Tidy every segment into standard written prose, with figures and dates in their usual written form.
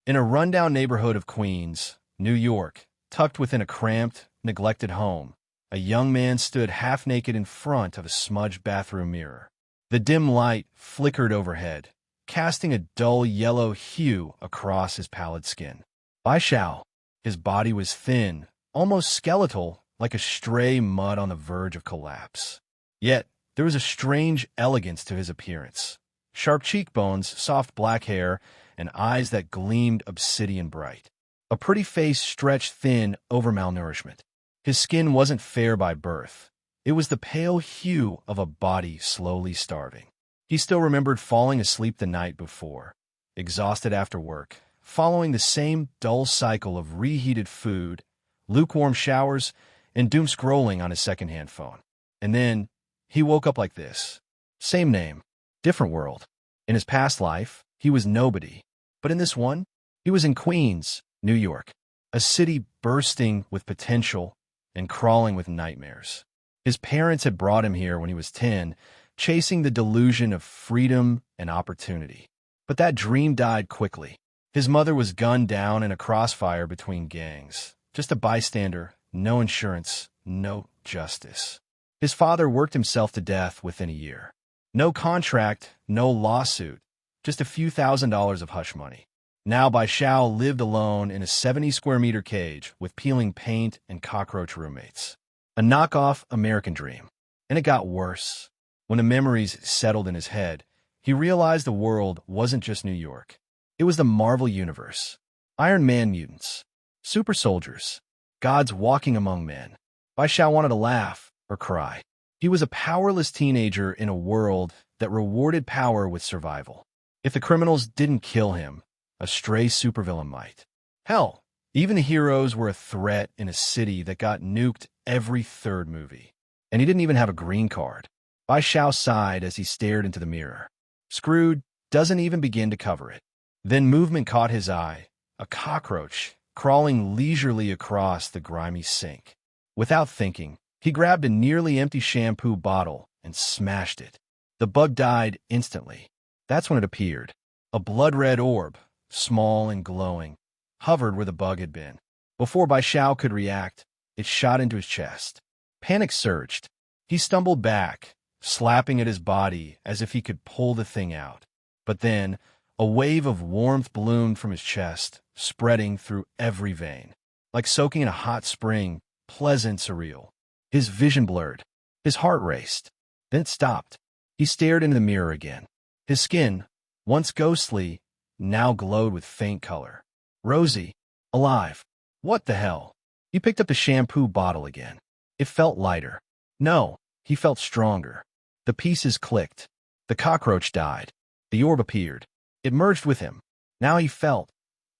In a rundown neighborhood of Queens, New York, tucked within a cramped, neglected home, a young man stood half-naked in front of a smudged bathroom mirror. The dim light flickered overhead, casting a dull yellow hue across his pallid skin. Bai Xiao. His body was thin, almost skeletal, like a stray mud on the verge of collapse. Yet, there was a strange elegance to his appearance. Sharp cheekbones, soft black hair, and eyes that gleamed obsidian bright. A pretty face stretched thin over malnourishment. His skin wasn't fair by birth. It was the pale hue of a body slowly starving. He still remembered falling asleep the night before, exhausted after work, following the same dull cycle of reheated food, lukewarm showers, and doom scrolling on his secondhand phone. And then, he woke up like this. Same name, different world. In his past life, he was nobody. But in this one, he was in Queens, New York, a city bursting with potential and crawling with nightmares. His parents had brought him here when he was 10, chasing the delusion of freedom and opportunity. But that dream died quickly. His mother was gunned down in a crossfire between gangs. Just a bystander, no insurance, no justice. His father worked himself to death within a year. No contract, no lawsuit, just a few $1,000s of hush money. Now Bai Xiao lived alone in a 70-square-meter cage with peeling paint and cockroach roommates. A knockoff American dream. And it got worse. When the memories settled in his head, he realized the world wasn't just New York. It was the Marvel Universe. Iron Man mutants. Super soldiers. Gods walking among men. Bai Xiao wanted to laugh or cry. He was a powerless teenager in a world that rewarded power with survival. If the criminals didn't kill him, a stray supervillain might. Hell, even the heroes were a threat in a city that got nuked every third movie. And he didn't even have a green card. Bai Xiao sighed as he stared into the mirror. Screwed doesn't even begin to cover it. Then movement caught his eye, a cockroach crawling leisurely across the grimy sink. Without thinking, he grabbed a nearly empty shampoo bottle and smashed it. The bug died instantly. That's when it appeared. A blood-red orb, small and glowing, hovered where the bug had been. Before Bai Xiao could react, it shot into his chest. Panic surged. He stumbled back, slapping at his body as if he could pull the thing out. But then, a wave of warmth bloomed from his chest, spreading through every vein. Like soaking in a hot spring, pleasant, surreal. His vision blurred. His heart raced. Then it stopped. He stared into the mirror again. His skin, once ghostly, now glowed with faint color. Rosy. Alive. What the hell? He picked up the shampoo bottle again. It felt lighter. No, he felt stronger. The pieces clicked. The cockroach died. The orb appeared. It merged with him. Now he felt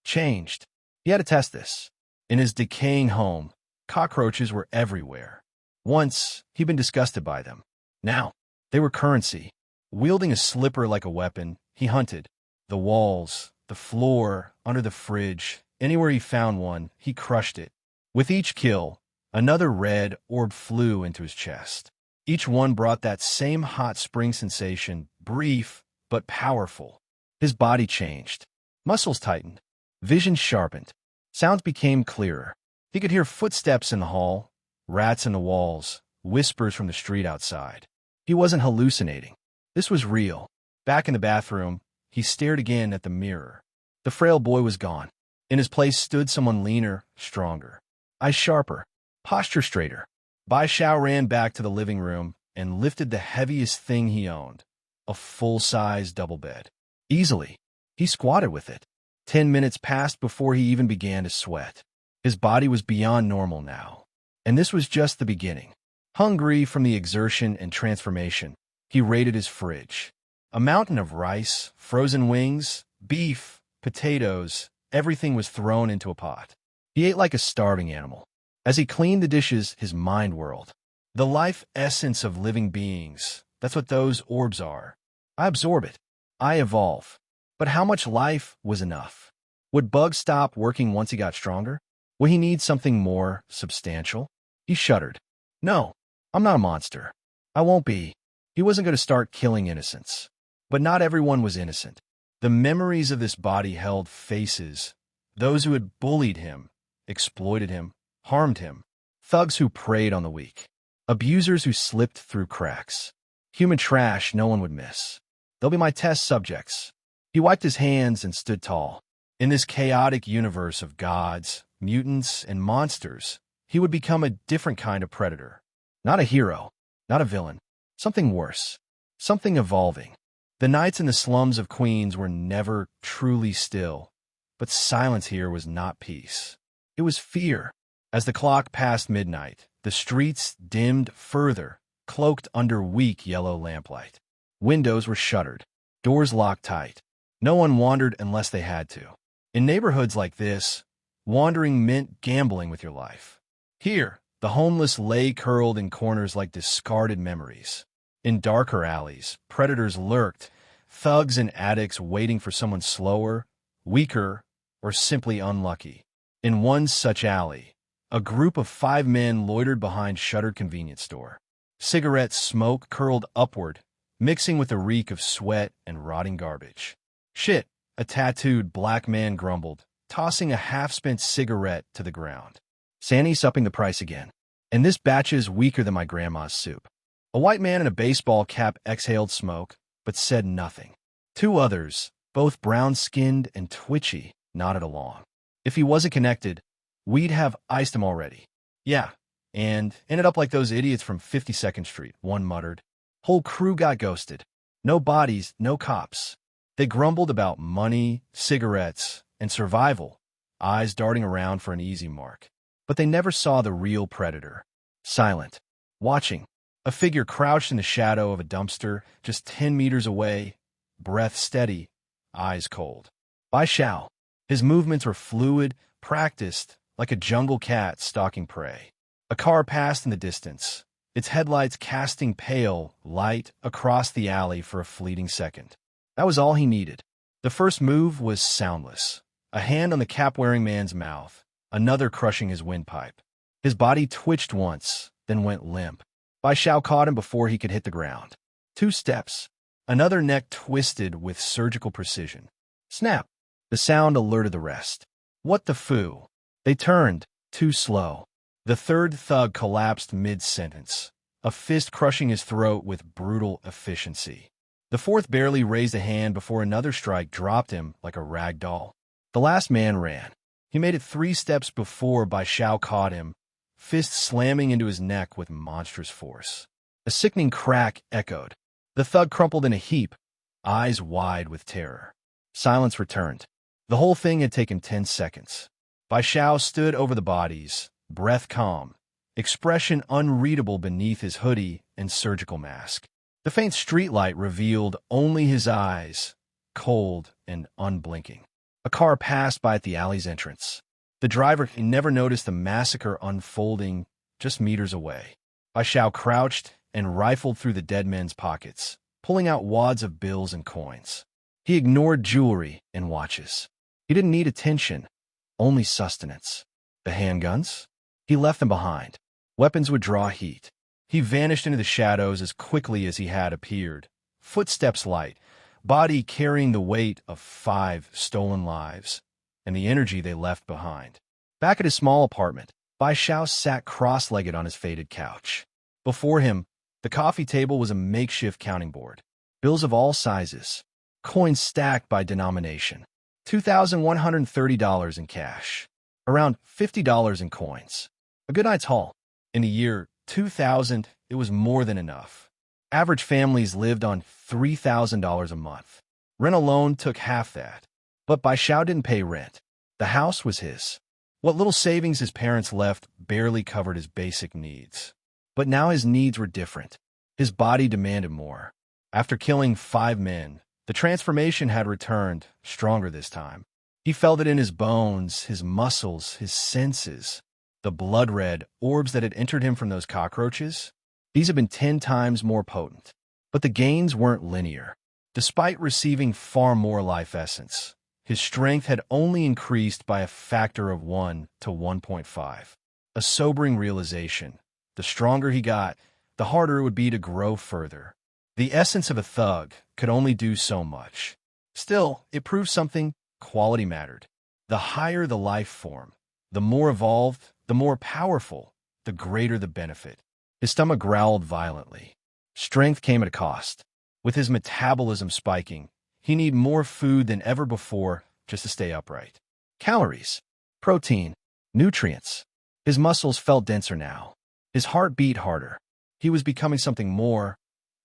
changed. He had to test this. In his decaying home, cockroaches were everywhere. Once, he'd been disgusted by them. Now, they were currency. Wielding a slipper like a weapon, he hunted. The walls, the floor, under the fridge, anywhere he found one, he crushed it. With each kill, another red orb flew into his chest. Each one brought that same hot spring sensation, brief but powerful. His body changed. Muscles tightened. Vision sharpened. Sounds became clearer. He could hear footsteps in the hall, rats in the walls, whispers from the street outside. He wasn't hallucinating. This was real. Back in the bathroom, he stared again at the mirror. The frail boy was gone. In his place stood someone leaner, stronger. Eyes sharper. Posture straighter. Bai Xiao ran back to the living room and lifted the heaviest thing he owned, a full-size double bed. Easily, he squatted with it. 10 minutes passed before he even began to sweat. His body was beyond normal now. And this was just the beginning. Hungry from the exertion and transformation, he raided his fridge. A mountain of rice, frozen wings, beef, potatoes, everything was thrown into a pot. He ate like a starving animal. As he cleaned the dishes, his mind whirled. The life essence of living beings, that's what those orbs are. I absorb it. I evolve. But how much life was enough? Would bugs stop working once he got stronger? Would he need something more substantial? He shuddered. No, I'm not a monster. I won't be. He wasn't going to start killing innocents. But not everyone was innocent. The memories of this body held faces, those who had bullied him, exploited him, harmed him, thugs who preyed on the weak, abusers who slipped through cracks, human trash no one would miss. They'll be my test subjects. He wiped his hands and stood tall. In this chaotic universe of gods, mutants, and monsters, he would become a different kind of predator. Not a hero, not a villain, something worse, something evolving. The nights in the slums of Queens were never truly still, but silence here was not peace. It was fear. As the clock passed midnight, the streets dimmed further, cloaked under weak yellow lamplight. Windows were shuttered, doors locked tight. No one wandered unless they had to. In neighborhoods like this, wandering meant gambling with your life. Here, the homeless lay curled in corners like discarded memories. In darker alleys, predators lurked, thugs and addicts waiting for someone slower, weaker, or simply unlucky. In one such alley, a group of 5 men loitered behind shuttered convenience store. Cigarette smoke curled upward, mixing with the reek of sweat and rotting garbage. "Shit," a tattooed black man grumbled, tossing a half-spent cigarette to the ground. "Sandy's upping the price again. And this batch is weaker than my grandma's soup." A white man in a baseball cap exhaled smoke, but said nothing. 2 others, both brown-skinned and twitchy, nodded along. "If he wasn't connected, we'd have iced him already." "Yeah, and ended up like those idiots from 52nd Street, one muttered. "Whole crew got ghosted. No bodies, no cops." They grumbled about money, cigarettes, and survival, eyes darting around for an easy mark. But they never saw the real predator. Silent, watching, a figure crouched in the shadow of a dumpster just 10 meters away, breath steady, eyes cold. Bai Xiao. His movements were fluid, practiced, like a jungle cat stalking prey. A car passed in the distance, its headlights casting pale light across the alley for a fleeting second. That was all he needed. The first move was soundless. A hand on the cap-wearing man's mouth, another crushing his windpipe. His body twitched once, then went limp. Bai Xiao caught him before he could hit the ground. 2 steps. Another neck twisted with surgical precision. Snap! The sound alerted the rest. What the foo? They turned, too slow. The third thug collapsed mid-sentence, a fist crushing his throat with brutal efficiency. The fourth barely raised a hand before another strike dropped him like a rag doll. The last man ran. He made it 3 steps before Bai Xiao caught him, fist slamming into his neck with monstrous force. A sickening crack echoed. The thug crumpled in a heap, eyes wide with terror. Silence returned. The whole thing had taken 10 seconds. Bai Xiao stood over the bodies, breath calm, expression unreadable beneath his hoodie and surgical mask. The faint streetlight revealed only his eyes, cold and unblinking. A car passed by at the alley's entrance. The driver never noticed the massacre unfolding just meters away. Bai Xiao crouched and rifled through the dead men's pockets, pulling out wads of bills and coins. He ignored jewelry and watches. He didn't need attention, only sustenance. The handguns? He left them behind. Weapons would draw heat. He vanished into the shadows as quickly as he had appeared, footsteps light, body carrying the weight of 5 stolen lives and the energy they left behind. Back at his small apartment, Bai Xiao sat cross-legged on his faded couch. Before him, the coffee table was a makeshift counting board. Bills of all sizes, coins stacked by denomination. $2,130 in cash, around $50 in coins. A good night's haul. In the year 2000, it was more than enough. Average families lived on $3,000 a month. Rent alone took half that. But Bai Xiao didn't pay rent. The house was his. What little savings his parents left barely covered his basic needs. But now his needs were different. His body demanded more. After killing 5 men, the transformation had returned, stronger this time. He felt it in his bones, his muscles, his senses. The blood-red orbs that had entered him from those cockroaches, these had been 10 times more potent. But the gains weren't linear. Despite receiving far more life essence, his strength had only increased by a factor of 1 to 1.5. A sobering realization. The stronger he got, the harder it would be to grow further. The essence of a thug could only do so much. Still, it proved something: quality mattered. The higher the life form, the more evolved, the more powerful, the greater the benefit. His stomach growled violently. Strength came at a cost. With his metabolism spiking, he needed more food than ever before just to stay upright. Calories, protein, nutrients. His muscles felt denser now. His heart beat harder. He was becoming something more,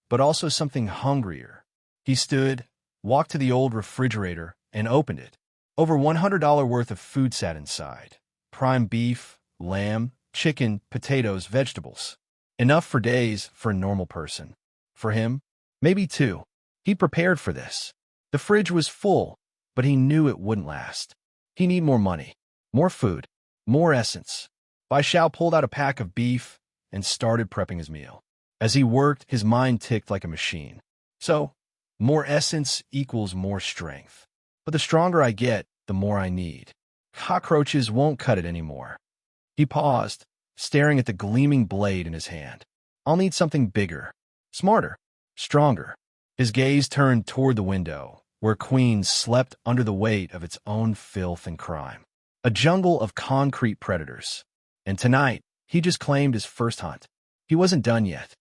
but also something hungrier. He stood, walked to the old refrigerator, and opened it. Over $100 worth of food sat inside. Prime beef, lamb, chicken, potatoes, vegetables. Enough for days for a normal person. For him, maybe two. He prepared for this. The fridge was full, but he knew it wouldn't last. He needed more money, more food, more essence. Bai Xiao pulled out a pack of beef and started prepping his meal. As he worked, his mind ticked like a machine. So, more essence equals more strength. But the stronger I get, the more I need. Cockroaches won't cut it anymore. He paused, staring at the gleaming blade in his hand. I'll need something bigger, smarter, stronger. His gaze turned toward the window, where Queens slept under the weight of its own filth and crime. A jungle of concrete predators. And tonight, he just claimed his first hunt. He wasn't done yet.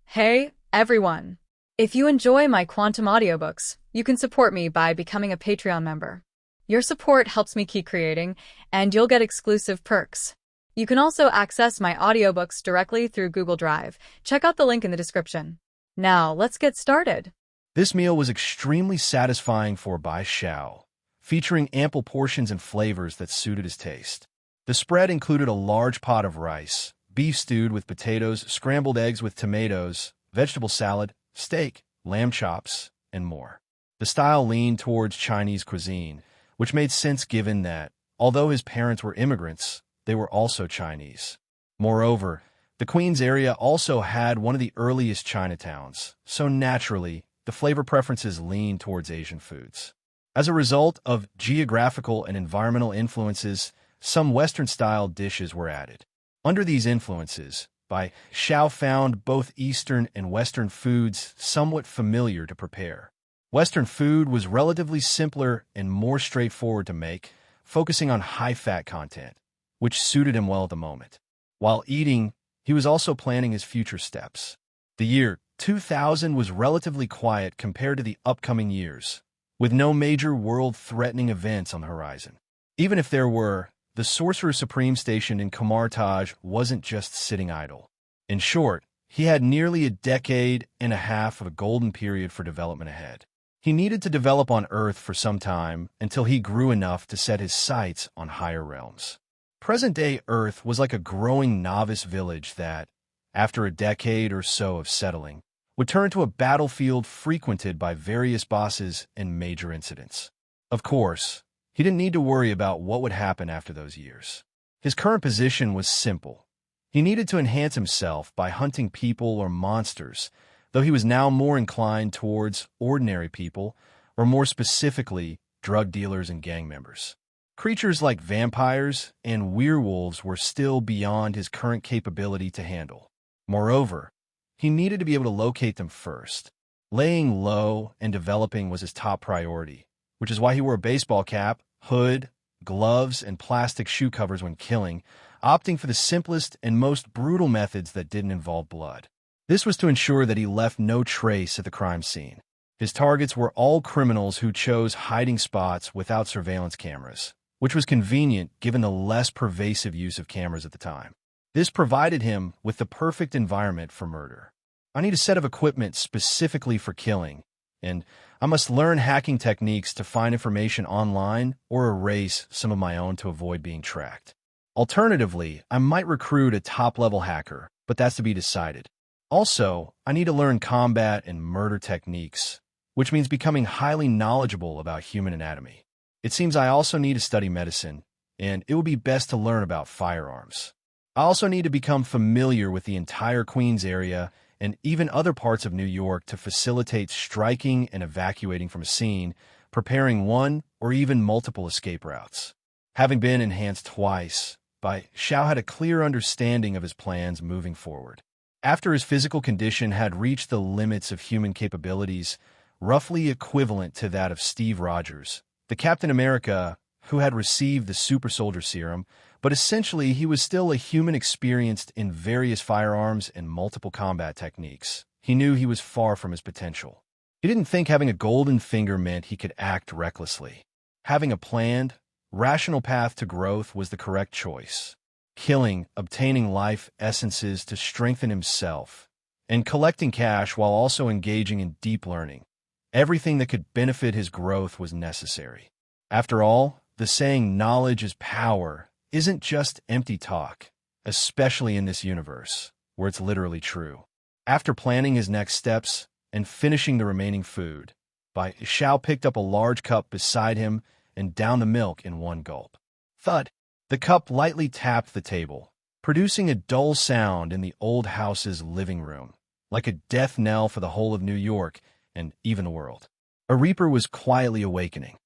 Hey, everyone. If you enjoy my quantum audiobooks, you can support me by becoming a Patreon member. Your support helps me keep creating, and you'll get exclusive perks. You can also access my audiobooks directly through Google Drive. Check out the link in the description. Now, let's get started. This meal was extremely satisfying for Bai Xiao, featuring ample portions and flavors that suited his taste. The spread included a large pot of rice, beef stewed with potatoes, scrambled eggs with tomatoes, vegetable salad, steak, lamb chops, and more. The style leaned towards Chinese cuisine, which made sense given that, although his parents were immigrants, they were also Chinese. Moreover, the Queens area also had one of the earliest Chinatowns, so naturally, the flavor preferences leaned towards Asian foods. As a result of geographical and environmental influences, some Western-style dishes were added. Under these influences, Bai Xiao found both Eastern and Western foods somewhat familiar to prepare. Western food was relatively simpler and more straightforward to make, focusing on high-fat content, which suited him well at the moment. While eating, he was also planning his future steps. The year 2000 was relatively quiet compared to the upcoming years, with no major world-threatening events on the horizon. Even if there were, the Sorcerer Supreme stationed in Kamartaj wasn't just sitting idle. In short, he had nearly a decade and a half of a golden period for development ahead. He needed to develop on Earth for some time until he grew enough to set his sights on higher realms. Present-day Earth was like a growing novice village that, after a decade or so of settling, would turn into a battlefield frequented by various bosses and major incidents. Of course, he didn't need to worry about what would happen after those years. His current position was simple. He needed to enhance himself by hunting people or monsters, though he was now more inclined towards ordinary people, or more specifically, drug dealers and gang members. Creatures like vampires and werewolves were still beyond his current capability to handle. Moreover, he needed to be able to locate them first. Laying low and developing was his top priority, which is why he wore a baseball cap, hood, gloves, and plastic shoe covers when killing, opting for the simplest and most brutal methods that didn't involve blood. This was to ensure that he left no trace at the crime scene. His targets were all criminals who chose hiding spots without surveillance cameras, which was convenient given the less pervasive use of cameras at the time. This provided him with the perfect environment for murder. I need a set of equipment specifically for killing, and I must learn hacking techniques to find information online or erase some of my own to avoid being tracked. Alternatively, I might recruit a top-level hacker, but that's to be decided. Also, I need to learn combat and murder techniques, which means becoming highly knowledgeable about human anatomy. It seems I also need to study medicine, and it would be best to learn about firearms. I also need to become familiar with the entire Queens area and even other parts of New York to facilitate striking and evacuating from a scene, preparing one or even multiple escape routes. Having been enhanced twice, Bai Xiao had a clear understanding of his plans moving forward. After his physical condition had reached the limits of human capabilities, roughly equivalent to that of Steve Rogers, the Captain America who had received the super soldier serum, but essentially he was still a human experienced in various firearms and multiple combat techniques. He knew he was far from his potential. He didn't think having a golden finger meant he could act recklessly. Having a planned, rational path to growth was the correct choice. Killing, obtaining life essences to strengthen himself, and collecting cash while also engaging in deep learning. Everything that could benefit his growth was necessary. After all, the saying knowledge is power isn't just empty talk, especially in this universe, where it's literally true. After planning his next steps and finishing the remaining food, Xiao picked up a large cup beside him and downed the milk in one gulp. Thud! The cup lightly tapped the table, producing a dull sound in the old house's living room, like a death knell for the whole of New York and even the world. A reaper was quietly awakening.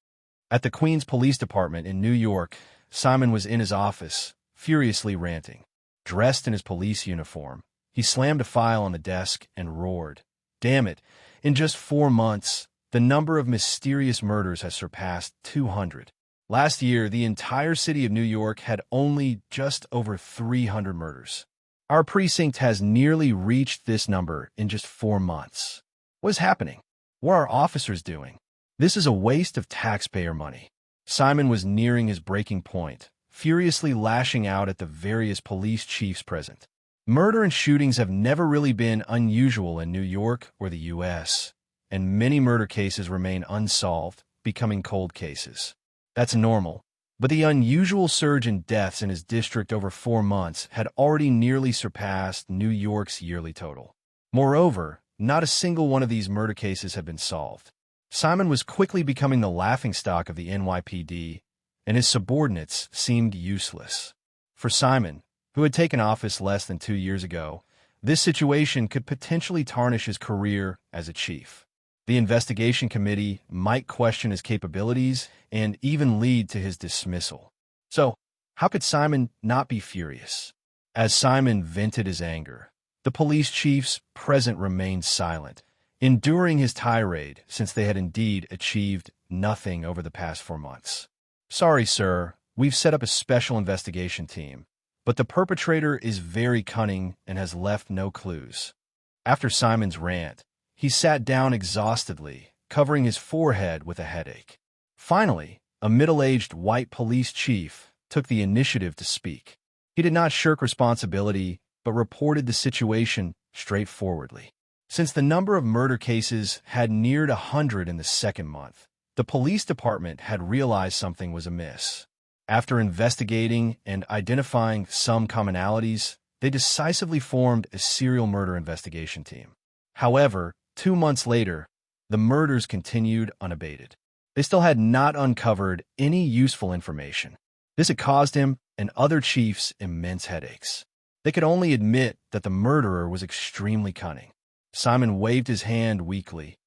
At the Queens Police Department in New York, Simon was in his office, furiously ranting. Dressed in his police uniform, he slammed a file on the desk and roared, "Damn it, in just 4 months, the number of mysterious murders has surpassed 200. Last year, the entire city of New York had only just over 300 murders. Our precinct has nearly reached this number in just 4 months. What is happening? What are our officers doing? This is a waste of taxpayer money." Simon was nearing his breaking point, furiously lashing out at the various police chiefs present. Murder and shootings have never really been unusual in New York or the U.S., and many murder cases remain unsolved, becoming cold cases. That's normal, but the unusual surge in deaths in his district over 4 months had already nearly surpassed New York's yearly total. Moreover, not a single one of these murder cases had been solved. Simon was quickly becoming the laughingstock of the NYPD, and his subordinates seemed useless. For Simon, who had taken office less than 2 years ago, this situation could potentially tarnish his career as a chief. The investigation committee might question his capabilities and even lead to his dismissal. So, how could Simon not be furious? As Simon vented his anger, the police chiefs present remained silent, enduring his tirade since they had indeed achieved nothing over the past 4 months. "Sorry, sir, we've set up a special investigation team, but the perpetrator is very cunning and has left no clues." After Simon's rant, he sat down exhaustedly, covering his forehead with a headache. Finally, a middle-aged white police chief took the initiative to speak. He did not shirk responsibility, but reported the situation straightforwardly. Since the number of murder cases had neared 100 in the second month, the police department had realized something was amiss. After investigating and identifying some commonalities, they decisively formed a serial murder investigation team. However, 2 months later, the murders continued unabated. They still had not uncovered any useful information. This had caused him and other chiefs immense headaches. They could only admit that the murderer was extremely cunning. Simon waved his hand weakly.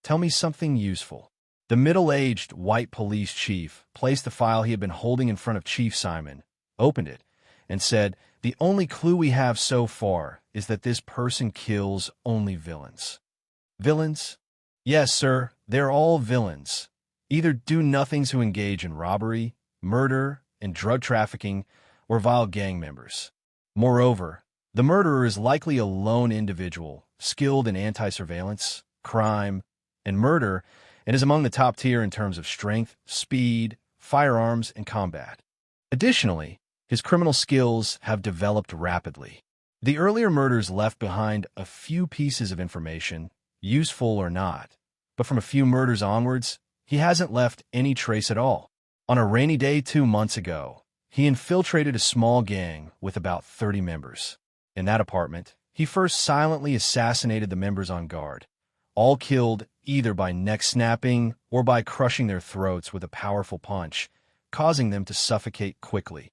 "Tell me something useful." The middle-aged white police chief placed the file he had been holding in front of Chief Simon, opened it, and said, "The only clue we have so far is that this person kills only villains." "Villains?" "Yes, sir, they're all villains. Either do-nothings who engage in robbery, murder, and drug trafficking, or vile gang members. Moreover, the murderer is likely a lone individual, skilled in anti-surveillance, crime, and murder, and is among the top tier in terms of strength, speed, firearms, and combat. Additionally, his criminal skills have developed rapidly. The earlier murders left behind a few pieces of information, useful or not, but from a few murders onwards, he hasn't left any trace at all. On a rainy day 2 months ago, he infiltrated a small gang with about 30 members. In that apartment, he first silently assassinated the members on guard, all killed either by neck snapping or by crushing their throats with a powerful punch, causing them to suffocate quickly.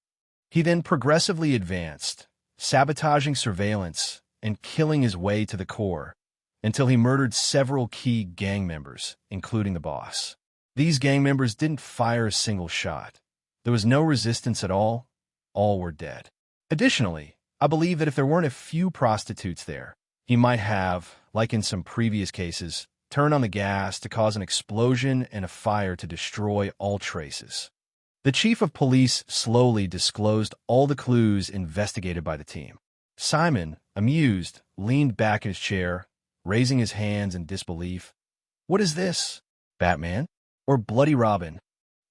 He then progressively advanced, sabotaging surveillance and killing his way to the core, until he murdered several key gang members, including the boss. These gang members didn't fire a single shot. There was no resistance at all. All were dead. Additionally, I believe that if there weren't a few prostitutes there, he might have, like in some previous cases, turned on the gas to cause an explosion and a fire to destroy all traces. The chief of police slowly disclosed all the clues investigated by the team. Simon, amused, leaned back in his chair, raising his hands in disbelief. What is this? Batman? Or Bloody Robin?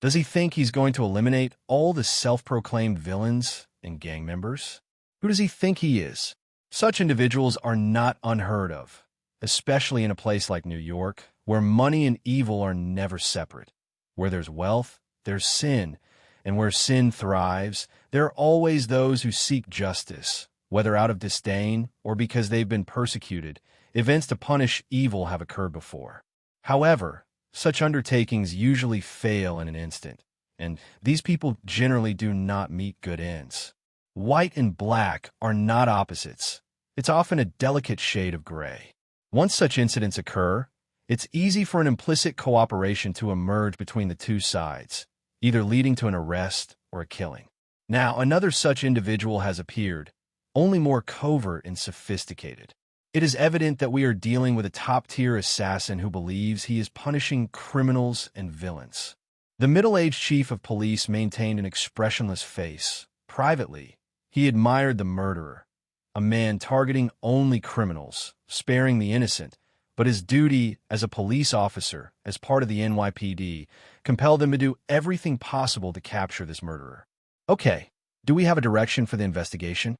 Does he think he's going to eliminate all the self-proclaimed villains and gang members? Who does he think he is? Such individuals are not unheard of, especially in a place like New York, where money and evil are never separate. Where there's wealth, there's sin, and where sin thrives, there are always those who seek justice, whether out of disdain or because they've been persecuted. Events to punish evil have occurred before. However, such undertakings usually fail in an instant, and these people generally do not meet good ends. White and black are not opposites. It's often a delicate shade of gray. Once such incidents occur, it's easy for an implicit cooperation to emerge between the two sides, either leading to an arrest or a killing. Now, another such individual has appeared, only more covert and sophisticated. It is evident that we are dealing with a top-tier assassin who believes he is punishing criminals and villains. The middle-aged chief of police maintained an expressionless face. Privately, he admired the murderer, a man targeting only criminals, sparing the innocent, but his duty as a police officer, as part of the NYPD, compelled him to do everything possible to capture this murderer. Okay, do we have a direction for the investigation?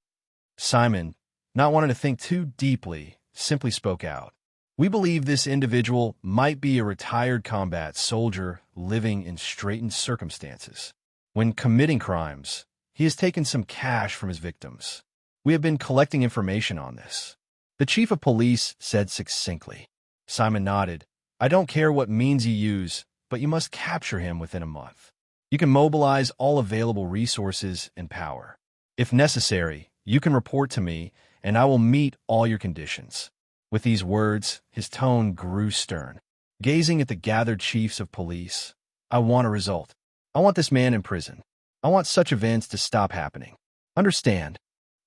Simon, not wanting to think too deeply, simply spoke out. We believe this individual might be a retired combat soldier living in straitened circumstances. When committing crimes, he has taken some cash from his victims. We have been collecting information on this. The chief of police said succinctly. Simon nodded. I don't care what means you use, but you must capture him within a month. You can mobilize all available resources and power. If necessary, you can report to me, and I will meet all your conditions. With these words, his tone grew stern. Gazing at the gathered chiefs of police, I want a result. I want this man in prison. I want such events to stop happening. Understand?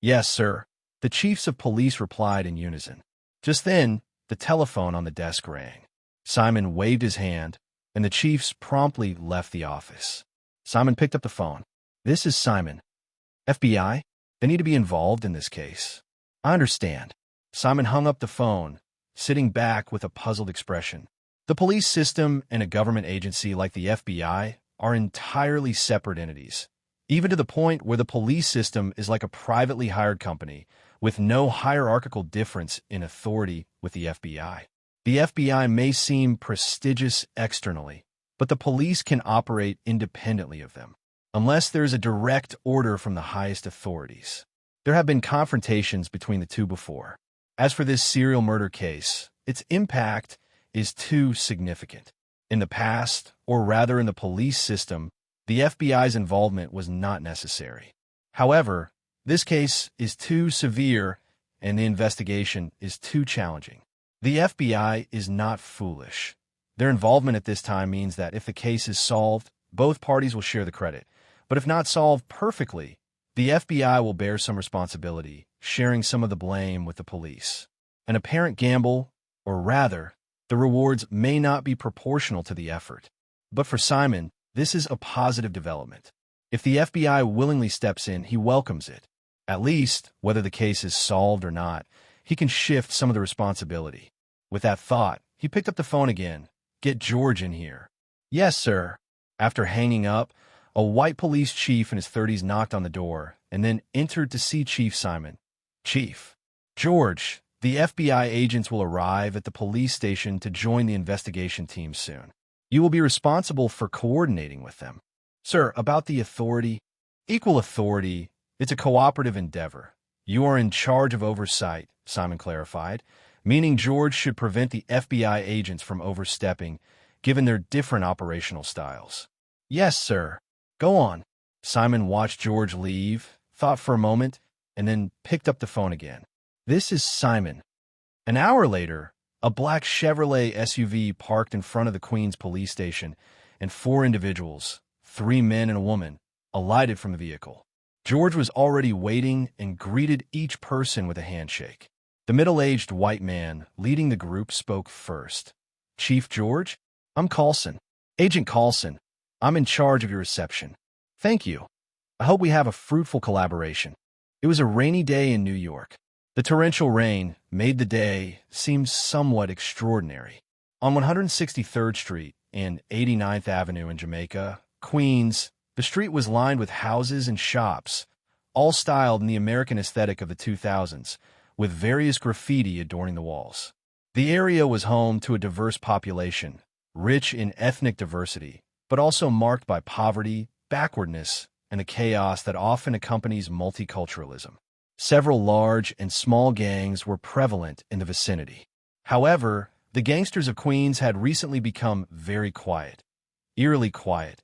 Yes, sir. The chiefs of police replied in unison. Just then, the telephone on the desk rang. Simon waved his hand, and the chiefs promptly left the office. Simon picked up the phone. This is Simon. FBI? They need to be involved in this case. I understand. Simon hung up the phone, sitting back with a puzzled expression. The police system and a government agency like the FBI are entirely separate entities, even to the point where the police system is like a privately hired company with no hierarchical difference in authority with the FBI. The FBI may seem prestigious externally, but the police can operate independently of them, unless there is a direct order from the highest authorities. There have been confrontations between the two before. As for this serial murder case, its impact is too significant. In the past, or rather in the police system, the FBI's involvement was not necessary. However, this case is too severe and the investigation is too challenging. The FBI is not foolish. Their involvement at this time means that if the case is solved, both parties will share the credit. But if not solved perfectly, the FBI will bear some responsibility, sharing some of the blame with the police. An apparent gamble, or rather, the rewards may not be proportional to the effort. But for Simon, this is a positive development. If the FBI willingly steps in, he welcomes it. At least, whether the case is solved or not, he can shift some of the responsibility. With that thought, he picked up the phone again. Get George in here. Yes, sir. After hanging up, a white police chief in his 30s knocked on the door and then entered to see Chief Simon. Chief. George, the FBI agents will arrive at the police station to join the investigation team soon. You will be responsible for coordinating with them. Sir, about the authority? Equal authority. It's a cooperative endeavor. You are in charge of oversight, Simon clarified, meaning George should prevent the FBI agents from overstepping, given their different operational styles. Yes, sir. Go on. Simon watched George leave, thought for a moment, and then picked up the phone again. This is Simon. An hour later, a black Chevrolet SUV parked in front of the Queens police station, and 4 individuals, 3 men and a woman, alighted from the vehicle. George was already waiting and greeted each person with a handshake. The middle-aged white man leading the group spoke first. Chief George? I'm Carlson. Agent Carlson. I'm in charge of your reception. Thank you. I hope we have a fruitful collaboration. It was a rainy day in New York. The torrential rain made the day seem somewhat extraordinary. On 163rd Street and 89th Avenue in Jamaica, Queens, the street was lined with houses and shops, all styled in the American aesthetic of the 2000s, with various graffiti adorning the walls. The area was home to a diverse population, rich in ethnic diversity, but also marked by poverty, backwardness, and the chaos that often accompanies multiculturalism. Several large and small gangs were prevalent in the vicinity. However, the gangsters of Queens had recently become very quiet, eerily quiet,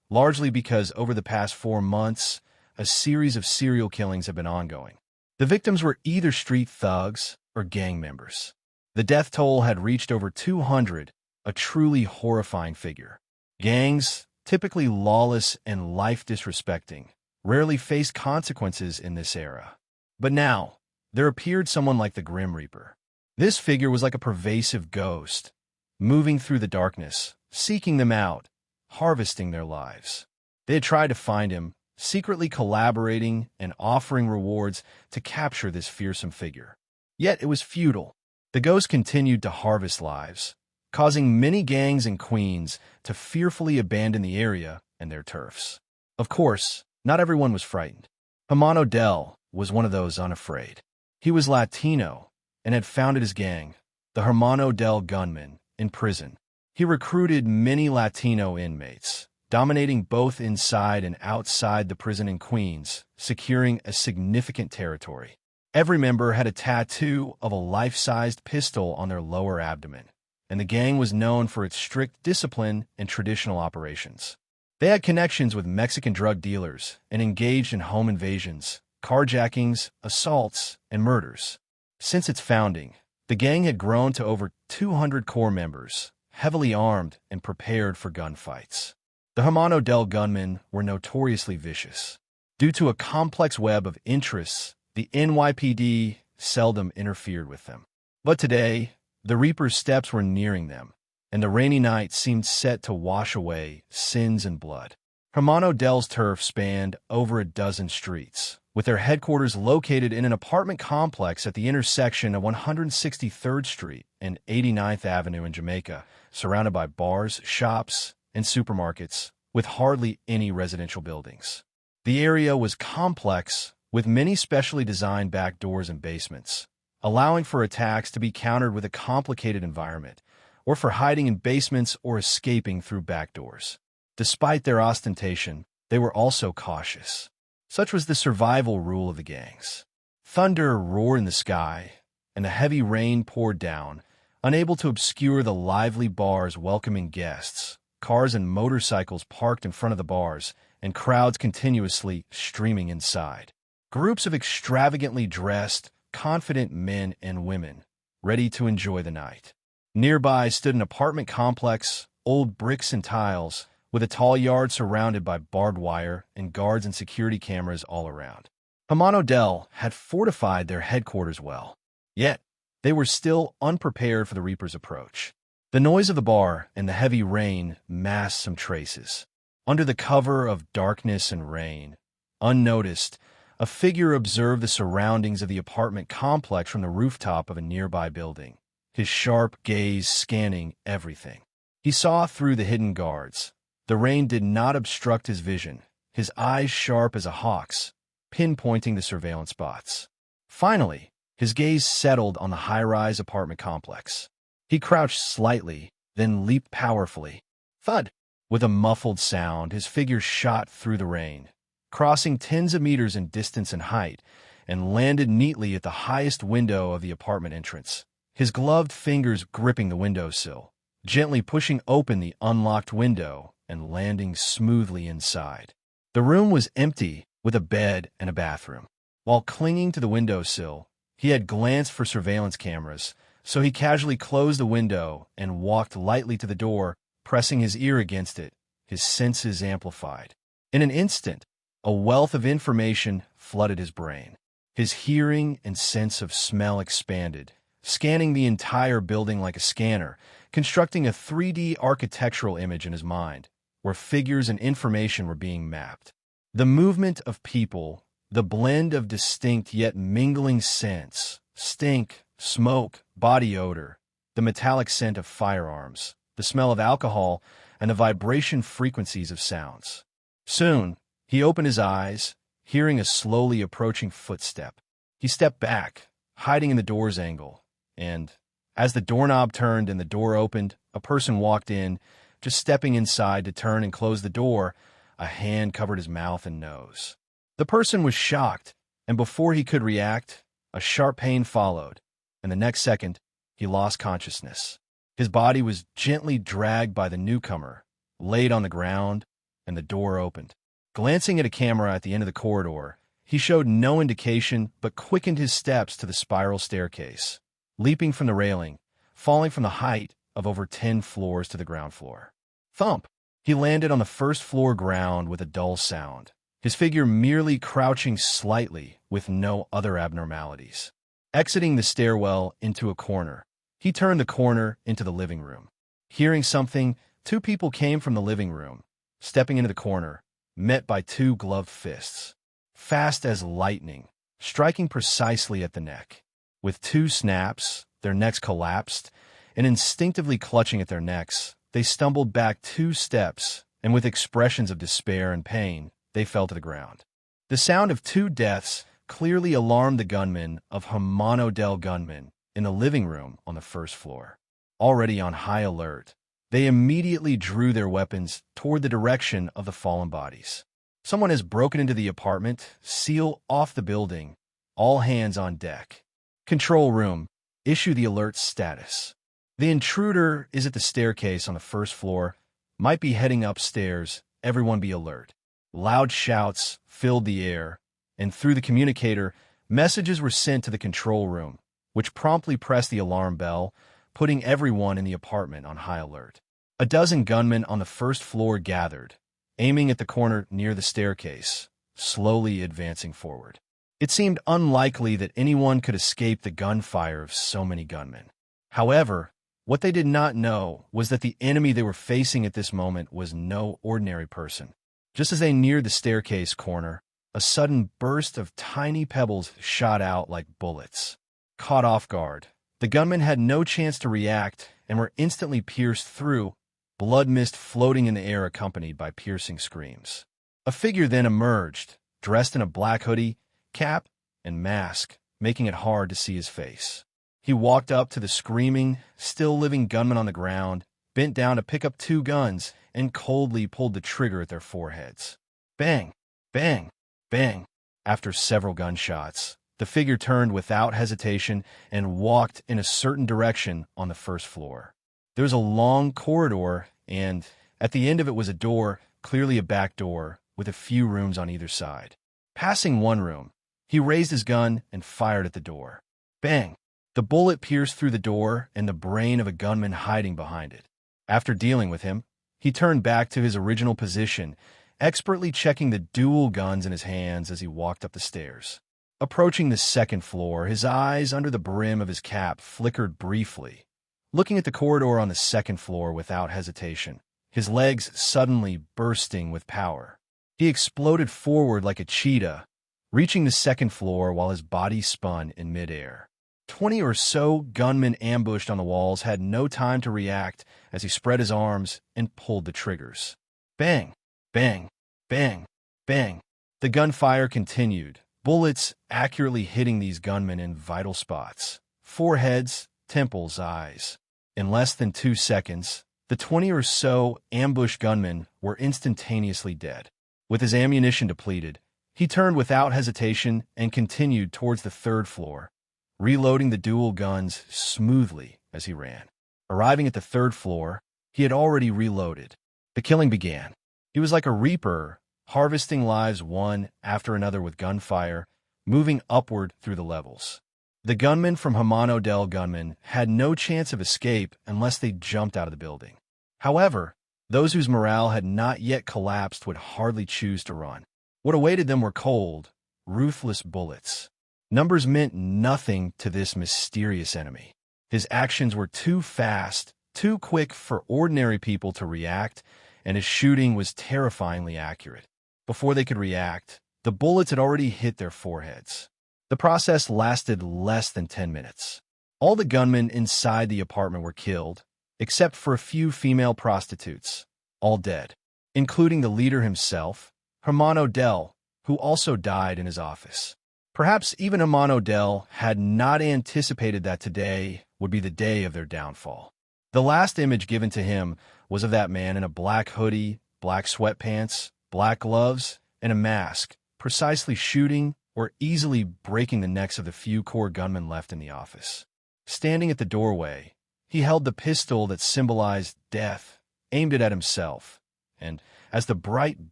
largely because over the past 4 months, a series of serial killings have been ongoing. The victims were either street thugs or gang members. The death toll had reached over 200, a truly horrifying figure. Gangs, typically lawless and life-disrespecting, rarely faced consequences in this era. But now, there appeared someone like the Grim Reaper. This figure was like a pervasive ghost, moving through the darkness, seeking them out, harvesting their lives. They had tried to find him, secretly collaborating and offering rewards to capture this fearsome figure. Yet it was futile. The ghost continued to harvest lives, causing many gangs in Queens to fearfully abandon the area and their turfs. Of course, not everyone was frightened. Hermano Del was one of those unafraid. He was Latino and had founded his gang, the Hermano Del Gunmen, in prison. He recruited many Latino inmates, dominating both inside and outside the prison in Queens, securing a significant territory. Every member had a tattoo of a life-sized pistol on their lower abdomen, and the gang was known for its strict discipline and traditional operations. They had connections with Mexican drug dealers and engaged in home invasions, carjackings, assaults, and murders. Since its founding, the gang had grown to over 200 core members, heavily armed and prepared for gunfights. The Hermano Del Gunmen were notoriously vicious. Due to a complex web of interests, the NYPD seldom interfered with them. But today, the Reaper's steps were nearing them, and the rainy night seemed set to wash away sins and blood. Hermano Del's turf spanned over a dozen streets, with their headquarters located in an apartment complex at the intersection of 163rd Street and 89th Avenue in Jamaica, surrounded by bars, shops, and supermarkets, with hardly any residential buildings. The area was complex, with many specially designed back doors and basements, allowing for attacks to be countered with a complicated environment, or for hiding in basements or escaping through back doors. Despite their ostentation, they were also cautious. Such was the survival rule of the gangs. Thunder roared in the sky, and a heavy rain poured down, unable to obscure the lively bars welcoming guests. Cars and motorcycles parked in front of the bars, and crowds continuously streaming inside. Groups of extravagantly dressed, confident men and women, ready to enjoy the night. Nearby stood an apartment complex, old bricks and tiles, with a tall yard surrounded by barbed wire and guards and security cameras all around. Hermano Del had fortified their headquarters well, yet they were still unprepared for the Reaper's approach. The noise of the bar and the heavy rain masked some traces. Under the cover of darkness and rain, unnoticed, a figure observed the surroundings of the apartment complex from the rooftop of a nearby building, his sharp gaze scanning everything. He saw through the hidden guards. The rain did not obstruct his vision, his eyes sharp as a hawk's, pinpointing the surveillance spots. Finally, his gaze settled on the high-rise apartment complex. He crouched slightly, then leaped powerfully. Thud! With a muffled sound, his figure shot through the rain, crossing tens of meters in distance and height, and landed neatly at the highest window of the apartment entrance, his gloved fingers gripping the windowsill, gently pushing open the unlocked window and landing smoothly inside. The room was empty, with a bed and a bathroom. While clinging to the windowsill, he had glanced for surveillance cameras, so he casually closed the window and walked lightly to the door, pressing his ear against it, his senses amplified. In an instant, a wealth of information flooded his brain. His hearing and sense of smell expanded, scanning the entire building like a scanner, constructing a 3D architectural image in his mind, where figures and information were being mapped. The movement of people, the blend of distinct yet mingling scents, stink, smoke, body odor, the metallic scent of firearms, the smell of alcohol, and the vibration frequencies of sounds. Soon, he opened his eyes, hearing a slowly approaching footstep. He stepped back, hiding in the door's angle, and, as the doorknob turned and the door opened, a person walked in. Just stepping inside to turn and close the door, a hand covered his mouth and nose. The person was shocked, and before he could react, a sharp pain followed, and the next second, he lost consciousness. His body was gently dragged by the newcomer, laid on the ground, and the door opened. Glancing at a camera at the end of the corridor, he showed no indication but quickened his steps to the spiral staircase, leaping from the railing, falling from the height of over 10 floors to the ground floor. Thump! He landed on the first floor ground with a dull sound, his figure merely crouching slightly with no other abnormalities. Exiting the stairwell into a corner, he turned the corner into the living room. Hearing something, 2 people came from the living room, stepping into the corner, met by 2 gloved fists, fast as lightning, striking precisely at the neck. With 2 snaps, their necks collapsed, and instinctively clutching at their necks, they stumbled back 2 steps, and with expressions of despair and pain, they fell to the ground. The sound of 2 deaths clearly alarmed the gunmen of Hermano del Gunman in the living room on the first floor. Already on high alert, they immediately drew their weapons toward the direction of the fallen bodies. Someone has broken into the apartment, seal off the building, all hands on deck. Control room, issue the alert status. The intruder is at the staircase on the first floor, might be heading upstairs, everyone be alert. Loud shouts filled the air, and through the communicator, messages were sent to the control room, which promptly pressed the alarm bell, putting everyone in the apartment on high alert. A dozen gunmen on the first floor gathered, aiming at the corner near the staircase, slowly advancing forward. It seemed unlikely that anyone could escape the gunfire of so many gunmen. However, what they did not know was that the enemy they were facing at this moment was no ordinary person. Just as they neared the staircase corner, a sudden burst of tiny pebbles shot out like bullets. Caught off guard, the gunmen had no chance to react and were instantly pierced through, blood mist floating in the air accompanied by piercing screams. A figure then emerged, dressed in a black hoodie, cap, and mask, making it hard to see his face. He walked up to the screaming, still living gunmen on the ground, bent down to pick up 2 guns, and coldly pulled the trigger at their foreheads. Bang! Bang! Bang! After several gunshots, the figure turned without hesitation and walked in a certain direction on the first floor. There was a long corridor, and at the end of it was a door, clearly a back door, with a few rooms on either side. Passing one room, he raised his gun and fired at the door. Bang! The bullet pierced through the door and the brain of a gunman hiding behind it. After dealing with him, he turned back to his original position, expertly checking the dual guns in his hands as he walked up the stairs. Approaching the second floor, his eyes under the brim of his cap flickered briefly, looking at the corridor on the second floor without hesitation, his legs suddenly bursting with power. He exploded forward like a cheetah, reaching the second floor while his body spun in midair. 20 or so gunmen ambushed on the walls had no time to react as he spread his arms and pulled the triggers. Bang! Bang! Bang! Bang! The gunfire continued, bullets accurately hitting these gunmen in vital spots: foreheads, temples, eyes. In less than 2 seconds, the 20 or so ambushed gunmen were instantaneously dead. With his ammunition depleted, he turned without hesitation and continued towards the third floor, reloading the dual guns smoothly as he ran. Arriving at the third floor, he had already reloaded. The killing began. He was like a reaper, harvesting lives one after another with gunfire, moving upward through the levels. The gunmen from Hermano del Gunman had no chance of escape unless they jumped out of the building. However, those whose morale had not yet collapsed would hardly choose to run. What awaited them were cold, ruthless bullets. Numbers meant nothing to this mysterious enemy. His actions were too fast, too quick for ordinary people to react, and his shooting was terrifyingly accurate. Before they could react, the bullets had already hit their foreheads. The process lasted less than 10 minutes. All the gunmen inside the apartment were killed, except for a few female prostitutes, all dead, including the leader himself, Herman Odell, who also died in his office. Perhaps even Herman Odell had not anticipated that today would be the day of their downfall. The last image given to him was of that man in a black hoodie, black sweatpants, black gloves, and a mask, precisely shooting or easily breaking the necks of the few core gunmen left in the office. Standing at the doorway, he held the pistol that symbolized death, aimed it at himself, and as the bright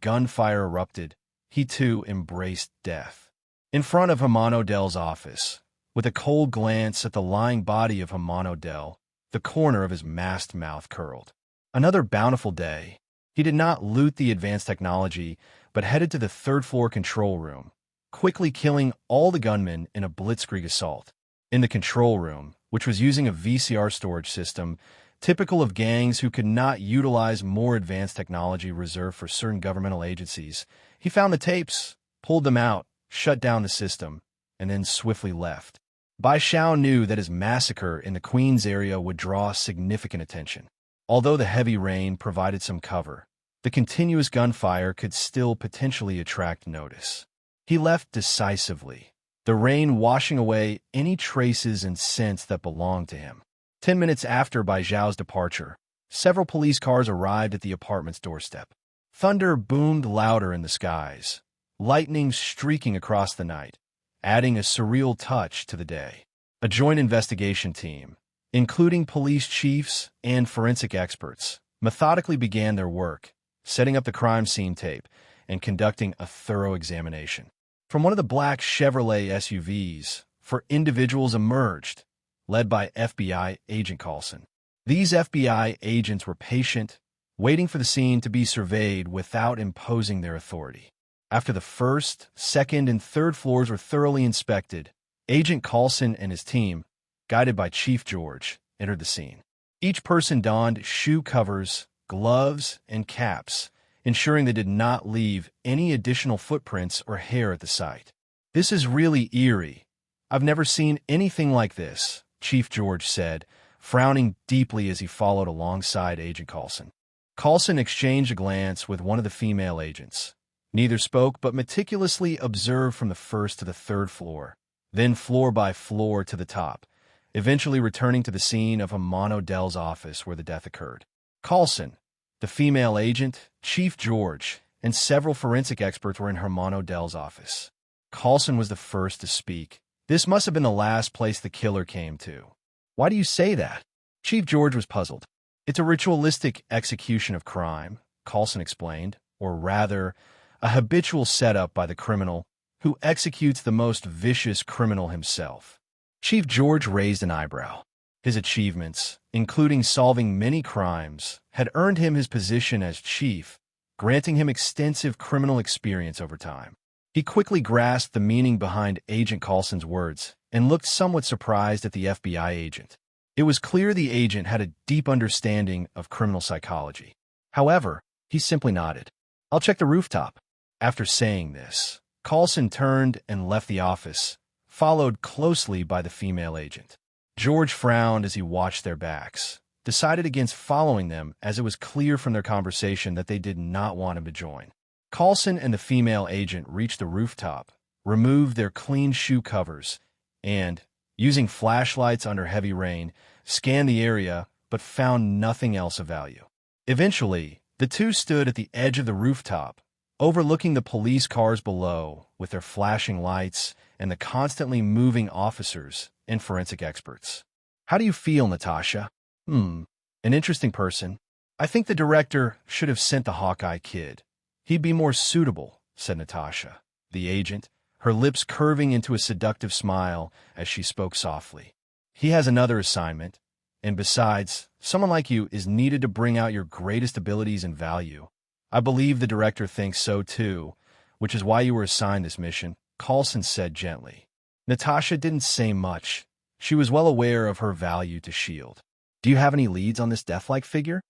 gunfire erupted, he too embraced death. In front of Herman Odell's office, with a cold glance at the lying body of Herman Odell, the corner of his masked mouth curled. Another bountiful day. He did not loot the advanced technology, but headed to the third-floor control room, quickly killing all the gunmen in a blitzkrieg assault. In the control room, which was using a VCR storage system, typical of gangs who could not utilize more advanced technology reserved for certain governmental agencies, he found the tapes, pulled them out, shut down the system, and then swiftly left. Bai Xiao knew that his massacre in the Queens area would draw significant attention. Although the heavy rain provided some cover, the continuous gunfire could still potentially attract notice. He left decisively, the rain washing away any traces and scents that belonged to him. 10 minutes after Bai Xiao's departure, several police cars arrived at the apartment's doorstep. Thunder boomed louder in the skies, lightning streaking across the night, adding a surreal touch to the day. A joint investigation team, including police chiefs and forensic experts, methodically began their work, setting up the crime scene tape and conducting a thorough examination. From one of the black Chevrolet SUVs, 4 individuals emerged, led by FBI agent Carlson. These FBI agents were patient, waiting for the scene to be surveyed without imposing their authority. After the first, second, and third floors were thoroughly inspected, Agent Carlson and his team, guided by Chief George, entered the scene. Each person donned shoe covers, gloves, and caps, ensuring they did not leave any additional footprints or hair at the site. "This is really eerie. I've never seen anything like this," Chief George said, frowning deeply as he followed alongside Agent Carlson. Carlson exchanged a glance with one of the female agents. Neither spoke but meticulously observed from the first to the third floor, then floor by floor to the top, eventually returning to the scene of Herman Odell's office where the death occurred. Carlson, the female agent, Chief George, and several forensic experts were in Herman Odell's office. Carlson was the first to speak. "This must have been the last place the killer came to." "Why do you say that?" Chief George was puzzled. "It's a ritualistic execution of crime," Carlson explained, "or rather, a habitual setup by the criminal who executes the most vicious criminal himself." Chief George raised an eyebrow. His achievements, including solving many crimes, had earned him his position as chief, granting him extensive criminal experience over time. He quickly grasped the meaning behind Agent Carlson's words and looked somewhat surprised at the FBI agent. It was clear the agent had a deep understanding of criminal psychology. However, he simply nodded. "I'll check the rooftop." After saying this, Carlson turned and left the office, followed closely by the female agent. George frowned as he watched their backs, decided against following them as it was clear from their conversation that they did not want him to join. Carlson and the female agent reached the rooftop, removed their clean shoe covers, and, using flashlights under heavy rain, scanned the area but found nothing else of value. Eventually, the two stood at the edge of the rooftop, overlooking the police cars below with their flashing lights and the constantly moving officers and forensic experts. "How do you feel, Natasha?" An interesting person. I think the director should have sent the Hawkeye kid. He'd be more suitable," said Natasha, the agent, her lips curving into a seductive smile as she spoke softly. "He has another assignment, and besides, someone like you is needed to bring out your greatest abilities and value. I believe the director thinks so too, which is why you were assigned this mission," Carlson said gently. Natasha didn't say much. She was well aware of her value to S.H.I.E.L.D. Do you have any leads on this death-like figure?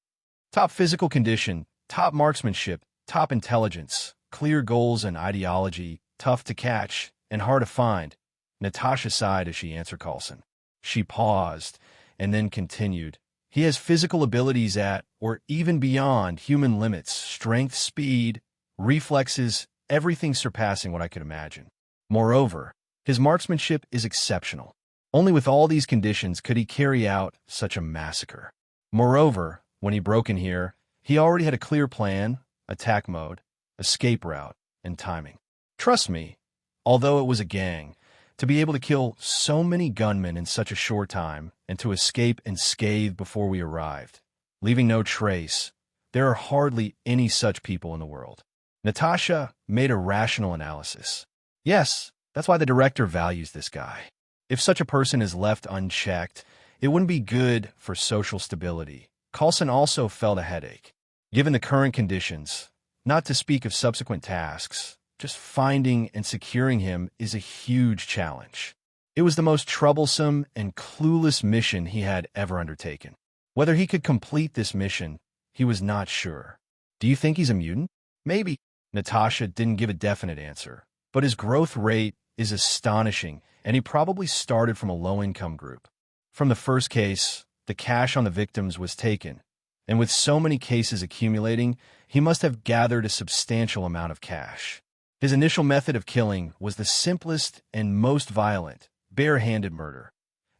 Top physical condition, top marksmanship, top intelligence, clear goals and ideology, tough to catch, and hard to find. Natasha sighed as she answered Coulson. She paused, and then continued. He has physical abilities at, or even beyond, human limits, strength, speed, reflexes, everything surpassing what I could imagine. Moreover, his marksmanship is exceptional. Only with all these conditions could he carry out such a massacre. Moreover, when he broke in here, he already had a clear plan, attack mode, escape route, and timing. Trust me, although it was a gang, to be able to kill so many gunmen in such a short time and to escape unscathed before we arrived, leaving no trace, there are hardly any such people in the world. Natasha made a rational analysis. Yes, that's why the director values this guy. If such a person is left unchecked, it wouldn't be good for social stability. Coulson also felt a headache. Given the current conditions, not to speak of subsequent tasks, just finding and securing him is a huge challenge. It was the most troublesome and clueless mission he had ever undertaken. Whether he could complete this mission, he was not sure. Do you think he's a mutant? Maybe. Natasha didn't give a definite answer, but his growth rate is astonishing, and he probably started from a low-income group. From the first case, the cash on the victims was taken, and with so many cases accumulating, he must have gathered a substantial amount of cash. His initial method of killing was the simplest and most violent, bare-handed murder,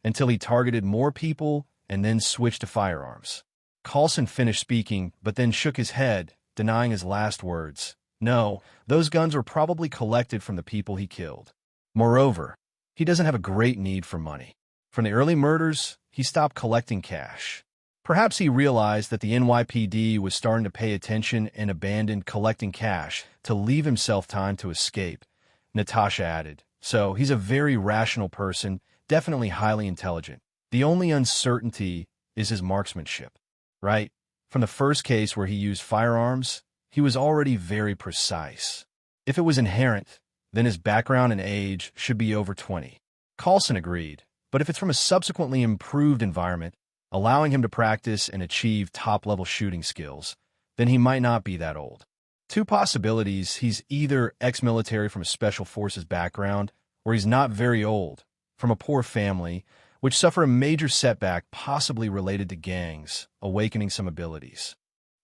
until he targeted more people and then switched to firearms. Coulson finished speaking, but then shook his head, denying his last words. No, those guns were probably collected from the people he killed. Moreover, he doesn't have a great need for money. From the early murders, he stopped collecting cash. Perhaps he realized that the NYPD was starting to pay attention and abandoned collecting cash to leave himself time to escape, Natasha added. So he's a very rational person, definitely highly intelligent. The only uncertainty is his marksmanship, right? From the first case where he used firearms, he was already very precise. If it was inherent, then his background and age should be over 20. Coulson agreed, but if it's from a subsequently improved environment, allowing him to practice and achieve top-level shooting skills, then he might not be that old. Two possibilities: he's either ex-military from a special forces background, or he's not very old, from a poor family, which suffer a major setback possibly related to gangs, awakening some abilities.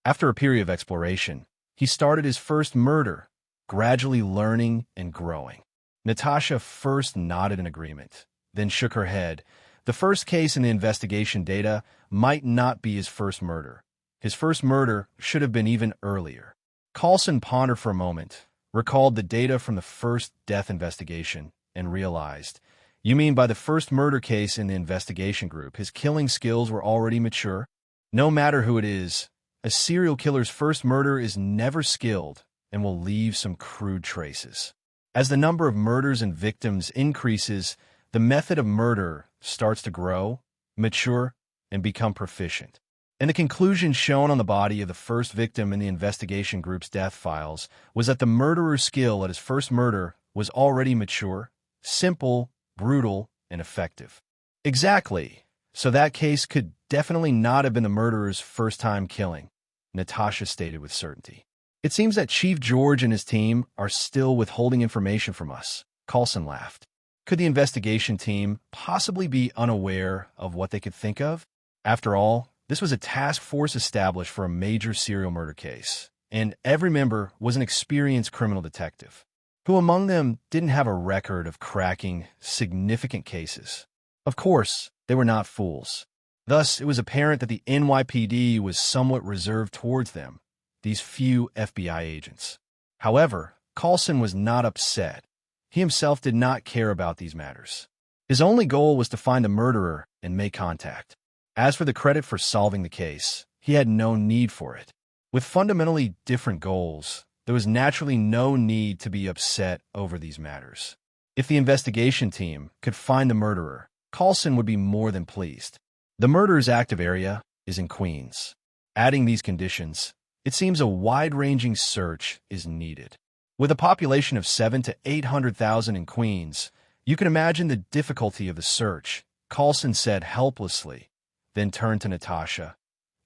After a period of exploration, he started his first murder, gradually learning and growing. Natasha first nodded in agreement, then shook her head. The first case in the investigation data might not be his first murder. His first murder should have been even earlier. Coulson pondered for a moment, recalled the data from the first death investigation, and realized, you mean by the first murder case in the investigation group, his killing skills were already mature? No matter who it is, a serial killer's first murder is never skilled and will leave some crude traces. As the number of murders and victims increases, the method of murder starts to grow, mature, and become proficient. And the conclusion shown on the body of the first victim in the investigation group's death files was that the murderer's skill at his first murder was already mature, simple, brutal, and effective. Exactly. So that case could definitely not have been the murderer's first time killing, Natasha stated with certainty. It seems that Chief George and his team are still withholding information from us, Coulson laughed. Could the investigation team possibly be unaware of what they could think of? After all, this was a task force established for a major serial murder case, and every member was an experienced criminal detective, who among them didn't have a record of cracking significant cases. Of course, they were not fools. Thus, it was apparent that the NYPD was somewhat reserved towards them, these few FBI agents. However, Coulson was not upset. He himself did not care about these matters. His only goal was to find the murderer and make contact. As for the credit for solving the case, he had no need for it. With fundamentally different goals, there was naturally no need to be upset over these matters. If the investigation team could find the murderer, Coulson would be more than pleased. The murderer's active area is in Queens. Adding these conditions, it seems a wide-ranging search is needed. With a population of 700,000 to 800,000 in Queens, you can imagine the difficulty of the search, Coulson said helplessly. then turned to Natasha.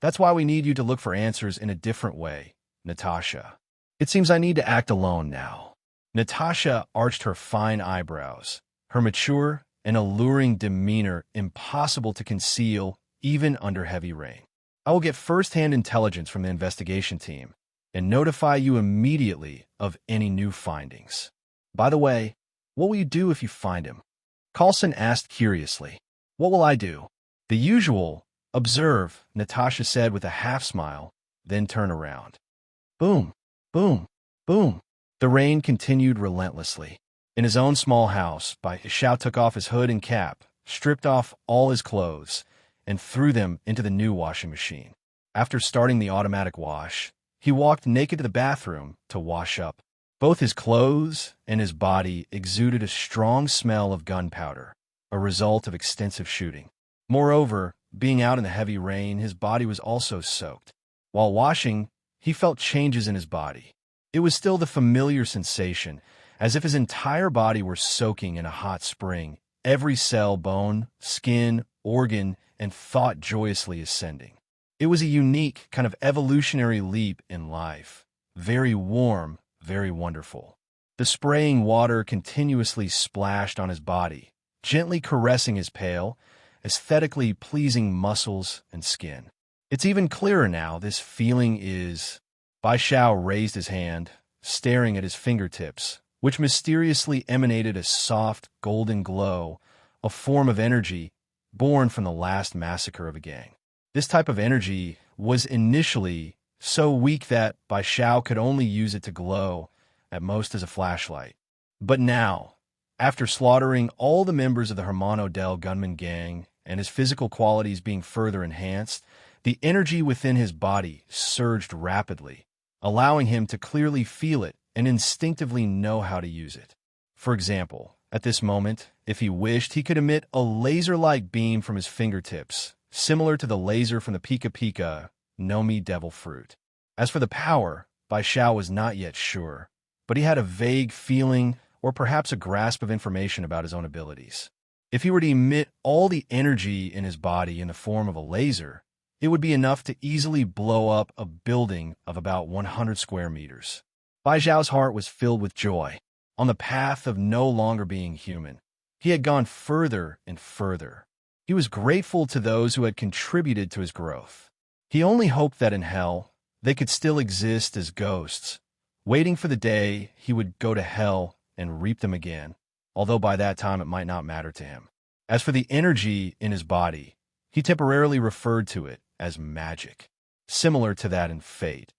That's why we need you to look for answers in a different way, Natasha. It seems I need to act alone now. Natasha arched her fine eyebrows, her mature and alluring demeanor impossible to conceal even under heavy rain. I will get first-hand intelligence from the investigation team and notify you immediately of any new findings. By the way, what will you do if you find him? Carlson asked curiously. What will I do? The usual. Observe, Natasha said with a half-smile, then turn around. Boom, boom, boom. The rain continued relentlessly. In his own small house, Xiao took off his hood and cap, stripped off all his clothes, and threw them into the new washing machine. After starting the automatic wash, he walked naked to the bathroom to wash up. Both his clothes and his body exuded a strong smell of gunpowder, a result of extensive shooting. Moreover, being out in the heavy rain, his body was also soaked. While washing, he felt changes in his body. It was still the familiar sensation, as if his entire body were soaking in a hot spring, every cell, bone, skin, organ, and thought joyously ascending. It was a unique kind of evolutionary leap in life, very warm, very wonderful. The spraying water continuously splashed on his body, gently caressing his pale, aesthetically pleasing muscles and skin. It's even clearer now, this feeling is... Bai Xiao raised his hand, staring at his fingertips, which mysteriously emanated a soft, golden glow, a form of energy born from the last massacre of a gang. This type of energy was initially so weak that Bai Xiao could only use it to glow, at most as a flashlight. But now, after slaughtering all the members of the Hermano del gunman gang and his physical qualities being further enhanced, the energy within his body surged rapidly, allowing him to clearly feel it and instinctively know how to use it. For example, at this moment, if he wished, he could emit a laser-like beam from his fingertips, similar to the laser from the Pika Pika Nomi devil fruit. As for the power, Bai Xiao was not yet sure, but he had a vague feeling or perhaps a grasp of information about his own abilities. If he were to emit all the energy in his body in the form of a laser, it would be enough to easily blow up a building of about 100 square meters. Bai Xiao's heart was filled with joy. On the path of no longer being human, he had gone further and further. He was grateful to those who had contributed to his growth. He only hoped that in hell, they could still exist as ghosts, waiting for the day he would go to hell and reap them again, although by that time it might not matter to him. As for the energy in his body, he temporarily referred to it as magic, similar to that in Fate.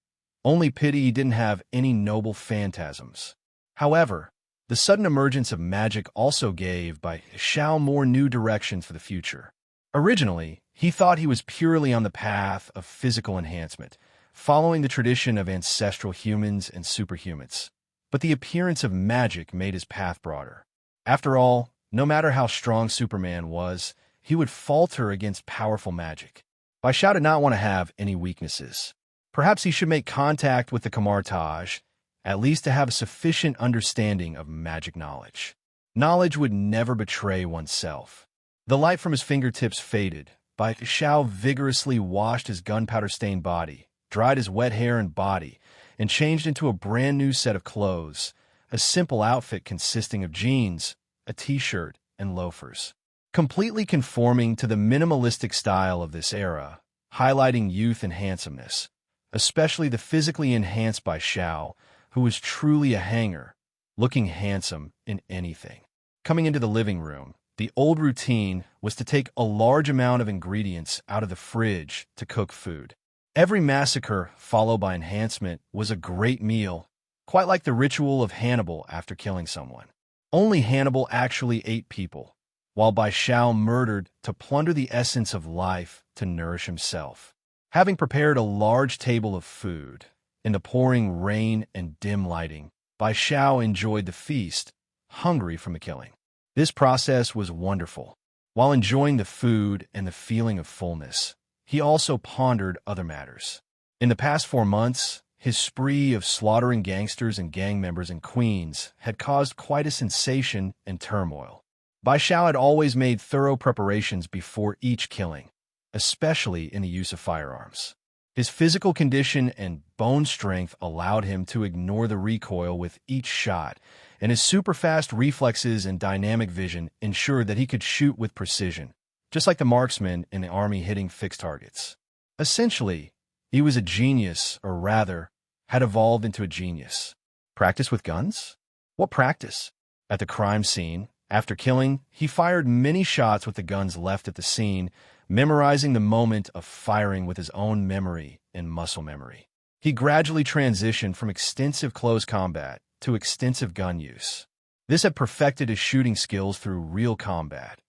Only pity he didn't have any noble phantasms. However, the sudden emergence of magic also gave Bai Xiao more new directions for the future. Originally, he thought he was purely on the path of physical enhancement, following the tradition of ancestral humans and superhumans. But the appearance of magic made his path broader. After all, no matter how strong Superman was, he would falter against powerful magic. Bai Xiao did not want to have any weaknesses. Perhaps he should make contact with the Camartage, at least to have a sufficient understanding of magic knowledge. Knowledge would never betray oneself. The light from his fingertips faded. Bai Xiao vigorously washed his gunpowder-stained body, dried his wet hair and body, and changed into a brand new set of clothes, a simple outfit consisting of jeans, a t-shirt, and loafers. Completely conforming to the minimalistic style of this era, highlighting youth and handsomeness, especially the physically enhanced Bai Xiao, who was truly a hanger, looking handsome in anything. Coming into the living room, the old routine was to take a large amount of ingredients out of the fridge to cook food. Every massacre followed by enhancement was a great meal, quite like the ritual of Hannibal after killing someone. Only Hannibal actually ate people, while Bai Xiao murdered to plunder the essence of life to nourish himself. Having prepared a large table of food, in the pouring rain and dim lighting, Bai Xiao enjoyed the feast, hungry from the killing. This process was wonderful. While enjoying the food and the feeling of fullness, he also pondered other matters. In the past 4 months, his spree of slaughtering gangsters and gang members in Queens had caused quite a sensation and turmoil. Bai Xiao had always made thorough preparations before each killing, especially in the use of firearms. His physical condition and bone strength allowed him to ignore the recoil with each shot, and his super-fast reflexes and dynamic vision ensured that he could shoot with precision, just like the marksmen in the army hitting fixed targets. Essentially, he was a genius, or rather, had evolved into a genius. Practice with guns? What practice? At the crime scene, after killing, he fired many shots with the guns left at the scene, memorizing the moment of firing with his own memory and muscle memory. He gradually transitioned from extensive close combat to extensive gun use. This had perfected his shooting skills through real combat,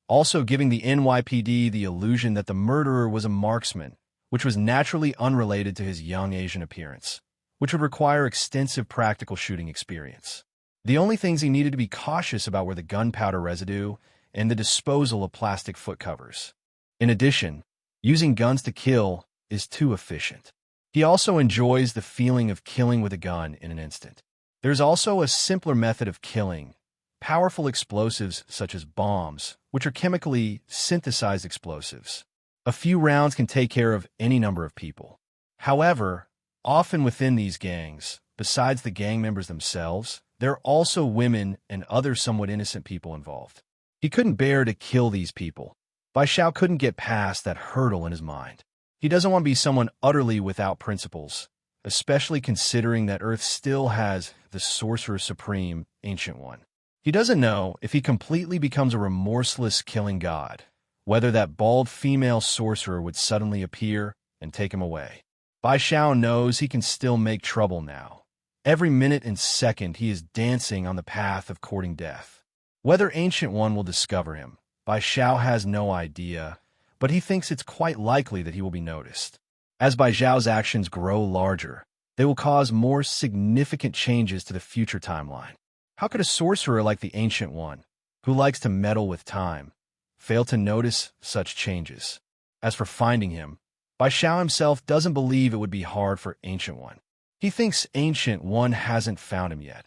also giving the NYPD the illusion that the murderer was a marksman, which was naturally unrelated to his young Asian appearance, which would require extensive practical shooting experience. The only things he needed to be cautious about were the gunpowder residue and the disposal of plastic foot covers. In addition, using guns to kill is too efficient. He also enjoys the feeling of killing with a gun in an instant. There's also a simpler method of killing, powerful explosives such as bombs, which are chemically synthesized explosives. A few rounds can take care of any number of people. However, often within these gangs, besides the gang members themselves, there are also women and other somewhat innocent people involved. He couldn't bear to kill these people. Bai Xiao couldn't get past that hurdle in his mind. He doesn't want to be someone utterly without principles, especially considering that Earth still has the Sorcerer Supreme, Ancient One. He doesn't know if he completely becomes a remorseless killing god, whether that bald female sorcerer would suddenly appear and take him away. Bai Xiao knows he can still make trouble now. Every minute and second he is dancing on the path of courting death. Whether Ancient One will discover him, Bai Xiao has no idea, but he thinks it's quite likely that he will be noticed. As Bai Xiao's actions grow larger, they will cause more significant changes to the future timeline. How could a sorcerer like the Ancient One, who likes to meddle with time, fail to notice such changes? As for finding him, Bai Xiao himself doesn't believe it would be hard for Ancient One. He thinks Ancient One hasn't found him yet,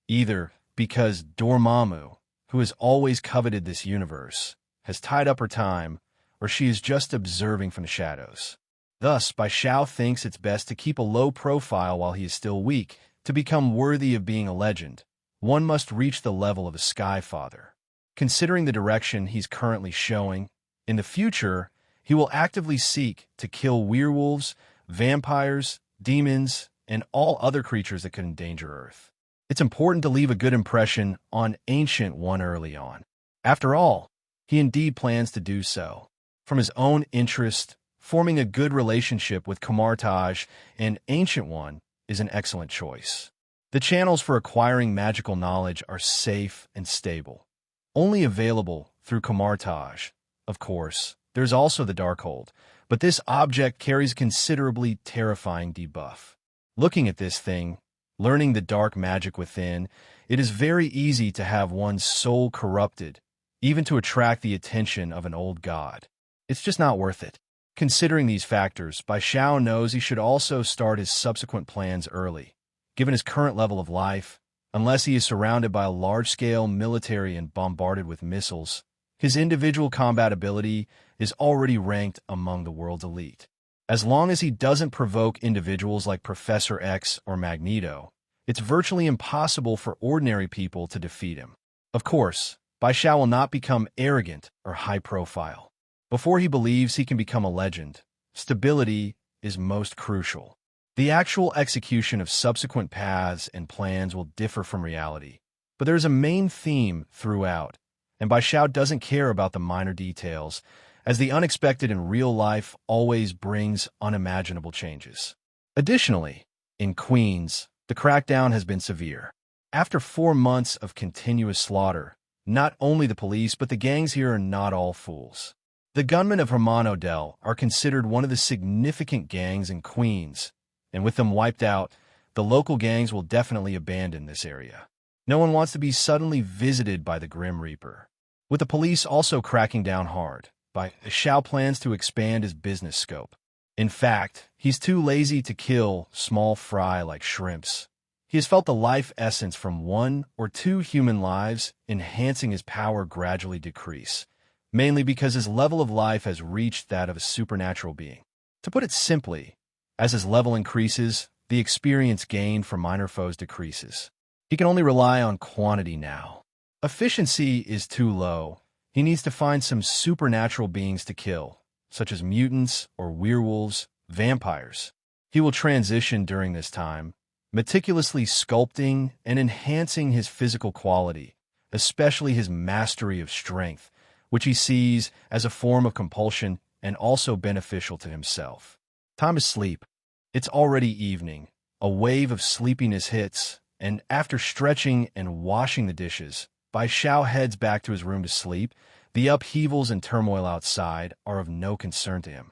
either because Dormammu, who has always coveted this universe, has tied up her time, or she is just observing from the shadows. Thus, Bai Xiao thinks it's best to keep a low profile while he is still weak. To become worthy of being a legend, one must reach the level of a Sky Father. Considering the direction he's currently showing, in the future, he will actively seek to kill werewolves, vampires, demons, and all other creatures that could endanger Earth. It's important to leave a good impression on Ancient One early on. After all, he indeed plans to do so. From his own interest, forming a good relationship with Kamartaj and Ancient One is an excellent choice. The channels for acquiring magical knowledge are safe and stable, only available through Kamartaj. Of course, there's also the Darkhold, but this object carries a considerably terrifying debuff. Looking at this thing, learning the dark magic within, it is very easy to have one's soul corrupted, even to attract the attention of an old god. It's just not worth it. Considering these factors, Bai Xiao knows he should also start his subsequent plans early. Given his current level of life, unless he is surrounded by a large-scale military and bombarded with missiles, his individual combat ability is already ranked among the world's elite. As long as he doesn't provoke individuals like Professor X or Magneto, it's virtually impossible for ordinary people to defeat him. Of course, Bai Xiao will not become arrogant or high-profile. Before he believes he can become a legend, stability is most crucial. The actual execution of subsequent paths and plans will differ from reality, but there is a main theme throughout, and Bai Xiao doesn't care about the minor details, as the unexpected in real life always brings unimaginable changes. Additionally, in Queens, the crackdown has been severe. After 4 months of continuous slaughter, not only the police but the gangs here are not all fools. The gunmen of Hermano Del are considered one of the significant gangs in Queens, and with them wiped out, the local gangs will definitely abandon this area. No one wants to be suddenly visited by the Grim Reaper. With the police also cracking down hard, Bai Xiao plans to expand his business scope. In fact, he's too lazy to kill small fry like shrimps. He has felt the life essence from 1 or 2 human lives, enhancing his power gradually decrease, mainly because his level of life has reached that of a supernatural being. To put it simply, as his level increases, the experience gained from minor foes decreases. He can only rely on quantity now. Efficiency is too low. He needs to find some supernatural beings to kill, such as mutants or werewolves, vampires. He will transition during this time, meticulously sculpting and enhancing his physical quality, especially his mastery of strength, which he sees as a form of compulsion and also beneficial to himself. Time to sleep. It's already evening. A wave of sleepiness hits, and after stretching and washing the dishes, Bai Xiao heads back to his room to sleep. The upheavals and turmoil outside are of no concern to him.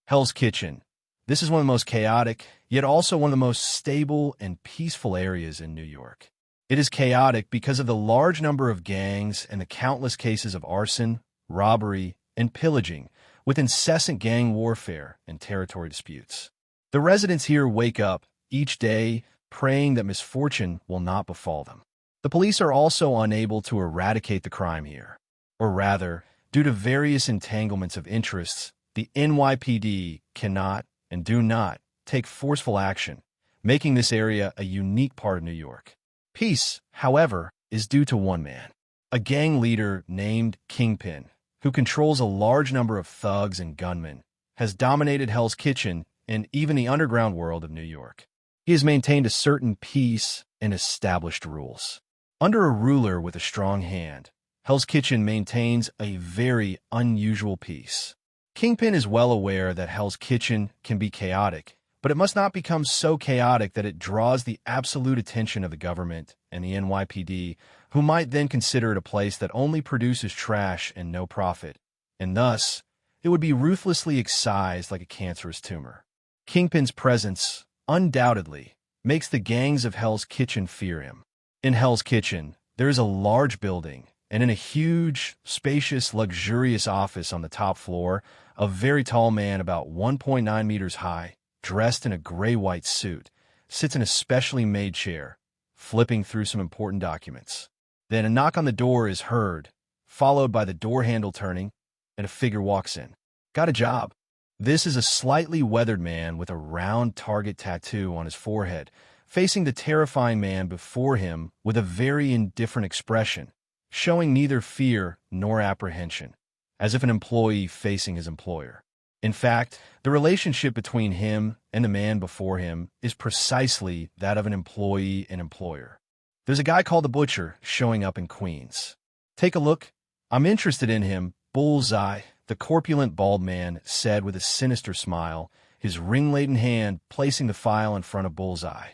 Hell's Kitchen. This is one of the most chaotic, yet also one of the most stable and peaceful areas in New York. It is chaotic because of the large number of gangs and the countless cases of arson, robbery, and pillaging, with incessant gang warfare and territory disputes. The residents here wake up each day praying that misfortune will not befall them. The police are also unable to eradicate the crime here. Or rather, due to various entanglements of interests, the NYPD cannot and do not take forceful action, making this area a unique part of New York. Peace, however, is due to one man, a gang leader named Kingpin, who controls a large number of thugs and gunmen, has dominated Hell's Kitchen and even the underground world of New York. He has maintained a certain peace and established rules. Under a ruler with a strong hand, Hell's Kitchen maintains a very unusual peace. Kingpin is well aware that Hell's Kitchen can be chaotic, but it must not become so chaotic that it draws the absolute attention of the government and the NYPD, who might then consider it a place that only produces trash and no profit, and thus, it would be ruthlessly excised like a cancerous tumor. Kingpin's presence, undoubtedly, makes the gangs of Hell's Kitchen fear him. In Hell's Kitchen, there is a large building, and in a huge, spacious, luxurious office on the top floor, a very tall man about 1.9 meters high, dressed in a gray-white suit, sits in a specially made chair, flipping through some important documents. Then a knock on the door is heard, followed by the door handle turning, and a figure walks in. Got a job. This is a slightly weathered man with a round target tattoo on his forehead, facing the terrifying man before him with a very indifferent expression, showing neither fear nor apprehension, as if an employee facing his employer. In fact, the relationship between him and the man before him is precisely that of an employee and employer. There's a guy called the Butcher showing up in Queens. Take a look. I'm interested in him. Bullseye, the corpulent bald man said with a sinister smile, his ring-laden hand placing the file in front of Bullseye.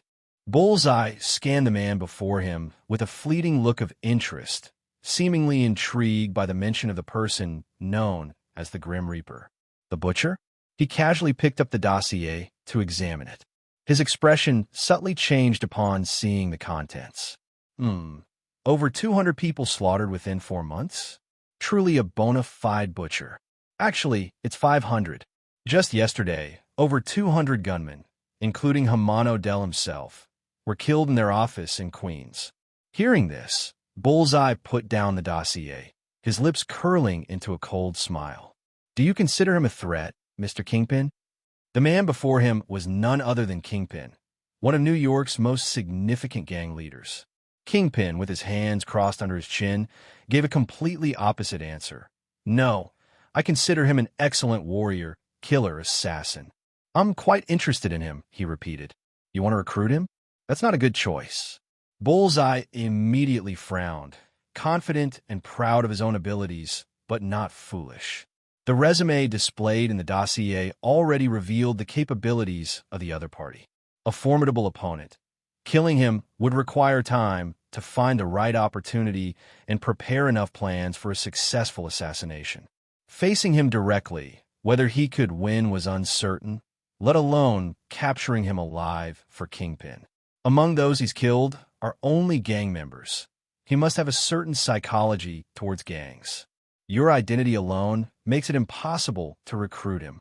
Bullseye scanned the man before him with a fleeting look of interest, seemingly intrigued by the mention of the person known as the Grim Reaper. The Butcher? He casually picked up the dossier to examine it. His expression subtly changed upon seeing the contents. Over 200 people slaughtered within 4 months? Truly a bona fide butcher. Actually, it's 500. Just yesterday, over 200 gunmen, including Hamano Dell himself, were killed in their office in Queens. Hearing this, Bullseye put down the dossier, his lips curling into a cold smile. Do you consider him a threat, Mr. Kingpin? The man before him was none other than Kingpin, one of New York's most significant gang leaders. Kingpin, with his hands crossed under his chin, gave a completely opposite answer. No, I consider him an excellent warrior, killer, assassin. I'm quite interested in him, he repeated. You want to recruit him? That's not a good choice. Bullseye immediately frowned, confident and proud of his own abilities, but not foolish. The resume displayed in the dossier already revealed the capabilities of the other party. A formidable opponent. Killing him would require time to find the right opportunity and prepare enough plans for a successful assassination. Facing him directly, whether he could win was uncertain, let alone capturing him alive for Kingpin. Among those he's killed are only gang members. He must have a certain psychology towards gangs. Your identity alone makes it impossible to recruit him.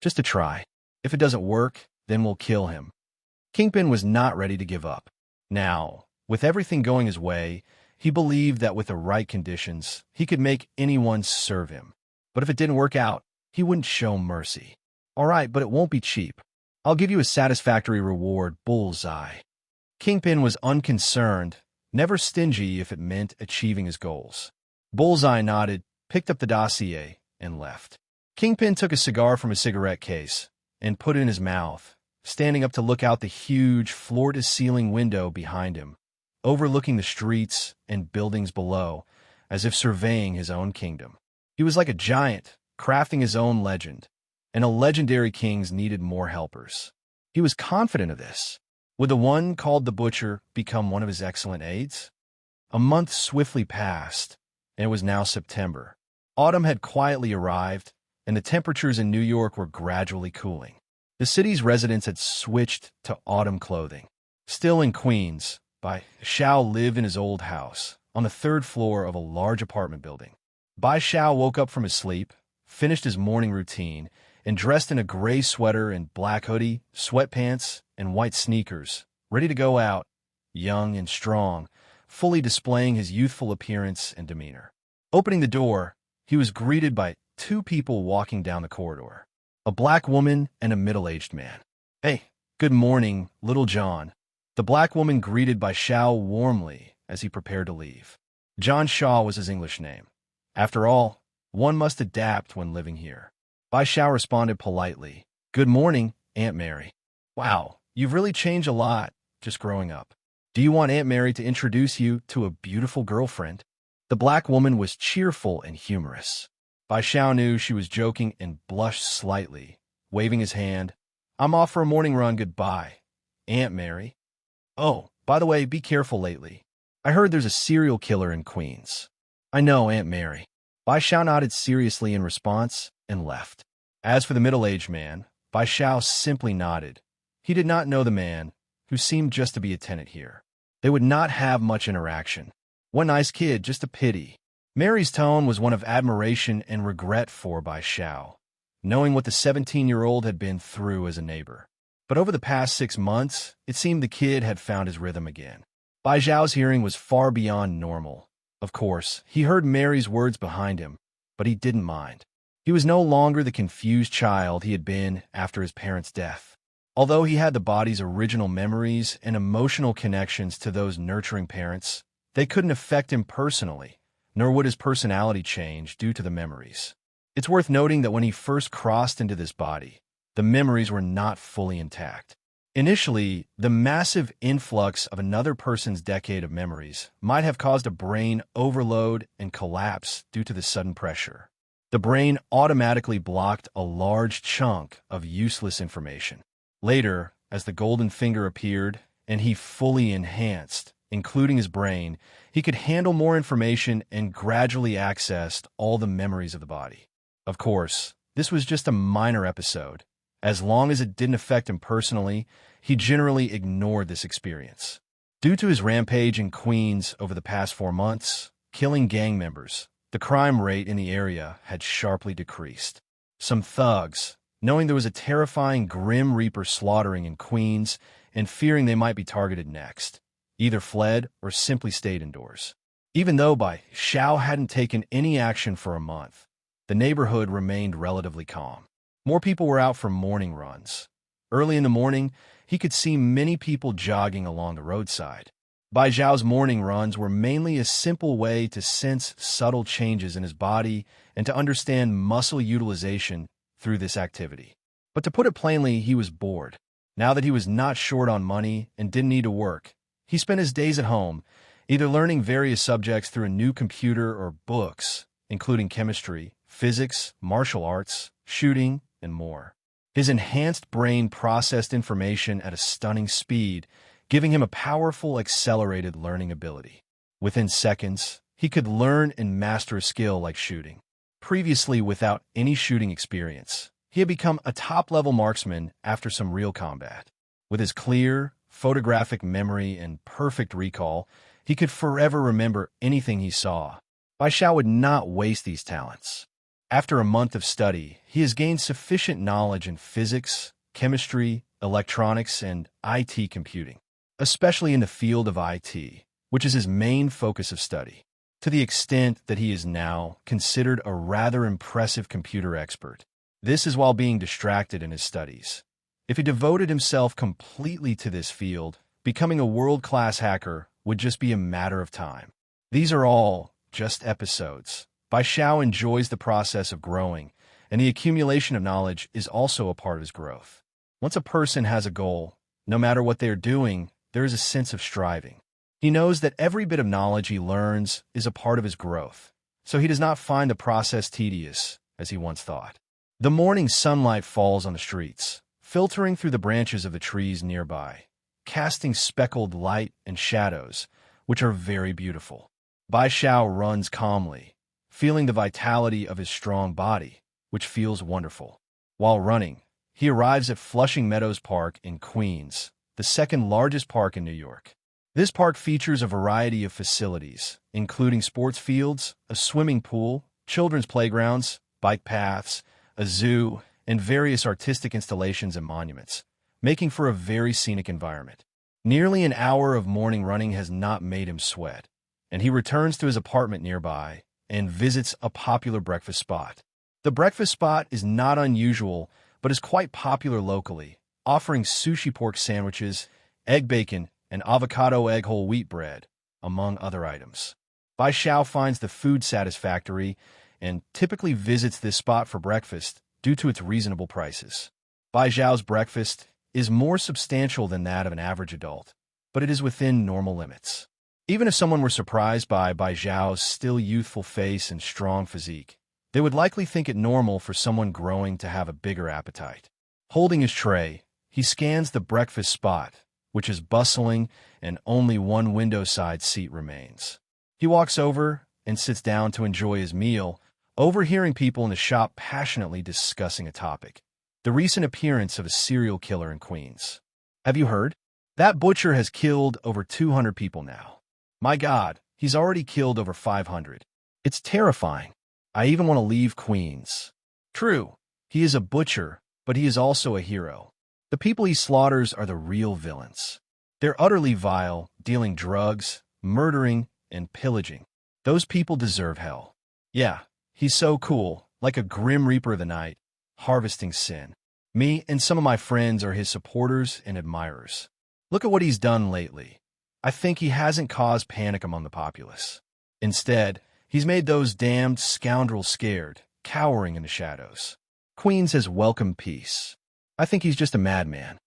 Just a try. If it doesn't work, then we'll kill him. Kingpin was not ready to give up. Now, with everything going his way, He believed that with the right conditions, he could make anyone serve him. But if it didn't work out, he wouldn't show mercy. All right, but it won't be cheap. I'll give you a satisfactory reward, bullseye. Kingpin was unconcerned, never stingy if it meant achieving his goals. Bullseye nodded, picked up the dossier, and left. Kingpin took a cigar from a cigarette case and put it in his mouth, standing up to look out the huge floor-to-ceiling window behind him, overlooking the streets and buildings below, as if surveying his own kingdom. He was like a giant, crafting his own legend, and a legendary king's needed more helpers. He was confident of this. Would the one called the Butcher become one of his excellent aides? A month swiftly passed, and it was now September. Autumn had quietly arrived, and the temperatures in New York were gradually cooling. The city's residents had switched to autumn clothing. Still in Queens, Bai Xiao lived in his old house, on the third floor of a large apartment building. Bai Xiao woke up from his sleep, finished his morning routine, and dressed in a gray sweater and black hoodie, sweatpants, and white sneakers, ready to go out, young and strong, fully displaying his youthful appearance and demeanor. Opening the door, he was greeted by two people walking down the corridor, a black woman and a middle-aged man. "Hey, good morning, Little John." The black woman greeted Bai Xiao warmly as he prepared to leave. John Shaw was his English name. After all, one must adapt when living here. Bai Xiao responded politely, "Good morning, Aunt Mary." "Wow, you've really changed a lot just growing up. Do you want Aunt Mary to introduce you to a beautiful girlfriend?" The black woman was cheerful and humorous. Bai Xiao knew she was joking and blushed slightly, waving his hand. "I'm off for a morning run, goodbye, Aunt Mary. Oh, by the way, be careful lately. I heard there's a serial killer in Queens." "I know, Aunt Mary." Bai Xiao nodded seriously in response and left. As for the middle-aged man, Bai Xiao simply nodded. He did not know the man, who seemed just to be a tenant here. They would not have much interaction. One nice kid, just a pity. Mary's tone was one of admiration and regret for Bai Xiao, knowing what the 17-year-old had been through as a neighbor. But over the past 6 months, it seemed the kid had found his rhythm again. Bai Xiao's hearing was far beyond normal. Of course, he heard Mary's words behind him, but he didn't mind. He was no longer the confused child he had been after his parents' death. Although he had the body's original memories and emotional connections to those nurturing parents, they couldn't affect him personally, nor would his personality change due to the memories. It's worth noting that when he first crossed into this body, the memories were not fully intact. Initially, the massive influx of another person's decade of memories might have caused a brain overload and collapse due to the sudden pressure. The brain automatically blocked a large chunk of useless information. Later, as the golden finger appeared and he fully enhanced, including his brain, he could handle more information and gradually accessed all the memories of the body. Of course, this was just a minor episode. As long as it didn't affect him personally, he generally ignored this experience. Due to his rampage in Queens over the past 4 months, killing gang members, the crime rate in the area had sharply decreased. Some thugs, knowing there was a terrifying Grim Reaper slaughtering in Queens and fearing they might be targeted next, either fled or simply stayed indoors. Even though Bai Xiao hadn't taken any action for a month, the neighborhood remained relatively calm. More people were out for morning runs. Early in the morning, he could see many people jogging along the roadside. Bai Xiao's morning runs were mainly a simple way to sense subtle changes in his body and to understand muscle utilization through this activity. But to put it plainly, he was bored. Now that he was not short on money and didn't need to work, he spent his days at home, either learning various subjects through a new computer or books, including chemistry, physics, martial arts, shooting, and more. His enhanced brain processed information at a stunning speed, giving him a powerful, accelerated learning ability. Within seconds, he could learn and master a skill like shooting. Previously, without any shooting experience, he had become a top-level marksman after some real combat. With his clear, photographic memory and perfect recall, he could forever remember anything he saw. Bai Xiao would not waste these talents. After a month of study, he has gained sufficient knowledge in physics, chemistry, electronics, and IT computing. Especially in the field of IT, which is his main focus of study, to the extent that he is now considered a rather impressive computer expert. This is while being distracted in his studies. If he devoted himself completely to this field, becoming a world-class hacker would just be a matter of time. These are all just episodes. Bai Xiao enjoys the process of growing, and the accumulation of knowledge is also a part of his growth. Once a person has a goal, no matter what they are doing, there is a sense of striving. He knows that every bit of knowledge he learns is a part of his growth, so he does not find the process tedious, as he once thought. The morning sunlight falls on the streets, filtering through the branches of the trees nearby, casting speckled light and shadows, which are very beautiful. Bai Xiao runs calmly, feeling the vitality of his strong body, which feels wonderful. While running, he arrives at Flushing Meadows Park in Queens, the second largest park in New York. This park features a variety of facilities, including sports fields, a swimming pool, children's playgrounds, bike paths, a zoo, and various artistic installations and monuments, making for a very scenic environment. Nearly an hour of morning running has not made him sweat, and he returns to his apartment nearby and visits a popular breakfast spot. The breakfast spot is not unusual, but is quite popular locally, offering sushi pork sandwiches, egg bacon, and avocado egg whole wheat bread, among other items. Bai Xiao finds the food satisfactory and typically visits this spot for breakfast due to its reasonable prices. Bai Xiao's breakfast is more substantial than that of an average adult, but it is within normal limits. Even if someone were surprised by Bai Xiao's still youthful face and strong physique, they would likely think it normal for someone growing to have a bigger appetite. Holding his tray, he scans the breakfast spot, which is bustling and only one window-side seat remains. He walks over and sits down to enjoy his meal, overhearing people in the shop passionately discussing a topic: the recent appearance of a serial killer in Queens. Have you heard? That butcher has killed over 200 people now. My God, he's already killed over 500. It's terrifying. I even want to leave Queens. True, he is a butcher, but he is also a hero. The people he slaughters are the real villains. They're utterly vile, dealing drugs, murdering, and pillaging. Those people deserve hell. Yeah, he's so cool, like a grim reaper of the night, harvesting sin. Me and some of my friends are his supporters and admirers. Look at what he's done lately. I think he hasn't caused panic among the populace. Instead, he's made those damned scoundrels scared, cowering in the shadows. Queens has welcomed peace. I think he's just a madman.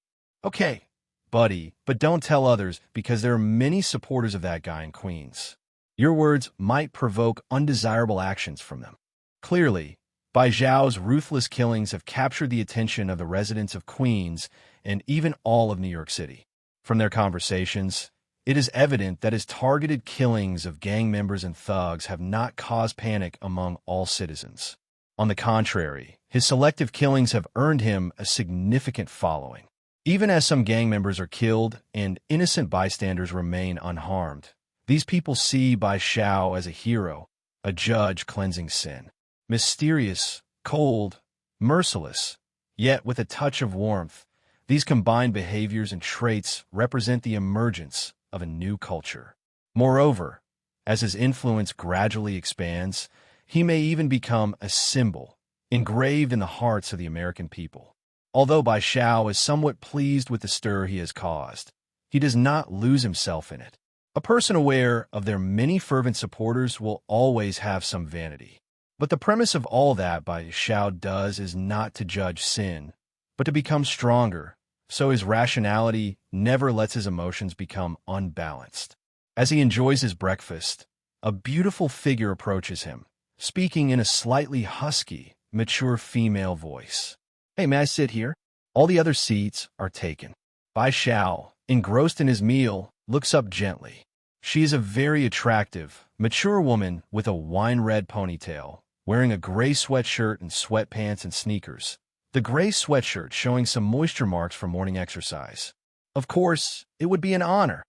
Okay, buddy, but don't tell others because there are many supporters of that guy in Queens. Your words might provoke undesirable actions from them. Clearly, Bai Xiao's ruthless killings have captured the attention of the residents of Queens and even all of New York City. From their conversations, it is evident that his targeted killings of gang members and thugs have not caused panic among all citizens. On the contrary, his selective killings have earned him a significant following. Even as some gang members are killed and innocent bystanders remain unharmed, these people see Bai Xiao as a hero, a judge cleansing sin. Mysterious, cold, merciless, yet with a touch of warmth, these combined behaviors and traits represent the emergence of a new culture. Moreover, as his influence gradually expands, he may even become a symbol, engraved in the hearts of the American people. Although Bai Xiao is somewhat pleased with the stir he has caused, he does not lose himself in it. A person aware of their many fervent supporters will always have some vanity. But the premise of all that Bai Xiao does is not to judge sin, but to become stronger, so his rationality never lets his emotions become unbalanced. As he enjoys his breakfast, a beautiful figure approaches him, speaking in a slightly husky, mature female voice. Hey, may I sit here? All the other seats are taken. Bai Xiao, engrossed in his meal, looks up gently. She is a very attractive, mature woman with a wine-red ponytail, wearing a gray sweatshirt and sweatpants and sneakers, the gray sweatshirt showing some moisture marks from morning exercise. Of course, it would be an honor.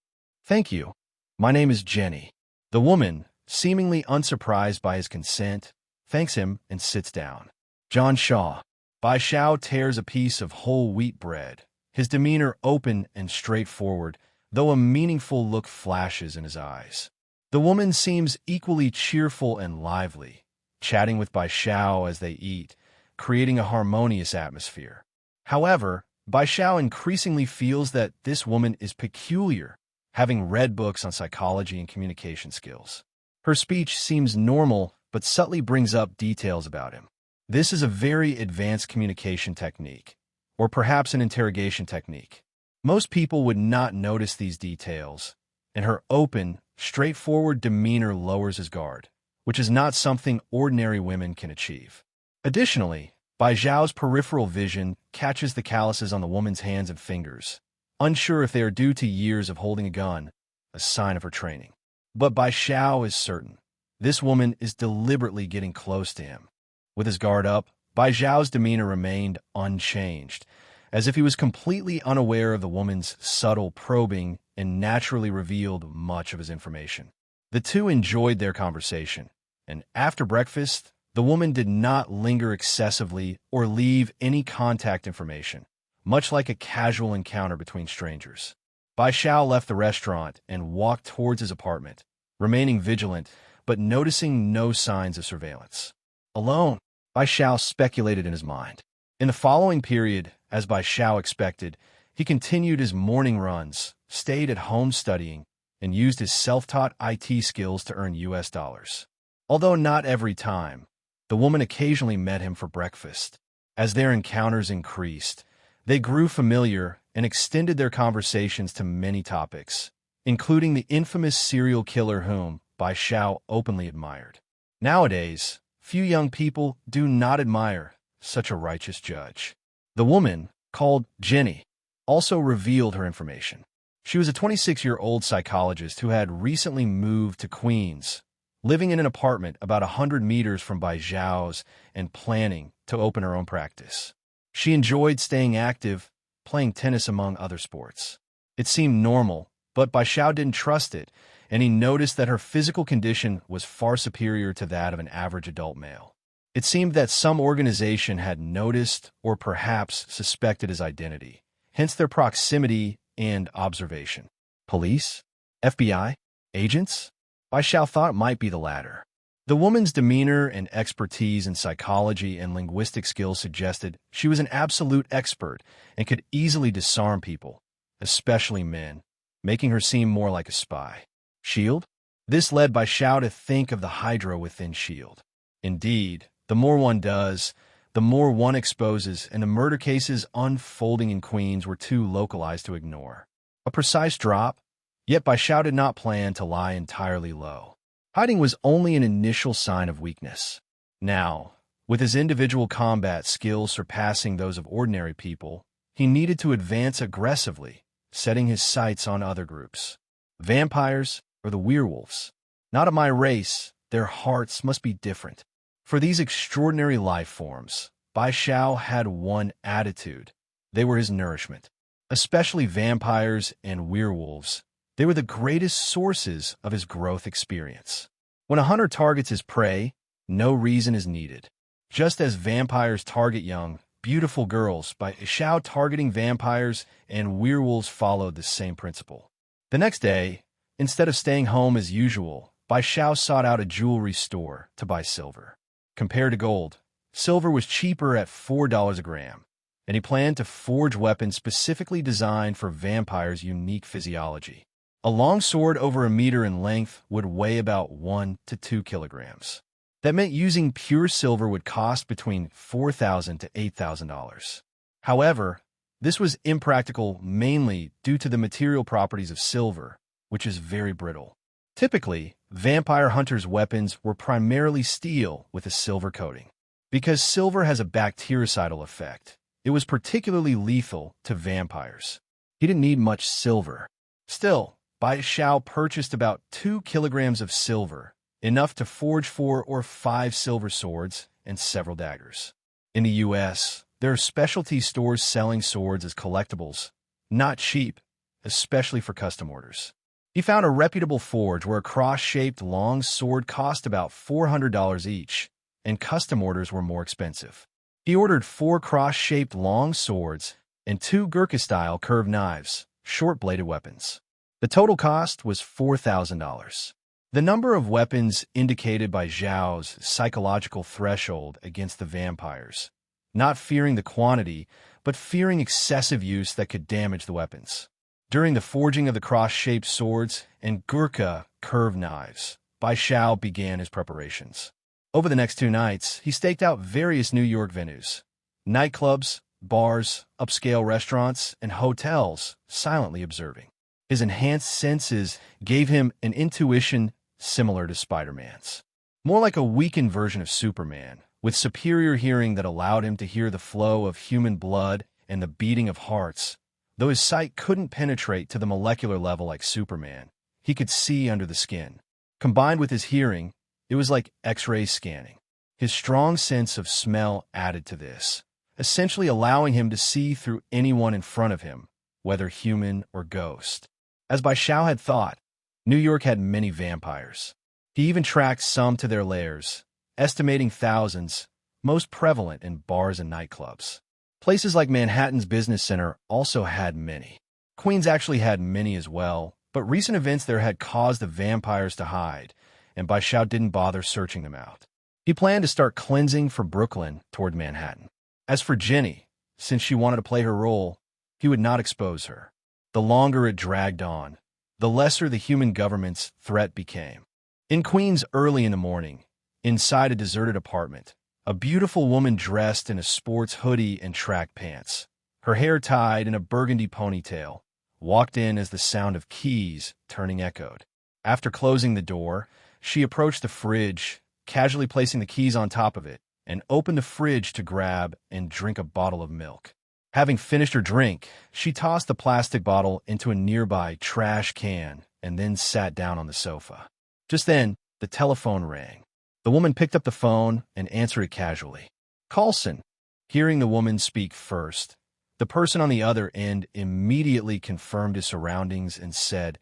Thank you. My name is Jenny. The woman, seemingly unsurprised by his consent, thanks him and sits down. John Shaw. Bai Xiao tears a piece of whole wheat bread, his demeanor open and straightforward, though a meaningful look flashes in his eyes. The woman seems equally cheerful and lively, chatting with Bai Xiao as they eat, creating a harmonious atmosphere. However, Bai Xiao increasingly feels that this woman is peculiar, having read books on psychology and communication skills. Her speech seems normal, but subtly brings up details about him. This is a very advanced communication technique, or perhaps an interrogation technique. Most people would not notice these details, and her open, straightforward demeanor lowers his guard, which is not something ordinary women can achieve. Additionally, Bai Xiao's peripheral vision catches the calluses on the woman's hands and fingers, unsure if they are due to years of holding a gun, a sign of her training. But Bai Xiao is certain. This woman is deliberately getting close to him. With his guard up, Bai Xiao's demeanor remained unchanged, as if he was completely unaware of the woman's subtle probing and naturally revealed much of his information. The two enjoyed their conversation, and after breakfast, the woman did not linger excessively or leave any contact information, much like a casual encounter between strangers. Bai Xiao left the restaurant and walked towards his apartment, remaining vigilant but noticing no signs of surveillance. Alone, Bai Xiao speculated in his mind. In the following period, as Bai Xiao expected, he continued his morning runs, stayed at home studying, and used his self-taught IT skills to earn US dollars. Although not every time, the woman occasionally met him for breakfast. As their encounters increased, they grew familiar and extended their conversations to many topics, including the infamous serial killer whom Bai Xiao openly admired. Nowadays, few young people do not admire such a righteous judge. The woman, called Jenny, also revealed her information. She was a 26-year-old psychologist who had recently moved to Queens, living in an apartment about 100 meters from Bai Xiao's and planning to open her own practice. She enjoyed staying active, playing tennis among other sports. It seemed normal, but Bai Xiao didn't trust it, and he noticed that her physical condition was far superior to that of an average adult male. It seemed that some organization had noticed or perhaps suspected his identity, hence their proximity and observation. Police? FBI? Agents? Bai Xiao thought it might be the latter. The woman's demeanor and expertise in psychology and linguistic skills suggested she was an absolute expert and could easily disarm people, especially men, making her seem more like a spy. SHIELD? This led Bai Xiao to think of the Hydra within SHIELD. Indeed, the more one does, the more one exposes, and the murder cases unfolding in Queens were too localized to ignore. A precise drop, yet Bai Xiao did not plan to lie entirely low. Hiding was only an initial sign of weakness. Now, with his individual combat skills surpassing those of ordinary people, he needed to advance aggressively, setting his sights on other groups. Vampires or the werewolves? Not of my race, their hearts must be different. For these extraordinary life forms, Bai Xiao had one attitude. They were his nourishment. Especially vampires and werewolves, they were the greatest sources of his growth experience. When a hunter targets his prey, no reason is needed. Just as vampires target young, beautiful girls, Bai Xiao targeting vampires and werewolves followed the same principle. The next day, instead of staying home as usual, Bai Xiao sought out a jewelry store to buy silver. Compared to gold, silver was cheaper at $4 a gram, and he planned to forge weapons specifically designed for vampires' unique physiology. A long sword over a meter in length would weigh about 1 to 2 kilograms. That meant using pure silver would cost between $4,000 to $8,000. However, this was impractical mainly due to the material properties of silver, which is very brittle. Typically, vampire hunters' weapons were primarily steel with a silver coating. Because silver has a bactericidal effect, it was particularly lethal to vampires. He didn't need much silver. Still, Bai Xiao purchased about 2 kilograms of silver, enough to forge 4 or 5 silver swords and several daggers. In the U.S., there are specialty stores selling swords as collectibles, not cheap, especially for custom orders. He found a reputable forge where a cross-shaped long sword cost about $400 each, and custom orders were more expensive. He ordered 4 cross-shaped long swords and 2 Gurkha-style curved knives, short-bladed weapons. The total cost was $4,000. The number of weapons indicated by Zhao's psychological threshold against the vampires, not fearing the quantity, but fearing excessive use that could damage the weapons. During the forging of the cross-shaped swords and Gurkha curved knives, Bai Xiao began his preparations. Over the next 2 nights, he staked out various New York venues, nightclubs, bars, upscale restaurants, and hotels, silently observing. His enhanced senses gave him an intuition similar to Spider-Man's. More like a weakened version of Superman, with superior hearing that allowed him to hear the flow of human blood and the beating of hearts. Though his sight couldn't penetrate to the molecular level like Superman, he could see under the skin. Combined with his hearing, it was like X-ray scanning. His strong sense of smell added to this, essentially allowing him to see through anyone in front of him, whether human or ghost. As Bai Xiao had thought, New York had many vampires. He even tracked some to their lairs, estimating thousands, most prevalent in bars and nightclubs. Places like Manhattan's business center also had many. Queens actually had many as well, but recent events there had caused the vampires to hide, and Bai Xiao didn't bother searching them out. He planned to start cleansing from Brooklyn toward Manhattan. As for Jenny, since she wanted to play her role, he would not expose her. The longer it dragged on, the lesser the human government's threat became. In Queens early in the morning, inside a deserted apartment, a beautiful woman dressed in a sports hoodie and track pants, her hair tied in a burgundy ponytail, walked in as the sound of keys turning echoed. After closing the door, she approached the fridge, casually placing the keys on top of it, and opened the fridge to grab and drink a bottle of milk. Having finished her drink, she tossed the plastic bottle into a nearby trash can and then sat down on the sofa. Just then, the telephone rang. The woman picked up the phone and answered it casually. "Carlson." Hearing the woman speak first, the person on the other end immediately confirmed his surroundings and said,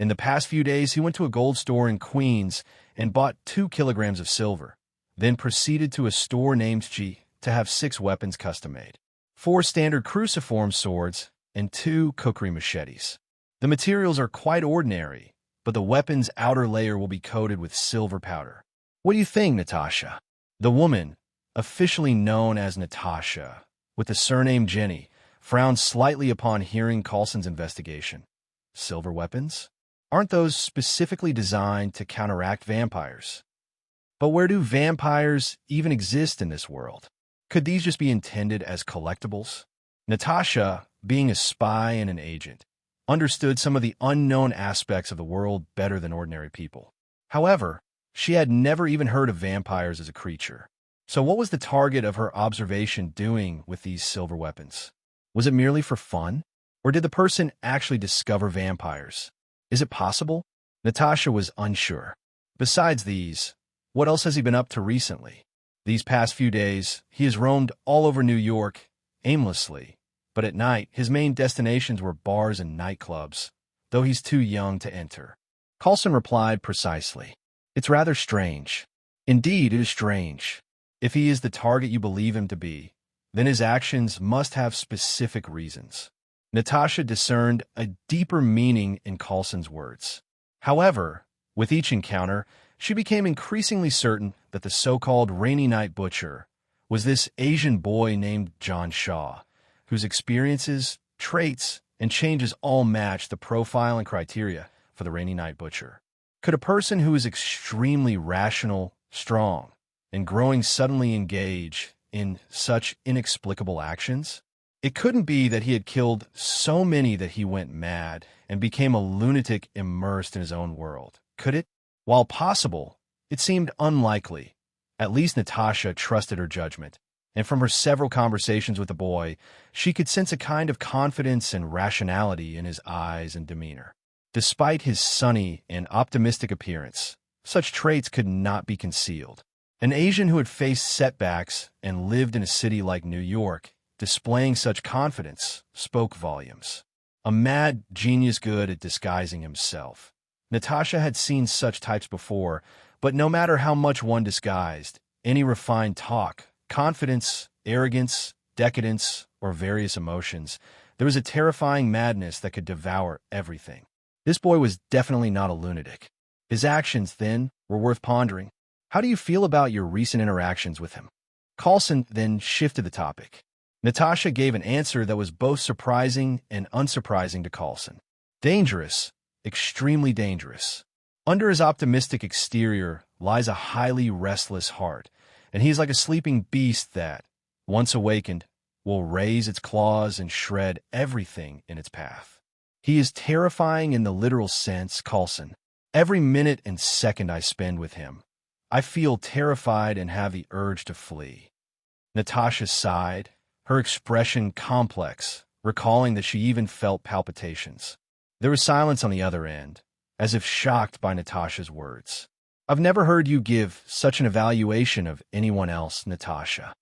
in the past few days he went to a gold store in Queens and bought 2 kilograms of silver, then proceeded to a store named G to have 6 weapons custom-made. 4 standard cruciform swords and 2 cookery machetes. The materials are quite ordinary, but the weapon's outer layer will be coated with silver powder. What do you think, Natasha? The woman, officially known as Natasha, with the surname Jenny, frowned slightly upon hearing Carlson's investigation. Silver weapons? Aren't those specifically designed to counteract vampires? But where do vampires even exist in this world? Could these just be intended as collectibles? Natasha, being a spy and an agent, understood some of the unknown aspects of the world better than ordinary people. However, she had never even heard of vampires as a creature. So what was the target of her observation doing with these silver weapons? Was it merely for fun? Or did the person actually discover vampires? Is it possible? Natasha was unsure. Besides these, what else has he been up to recently? These past few days, he has roamed all over New York, aimlessly, but at night, his main destinations were bars and nightclubs, though he's too young to enter. Carlson replied precisely. It's rather strange. Indeed, it is strange. If he is the target you believe him to be, then his actions must have specific reasons. Natasha discerned a deeper meaning in Carlson's words. However, with each encounter, she became increasingly certain that the so-called Rainy Night Butcher was this Asian boy named John Shaw, whose experiences, traits, and changes all matched the profile and criteria for the Rainy Night Butcher. Could a person who is extremely rational, strong, and growing suddenly engage in such inexplicable actions? It couldn't be that he had killed so many that he went mad and became a lunatic immersed in his own world, could it? While possible, it seemed unlikely. At least Natasha trusted her judgment, and from her several conversations with the boy, she could sense a kind of confidence and rationality in his eyes and demeanor. Despite his sunny and optimistic appearance, such traits could not be concealed. An Asian who had faced setbacks and lived in a city like New York, displaying such confidence, spoke volumes. A mad genius good at disguising himself. Natasha had seen such types before, but no matter how much one disguised, any refined talk, confidence, arrogance, decadence, or various emotions, there was a terrifying madness that could devour everything. This boy was definitely not a lunatic. His actions, then, were worth pondering. How do you feel about your recent interactions with him? Coulson then shifted the topic. Natasha gave an answer that was both surprising and unsurprising to Coulson. Dangerous, extremely dangerous. Under his optimistic exterior lies a highly restless heart, and he is like a sleeping beast that, once awakened, will raise its claws and shred everything in its path. He is terrifying in the literal sense, Coulson. Every minute and second I spend with him, I feel terrified and have the urge to flee. Natasha sighed, her expression complex, recalling that she even felt palpitations. There was silence on the other end, as if shocked by Natasha's words. I've never heard you give such an evaluation of anyone else, Natasha.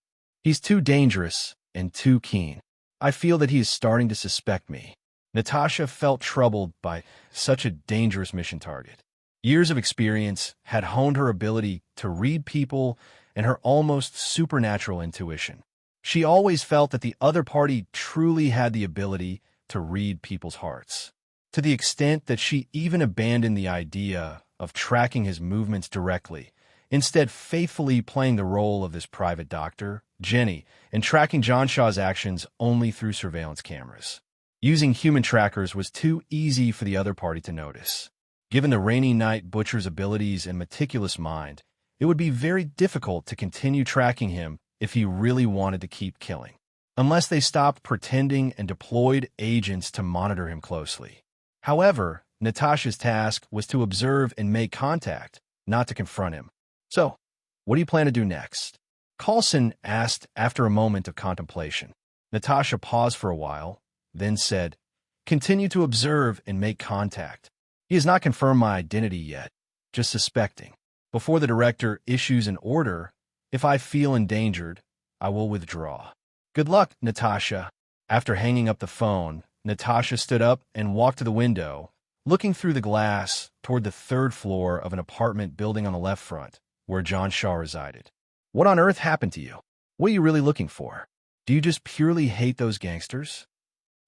He's too dangerous and too keen. I feel that he is starting to suspect me. Natasha felt troubled by such a dangerous mission target. Years of experience had honed her ability to read people and her almost supernatural intuition. She always felt that the other party truly had the ability to read people's hearts, to the extent that she even abandoned the idea of tracking his movements directly, instead faithfully playing the role of this private doctor, Jenny, and tracking John Shaw's actions only through surveillance cameras. Using human trackers was too easy for the other party to notice. Given the rainy night butcher's abilities and meticulous mind, it would be very difficult to continue tracking him if he really wanted to keep killing, unless they stopped pretending and deployed agents to monitor him closely. However, Natasha's task was to observe and make contact, not to confront him. So, what do you plan to do next? Coulson asked after a moment of contemplation. Natasha paused for a while, then said, continue to observe and make contact. He has not confirmed my identity yet, just suspecting. Before the director issues an order, if I feel endangered, I will withdraw. Good luck, Natasha. After hanging up the phone, Natasha stood up and walked to the window, looking through the glass toward the third floor of an apartment building on the left front, where John Shaw resided. What on earth happened to you? What are you really looking for? Do you just purely hate those gangsters?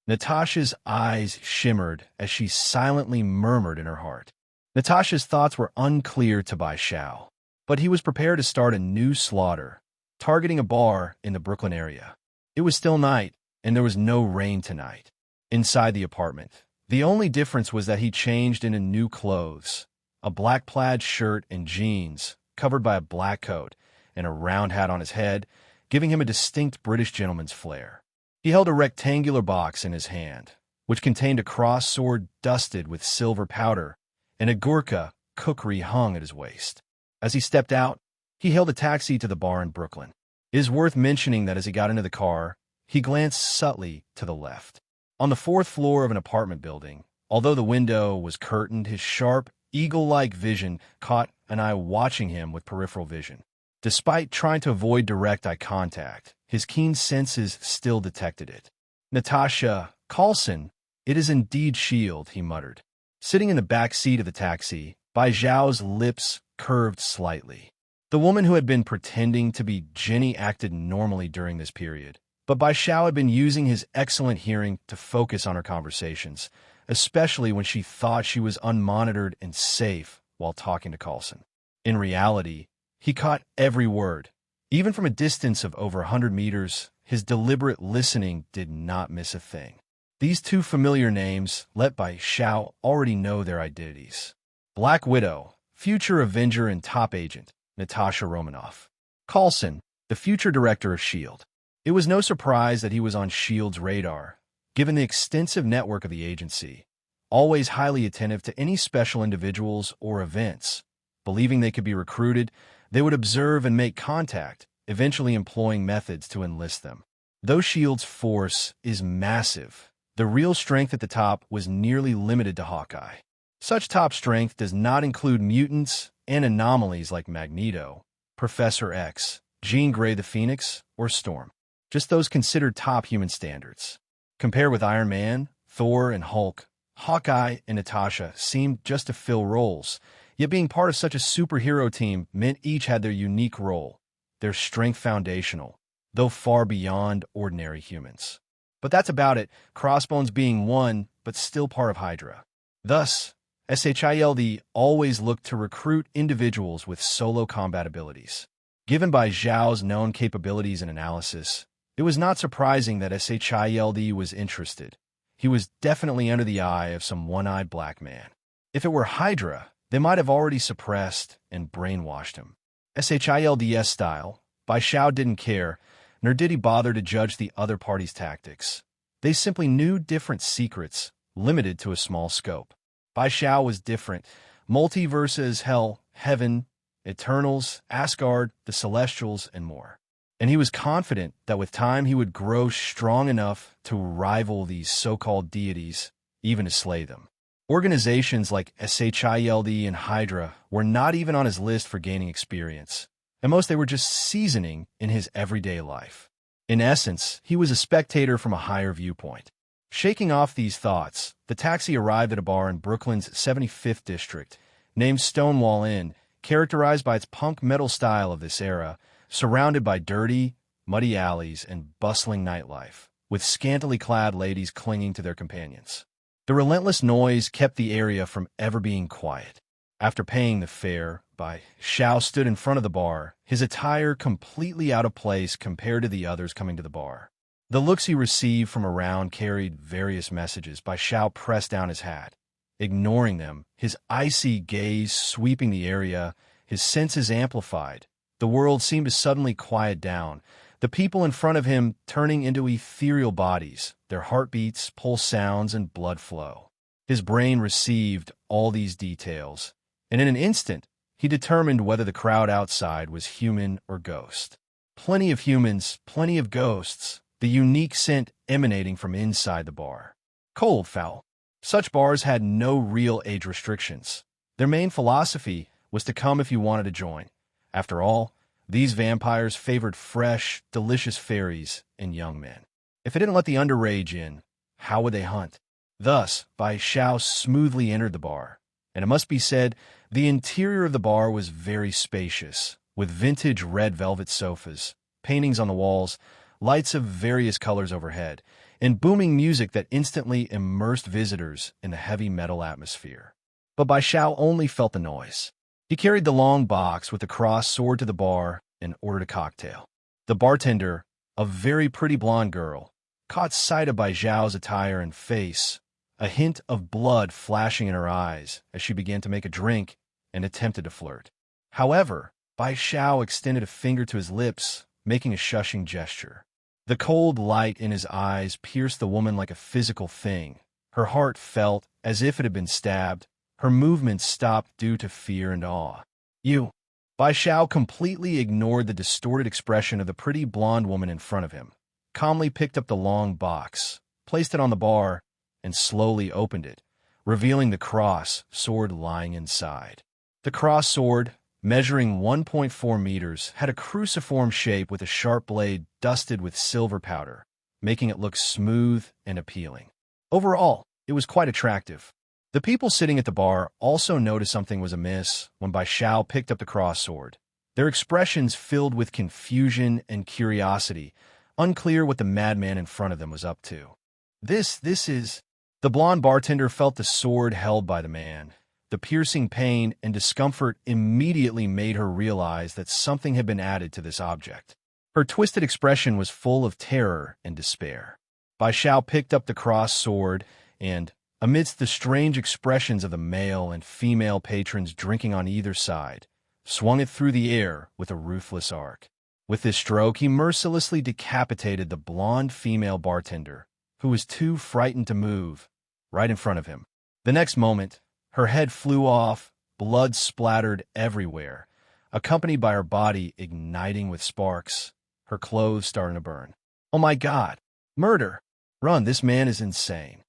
Natasha's eyes shimmered as she silently murmured in her heart. Natasha's thoughts were unclear to Bai Xiao, but he was prepared to start a new slaughter, targeting a bar in the Brooklyn area. It was still night, and there was no rain tonight. Inside the apartment, the only difference was that he changed into new clothes, a black plaid shirt and jeans, covered by a black coat, and a round hat on his head, giving him a distinct British gentleman's flair. He held a rectangular box in his hand, which contained a cross sword dusted with silver powder, and a Gurkha kukri hung at his waist. As he stepped out, he hailed a taxi to the bar in Brooklyn. It is worth mentioning that as he got into the car, he glanced subtly to the left. On the fourth floor of an apartment building, although the window was curtained, his sharp, eagle-like vision caught an eye watching him with peripheral vision. Despite trying to avoid direct eye contact, his keen senses still detected it. Natasha, Coulson, it is indeed S.H.I.E.L.D., he muttered. Sitting in the back seat of the taxi, Bai Zhao's lips curved slightly. The woman who had been pretending to be Jenny acted normally during this period, but Bai Zhao had been using his excellent hearing to focus on her conversations, especially when she thought she was unmonitored and safe while talking to Coulson. In reality, he caught every word. Even from a distance of over 100 meters, his deliberate listening did not miss a thing. These two familiar names let Bai Zhao already know their identities. Black Widow, future Avenger and top agent, Natasha Romanoff. Coulson, the future director of S.H.I.E.L.D. It was no surprise that he was on S.H.I.E.L.D.'s radar, given the extensive network of the agency, always highly attentive to any special individuals or events. Believing they could be recruited, they would observe and make contact, eventually employing methods to enlist them. Though S.H.I.E.L.D.'s force is massive, the real strength at the top was nearly limited to Hawkeye. Such top strength does not include mutants and anomalies like Magneto, Professor X, Jean Grey the Phoenix, or Storm. Just those considered top human standards. Compared with Iron Man, Thor, and Hulk, Hawkeye and Natasha seemed just to fill roles, yet being part of such a superhero team meant each had their unique role, their strength foundational, though far beyond ordinary humans. But that's about it, Crossbones being one, but still part of Hydra. Thus, SHILD always looked to recruit individuals with solo combat abilities. Given by Zhao's known capabilities and analysis, it was not surprising that SHILD was interested. He was definitely under the eye of some one-eyed black man. If it were Hydra, they might have already suppressed and brainwashed him. SHILD's style, Bai Xiao didn't care, nor did he bother to judge the other party's tactics. They simply knew different secrets, limited to a small scope. Bai Xiao was different. Multiverses, hell, heaven, Eternals, Asgard, the Celestials, and more. And he was confident that with time he would grow strong enough to rival these so-called deities, even to slay them. Organizations like SHILD and Hydra were not even on his list for gaining experience. At most, they were just seasoning in his everyday life. In essence, he was a spectator from a higher viewpoint. Shaking off these thoughts, the taxi arrived at a bar in Brooklyn's 75th district, named Stonewall Inn, characterized by its punk metal style of this era, surrounded by dirty, muddy alleys and bustling nightlife, with scantily clad ladies clinging to their companions. The relentless noise kept the area from ever being quiet. After paying the fare, Bai Xiao stood in front of the bar, his attire completely out of place compared to the others coming to the bar. The looks he received from around carried various messages. Bai Xiao pressed down his hat. Ignoring them, his icy gaze sweeping the area, his senses amplified. The world seemed to suddenly quiet down, the people in front of him turning into ethereal bodies, their heartbeats, pulse sounds, and blood flow. His brain received all these details, and in an instant, he determined whether the crowd outside was human or ghost. Plenty of humans, plenty of ghosts, the unique scent emanating from inside the bar. Cold foul. Such bars had no real age restrictions. Their main philosophy was to come if you wanted to join. After all, these vampires favored fresh, delicious fairies and young men. If they didn't let the underage in, how would they hunt? Thus, Bai Xiao smoothly entered the bar. And it must be said, the interior of the bar was very spacious, with vintage red velvet sofas, paintings on the walls, lights of various colors overhead, and booming music that instantly immersed visitors in the heavy metal atmosphere. But Bai Xiao only felt the noise. He carried the long box with the cross sword to the bar and ordered a cocktail. The bartender, a very pretty blonde girl, caught sight of Bai Xiao's attire and face, a hint of blood flashing in her eyes as she began to make a drink and attempted to flirt. However, Bai Xiao extended a finger to his lips, making a shushing gesture. The cold light in his eyes pierced the woman like a physical thing. Her heart felt as if it had been stabbed. Her movements stopped due to fear and awe. You. Bai Xiao completely ignored the distorted expression of the pretty blonde woman in front of him, calmly picked up the long box, placed it on the bar, and slowly opened it, revealing the cross sword lying inside. The cross sword, measuring 1.4 meters, had a cruciform shape with a sharp blade dusted with silver powder, making it look smooth and appealing. Overall, it was quite attractive. The people sitting at the bar also noticed something was amiss when Bai Xiao picked up the cross sword. Their expressions filled with confusion and curiosity, unclear what the madman in front of them was up to. This is... The blonde bartender felt the sword held by the man. The piercing pain and discomfort immediately made her realize that something had been added to this object. Her twisted expression was full of terror and despair. Bai Xiao picked up the cross sword and, amidst the strange expressions of the male and female patrons drinking on either side, swung it through the air with a ruthless arc. With this stroke, he mercilessly decapitated the blonde female bartender, who was too frightened to move, right in front of him. The next moment, her head flew off, blood splattered everywhere, accompanied by her body igniting with sparks, her clothes starting to burn. Oh my God! Murder! Run, this man is insane.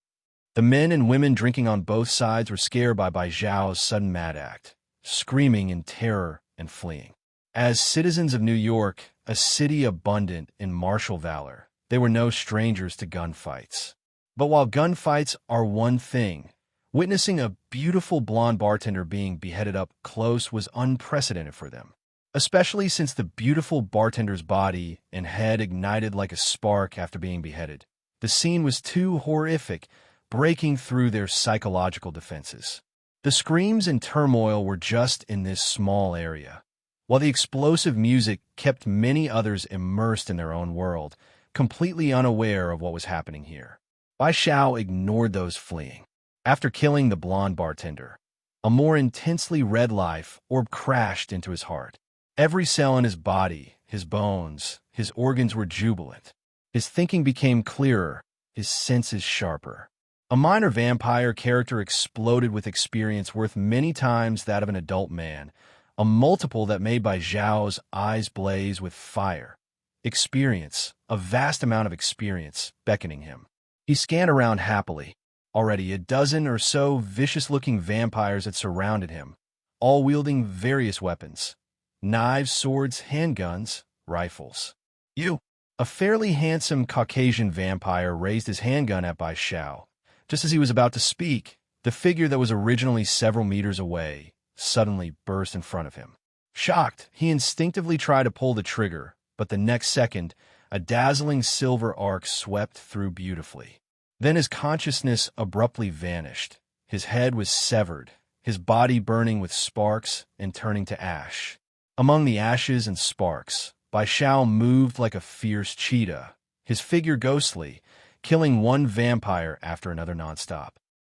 The men and women drinking on both sides were scared by Bai Xiao's sudden mad act, screaming in terror and fleeing. As citizens of New York, a city abundant in martial valor, they were no strangers to gunfights. But while gunfights are one thing, witnessing a beautiful blonde bartender being beheaded up close was unprecedented for them, especially since the beautiful bartender's body and head ignited like a spark after being beheaded. The scene was too horrific, breaking through their psychological defenses. The screams and turmoil were just in this small area, while the explosive music kept many others immersed in their own world, completely unaware of what was happening here. Bai Xiao ignored those fleeing. After killing the blonde bartender, a more intensely red life orb crashed into his heart. Every cell in his body, his bones, his organs were jubilant. His thinking became clearer, his senses sharper. A minor vampire character exploded with experience worth many times that of an adult man, a multiple that made Bai Xiao's eyes blaze with fire. Experience, a vast amount of experience, beckoning him. He scanned around happily. Already a dozen or so vicious-looking vampires had surrounded him, all wielding various weapons. Knives, swords, handguns, rifles. You! A fairly handsome Caucasian vampire raised his handgun at Bai Xiao. Just as he was about to speak, the figure that was originally several meters away suddenly burst in front of him. Shocked, he instinctively tried to pull the trigger, but the next second, a dazzling silver arc swept through beautifully. Then his consciousness abruptly vanished. His head was severed, his body burning with sparks and turning to ash. Among the ashes and sparks, Bai Xiao moved like a fierce cheetah, his figure ghostly, killing one vampire after another nonstop.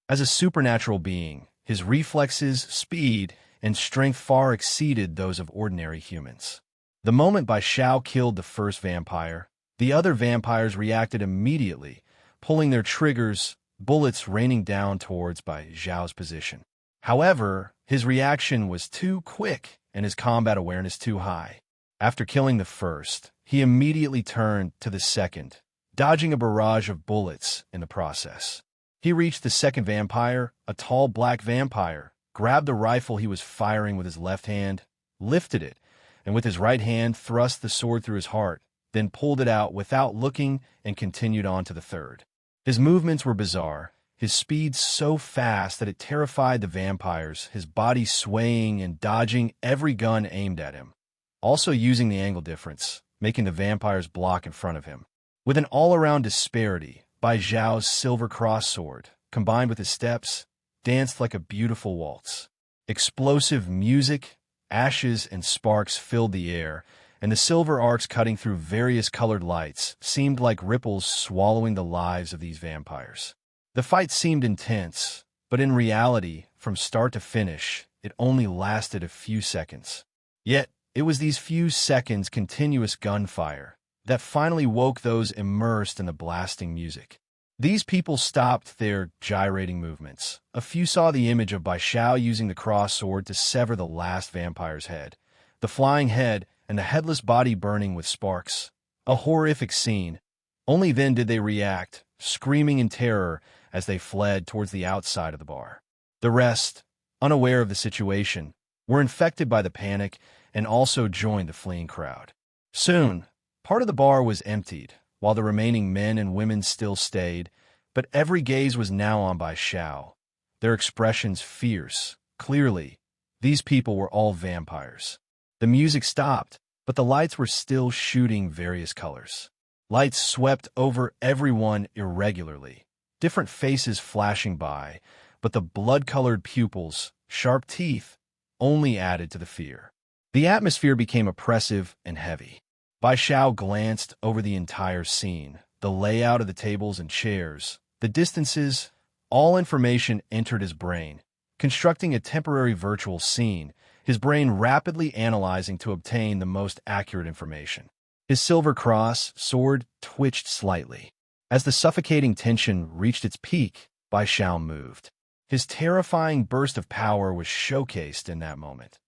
As a supernatural being, his reflexes, speed, and strength far exceeded those of ordinary humans. The moment Bai Xiao killed the first vampire, the other vampires reacted immediately, pulling their triggers, bullets raining down towards Bai Xiao's position. However, his reaction was too quick and his combat awareness too high. After killing the first, he immediately turned to the second, dodging a barrage of bullets in the process. He reached the second vampire, a tall black vampire, grabbed the rifle he was firing with his left hand, lifted it, and with his right hand thrust the sword through his heart, then pulled it out without looking and continued on to the third. His movements were bizarre, his speed so fast that it terrified the vampires, his body swaying and dodging every gun aimed at him, also using the angle difference, making the vampires block in front of him. With an all-around disparity, Bai Xiao's silver cross sword, combined with his steps, danced like a beautiful waltz. Explosive music, ashes, and sparks filled the air, and the silver arcs cutting through various colored lights seemed like ripples swallowing the lives of these vampires. The fight seemed intense, but in reality, from start to finish, it only lasted a few seconds. Yet, it was these few seconds' continuous gunfire that finally woke those immersed in the blasting music. These people stopped their gyrating movements. A few saw the image of Bai Xiao using the cross sword to sever the last vampire's head, the flying head and the headless body burning with sparks. A horrific scene. Only then did they react, screaming in terror as they fled towards the outside of the bar. The rest, unaware of the situation, were infected by the panic and also joined the fleeing crowd. Soon, part of the bar was emptied, while the remaining men and women still stayed, but every gaze was now on Bai Xiao, their expressions fierce. Clearly, these people were all vampires. The music stopped, but the lights were still shooting various colors. Lights swept over everyone irregularly, different faces flashing by, but the blood-colored pupils, sharp teeth, only added to the fear. The atmosphere became oppressive and heavy. Bai Xiao glanced over the entire scene, the layout of the tables and chairs, the distances, all information entered his brain, constructing a temporary virtual scene, his brain rapidly analyzing to obtain the most accurate information. His silver cross sword twitched slightly. As the suffocating tension reached its peak, Bai Xiao moved. His terrifying burst of power was showcased in that moment.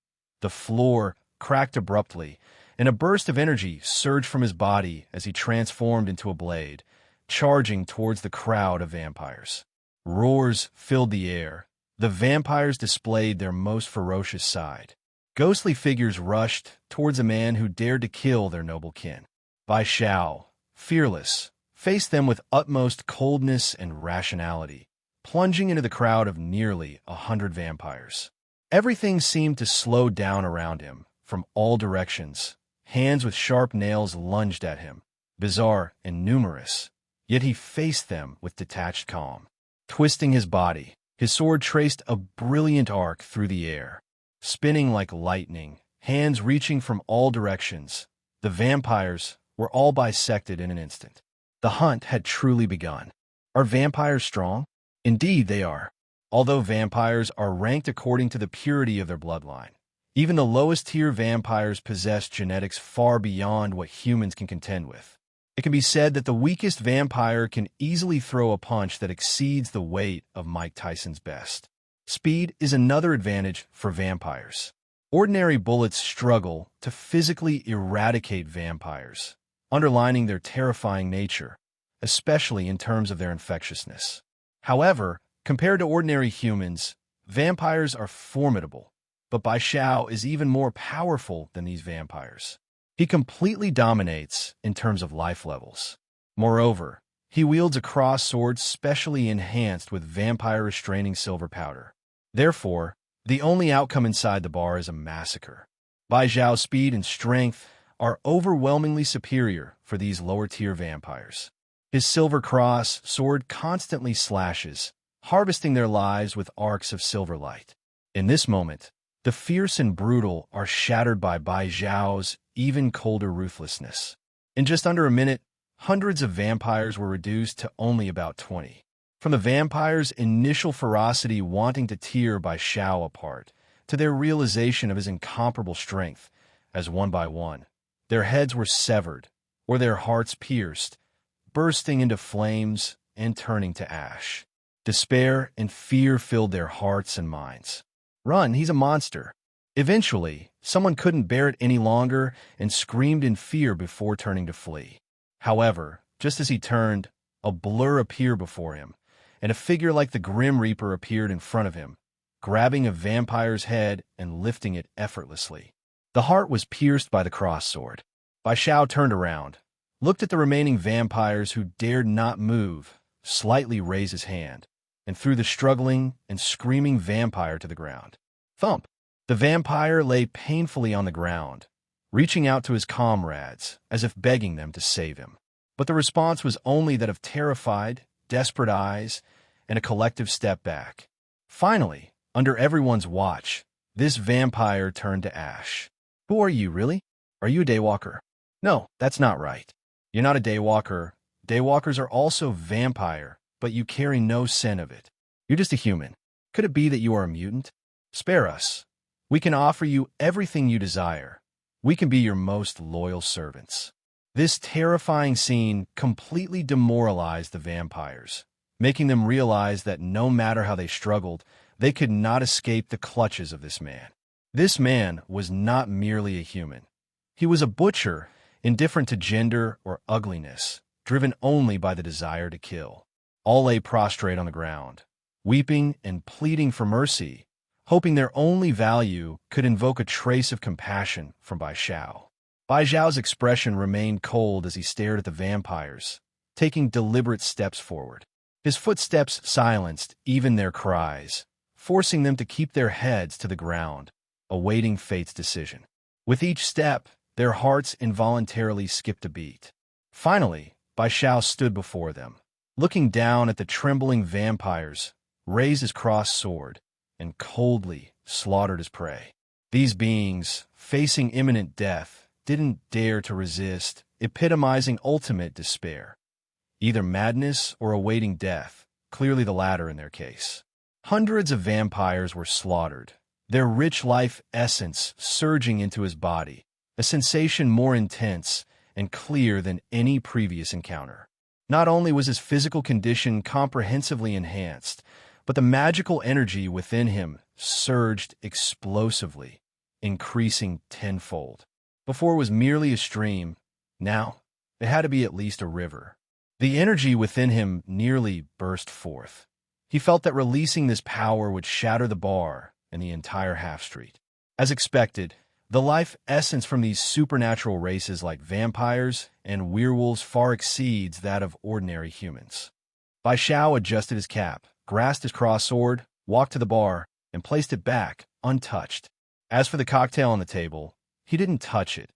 The floor cracked abruptly, and a burst of energy surged from his body as he transformed into a blade, charging towards the crowd of vampires. Roars filled the air. The vampires displayed their most ferocious side. Ghostly figures rushed towards a man who dared to kill their noble kin. Bai Xiao, fearless, faced them with utmost coldness and rationality, plunging into the crowd of nearly 100 vampires. Everything seemed to slow down around him, from all directions. Hands with sharp nails lunged at him, bizarre and numerous, yet he faced them with detached calm. Twisting his body, his sword traced a brilliant arc through the air. Spinning like lightning, hands reaching from all directions, the vampires were all bisected in an instant. The hunt had truly begun. Are vampires strong? Indeed they are. Although vampires are ranked according to the purity of their bloodline, even the lowest-tier vampires possess genetics far beyond what humans can contend with. It can be said that the weakest vampire can easily throw a punch that exceeds the weight of Mike Tyson's best. Speed is another advantage for vampires. Ordinary bullets struggle to physically eradicate vampires, underlining their terrifying nature, especially in terms of their infectiousness. However, compared to ordinary humans, vampires are formidable, but Bai Xiao is even more powerful than these vampires. He completely dominates in terms of life levels. Moreover, he wields a cross sword specially enhanced with vampire restraining silver powder. Therefore, the only outcome inside the bar is a massacre. Bai Xiao's speed and strength are overwhelmingly superior for these lower-tier vampires. His silver cross sword constantly slashes, harvesting their lives with arcs of silver light. In this moment, the fierce and brutal are shattered by Bai Xiao's even colder ruthlessness. In just under a minute, hundreds of vampires were reduced to only about 20. From the vampires' initial ferocity wanting to tear Bai Xiao apart, to their realization of his incomparable strength, as one by one, their heads were severed, or their hearts pierced, bursting into flames and turning to ash. Despair and fear filled their hearts and minds. Run, he's a monster. Eventually, someone couldn't bear it any longer and screamed in fear before turning to flee. However, just as he turned, a blur appeared before him, and a figure like the Grim Reaper appeared in front of him, grabbing a vampire's head and lifting it effortlessly. The heart was pierced by the cross sword. Bai Xiao turned around, looked at the remaining vampires who dared not move, slightly raised his hand, and threw the struggling and screaming vampire to the ground. Thump! The vampire lay painfully on the ground, reaching out to his comrades as if begging them to save him. But the response was only that of terrified, desperate eyes and a collective step back. Finally, under everyone's watch, this vampire turned to ash. Who are you, really? Are you a daywalker? No, that's not right. You're not a daywalker. Daywalkers are also vampire, but you carry no scent of it. You're just a human. Could it be that you are a mutant? Spare us. We can offer you everything you desire. We can be your most loyal servants. This terrifying scene completely demoralized the vampires, making them realize that no matter how they struggled, they could not escape the clutches of this man. This man was not merely a human. He was a butcher, indifferent to gender or ugliness, driven only by the desire to kill. All lay prostrate on the ground, weeping and pleading for mercy, hoping their only value could invoke a trace of compassion from Bai Xiao. Bai Xiao's expression remained cold as he stared at the vampires, taking deliberate steps forward. His footsteps silenced even their cries, forcing them to keep their heads to the ground, awaiting fate's decision. With each step, their hearts involuntarily skipped a beat. Finally, Bai Xiao stood before them, looking down at the trembling vampires, raised his crossed sword, and coldly slaughtered his prey. These beings, facing imminent death, didn't dare to resist, epitomizing ultimate despair. Either madness or awaiting death, clearly the latter in their case. Hundreds of vampires were slaughtered, their rich life essence surging into his body, a sensation more intense and clear than any previous encounter. Not only was his physical condition comprehensively enhanced, but the magical energy within him surged explosively, increasing tenfold. Before it was merely a stream, now it had to be at least a river. The energy within him nearly burst forth. He felt that releasing this power would shatter the bar and the entire half-street. As expected, the life essence from these supernatural races like vampires and werewolves far exceeds that of ordinary humans. Bai Xiao adjusted his cap, grasped his crossed sword, walked to the bar, and placed it back, untouched. As for the cocktail on the table, he didn't touch it.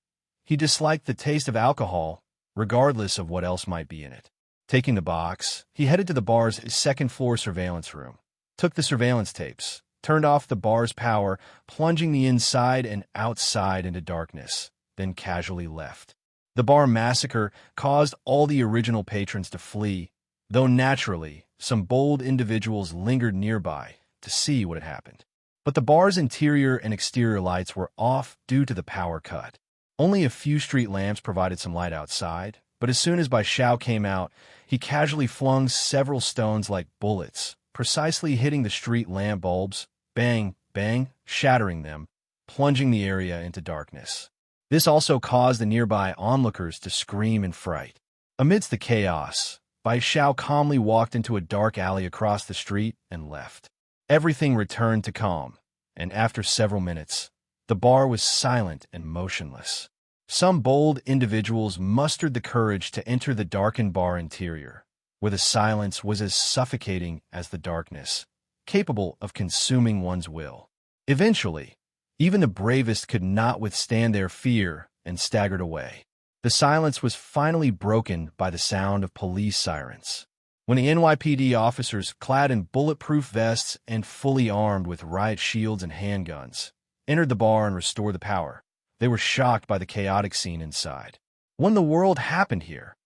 He disliked the taste of alcohol, regardless of what else might be in it. Taking the box, he headed to the bar's second-floor surveillance room, took the surveillance tapes, turned off the bar's power, plunging the inside and outside into darkness, then casually left. The bar massacre caused all the original patrons to flee, though naturally, some bold individuals lingered nearby to see what had happened. But the bar's interior and exterior lights were off due to the power cut. Only a few street lamps provided some light outside, but as soon as Bai Xiao came out, he casually flung several stones like bullets, precisely hitting the street lamp bulbs, bang, bang, shattering them, plunging the area into darkness. This also caused the nearby onlookers to scream in fright. Amidst the chaos, Bai Xiao calmly walked into a dark alley across the street and left. Everything returned to calm, and after several minutes, the bar was silent and motionless. Some bold individuals mustered the courage to enter the darkened bar interior, where the silence was as suffocating as the darkness, capable of consuming one's will. Eventually, even the bravest could not withstand their fear and staggered away. The silence was finally broken by the sound of police sirens. When the NYPD officers, clad in bulletproof vests and fully armed with riot shields and handguns, entered the bar and restored the power, they were shocked by the chaotic scene inside. What in the world happened here?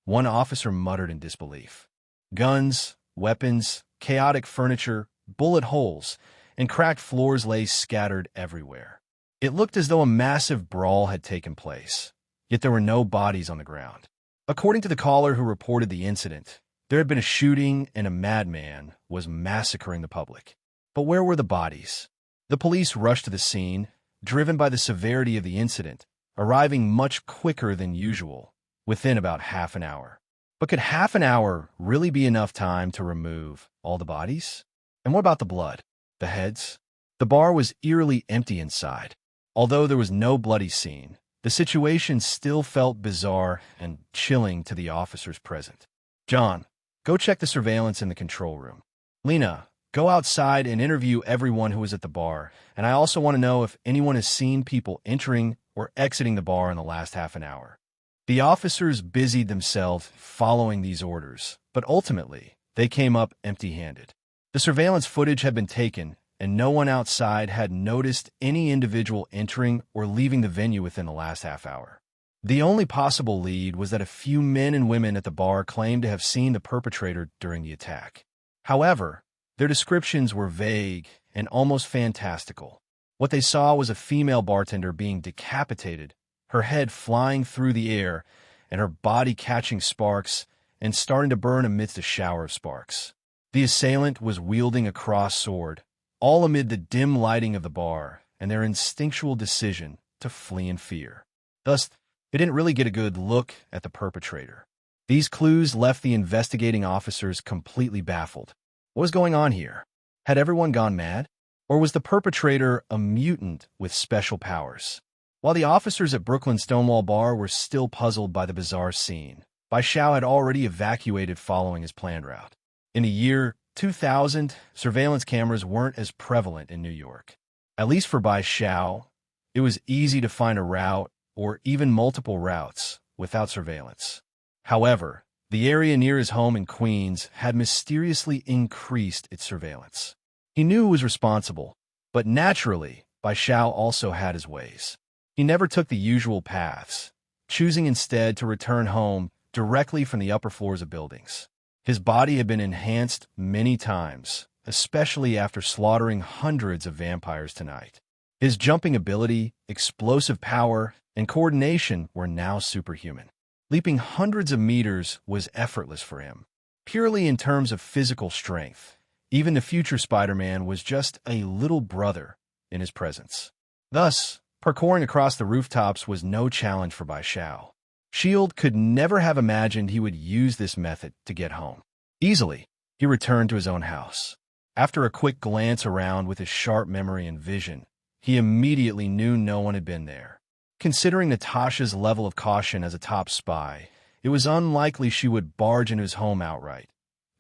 One officer muttered in disbelief. Guns, weapons, chaotic furniture, bullet holes, and cracked floors lay scattered everywhere. It looked as though a massive brawl had taken place, yet there were no bodies on the ground. According to the caller who reported the incident, there had been a shooting and a madman was massacring the public. But where were the bodies? The police rushed to the scene, driven by the severity of the incident, arriving much quicker than usual, within about half an hour. But could half an hour really be enough time to remove all the bodies? And what about the blood? The heads? The bar was eerily empty inside. Although there was no bloody scene, the situation still felt bizarre and chilling to the officers present. John, go check the surveillance in the control room. Lena, go outside and interview everyone who was at the bar, and I also want to know if anyone has seen people entering or exiting the bar in the last half an hour. The officers busied themselves following these orders, but ultimately, they came up empty-handed. The surveillance footage had been taken, and no one outside had noticed any individual entering or leaving the venue within the last half hour. The only possible lead was that a few men and women at the bar claimed to have seen the perpetrator during the attack. However, their descriptions were vague and almost fantastical. What they saw was a female bartender being decapitated, her head flying through the air, and her body catching sparks and starting to burn amidst a shower of sparks. The assailant was wielding a crossed sword, all amid the dim lighting of the bar and their instinctual decision to flee in fear. Thus, they didn't really get a good look at the perpetrator. These clues left the investigating officers completely baffled. What was going on here? Had everyone gone mad? Or was the perpetrator a mutant with special powers? While the officers at Brooklyn Stonewall Bar were still puzzled by the bizarre scene, Bai Xiao had already evacuated following his planned route. In the year 2000, surveillance cameras weren't as prevalent in New York. At least for Bai Xiao, it was easy to find a route or even multiple routes without surveillance. However, the area near his home in Queens had mysteriously increased its surveillance. He knew who was responsible, but naturally, Bai Xiao also had his ways. He never took the usual paths, choosing instead to return home directly from the upper floors of buildings. His body had been enhanced many times, especially after slaughtering hundreds of vampires tonight. His jumping ability, explosive power, and coordination were now superhuman. Leaping hundreds of meters was effortless for him. Purely in terms of physical strength, even the future Spider-Man was just a little brother in his presence. Thus, parkouring across the rooftops was no challenge for Bai Xiao. S.H.I.E.L.D. could never have imagined he would use this method to get home. Easily, he returned to his own house. After a quick glance around with his sharp memory and vision, he immediately knew no one had been there. Considering Natasha's level of caution as a top spy, it was unlikely she would barge into his home outright.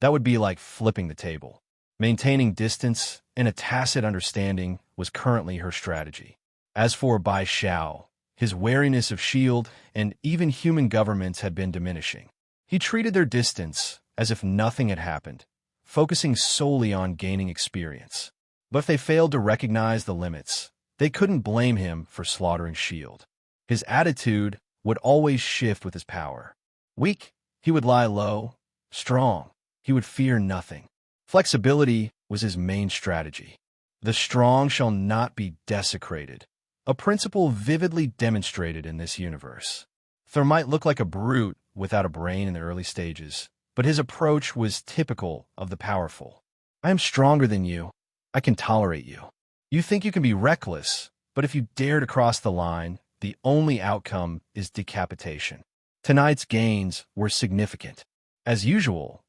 That would be like flipping the table. Maintaining distance and a tacit understanding was currently her strategy. As for Bai Xiao, his wariness of S.H.I.E.L.D. and even human governments had been diminishing. He treated their distance as if nothing had happened, focusing solely on gaining experience. But if they failed to recognize the limits, they couldn't blame him for slaughtering S.H.I.E.L.D. His attitude would always shift with his power. Weak, he would lie low. Strong, he would fear nothing. Flexibility was his main strategy. The strong shall not be desecrated, a principle vividly demonstrated in this universe. Thor might look like a brute without a brain in the early stages, but his approach was typical of the powerful. I am stronger than you. I can tolerate you. You think you can be reckless, but if you dare to cross the line, the only outcome is decapitation. Tonight's gains were significant. As usual,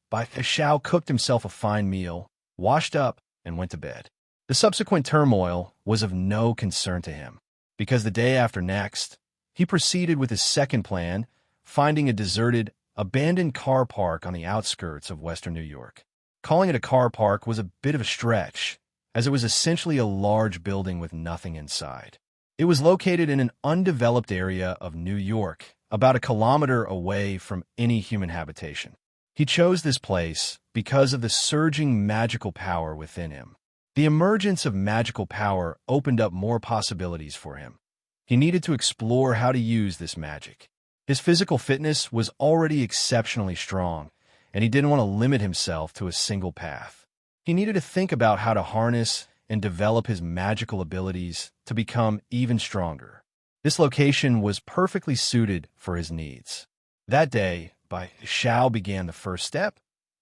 Shao cooked himself a fine meal, washed up, and went to bed. The subsequent turmoil was of no concern to him, because the day after next, he proceeded with his second plan, finding a deserted, abandoned car park on the outskirts of western New York. Calling it a car park was a bit of a stretch, as it was essentially a large building with nothing inside. It was located in an undeveloped area of New York, about a kilometer away from any human habitation. He chose this place because of the surging magical power within him. The emergence of magical power opened up more possibilities for him. He needed to explore how to use this magic. His physical fitness was already exceptionally strong, and he didn't want to limit himself to a single path. He needed to think about how to harness and develop his magical abilities to become even stronger. This location was perfectly suited for his needs. That day, Shao began the first step,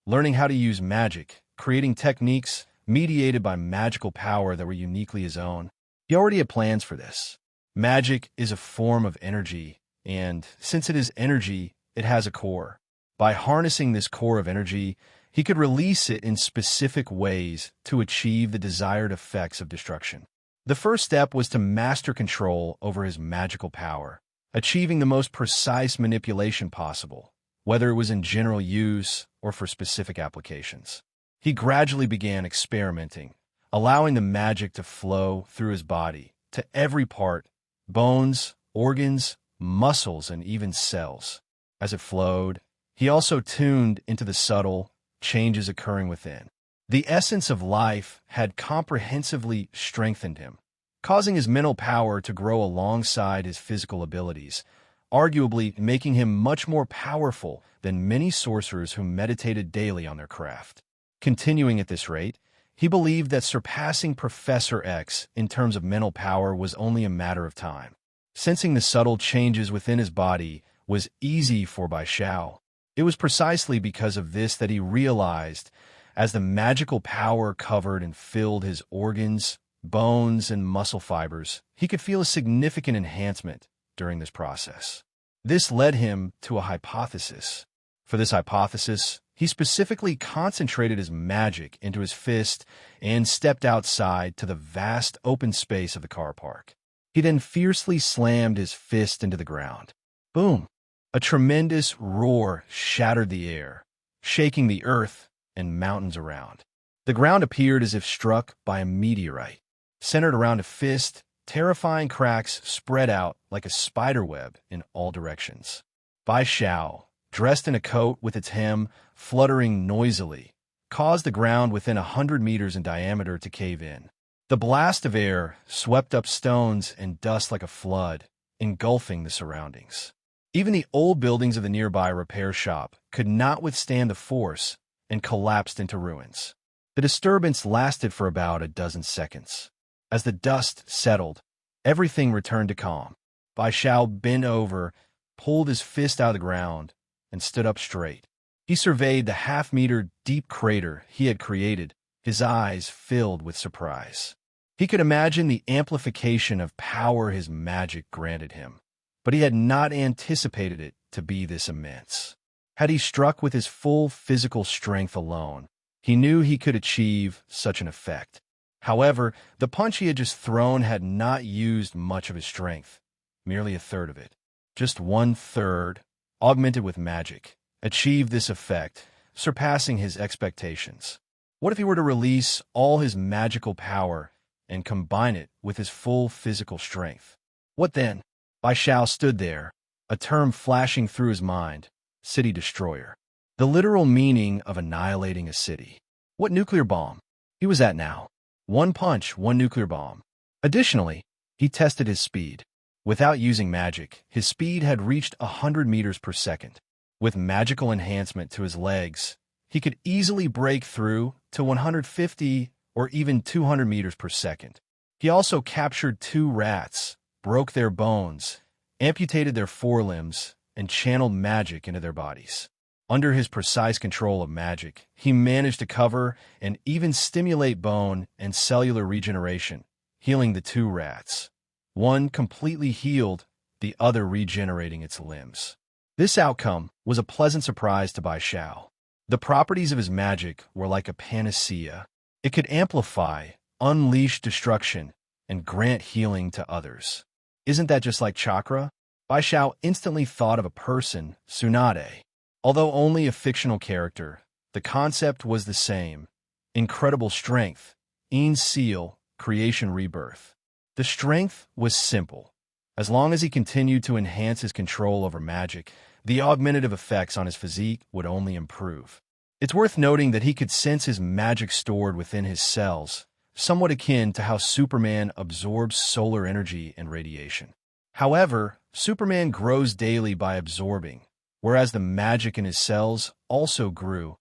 learning how to use magic, creating techniques mediated by magical power that were uniquely his own. He already had plans for this. Magic is a form of energy, and since it is energy, it has a core. By harnessing this core of energy, he could release it in specific ways to achieve the desired effects of destruction. The first step was to master control over his magical power, achieving the most precise manipulation possible, whether it was in general use or for specific applications. He gradually began experimenting, allowing the magic to flow through his body to every part, bones, organs, muscles, and even cells. As it flowed, he also tuned into the subtle changes occurring within. The essence of life had comprehensively strengthened him, causing his mental power to grow alongside his physical abilities, arguably making him much more powerful than many sorcerers who meditated daily on their craft. Continuing at this rate, he believed that surpassing Professor X in terms of mental power was only a matter of time. Sensing the subtle changes within his body was easy for Bai Xiao. It was precisely because of this that he realized, as the magical power covered and filled his organs, bones, and muscle fibers, he could feel a significant enhancement during this process. This led him to a hypothesis. For this hypothesis, he specifically concentrated his magic into his fist and stepped outside to the vast open space of the car park. He then fiercely slammed his fist into the ground. Boom! A tremendous roar shattered the air, shaking the earth and mountains around. The ground appeared as if struck by a meteorite. Centered around a fist, terrifying cracks spread out like a spider web in all directions. Bai Xiao, dressed in a coat with its hem fluttering noisily, caused the ground within 100 meters in diameter to cave in. The blast of air swept up stones and dust like a flood, engulfing the surroundings. Even the old buildings of the nearby repair shop could not withstand the force and collapsed into ruins. The disturbance lasted for about a dozen seconds. As the dust settled, everything returned to calm. Bai Xiao bent over, pulled his fist out of the ground, and stood up straight. He surveyed the half-meter deep crater he had created, his eyes filled with surprise. He could imagine the amplification of power his magic granted him, but he had not anticipated it to be this immense. Had he struck with his full physical strength alone, he knew he could achieve such an effect. However, the punch he had just thrown had not used much of his strength, merely a third of it. Just 1/3, augmented with magic, achieved this effect, surpassing his expectations. What if he were to release all his magical power and combine it with his full physical strength? What then? Bai Xiao stood there, a term flashing through his mind. city destroyer. The literal meaning of annihilating a city. What nuclear bomb? He was at now. One punch, one nuclear bomb. Additionally, he tested his speed. Without using magic, his speed had reached 100 meters per second. With magical enhancement to his legs, he could easily break through to 150 or even 200 meters per second. He also captured 2 rats, broke their bones, amputated their forelimbs, and channeled magic into their bodies. Under his precise control of magic, he managed to cover and even stimulate bone and cellular regeneration, healing the 2 rats. One completely healed, the other regenerating its limbs. This outcome was a pleasant surprise to Bai Xiao. The properties of his magic were like a panacea. It could amplify, unleash destruction, and grant healing to others. Isn't that just like chakra? Bai Xiao instantly thought of a person, Tsunade. Although only a fictional character, the concept was the same. Incredible strength, Yin seal, creation rebirth. The strength was simple. As long as he continued to enhance his control over magic, the augmentative effects on his physique would only improve. It's worth noting that he could sense his magic stored within his cells, somewhat akin to how Superman absorbs solar energy and radiation. However, Superman grows daily by absorbing, whereas the magic in his cells also grew,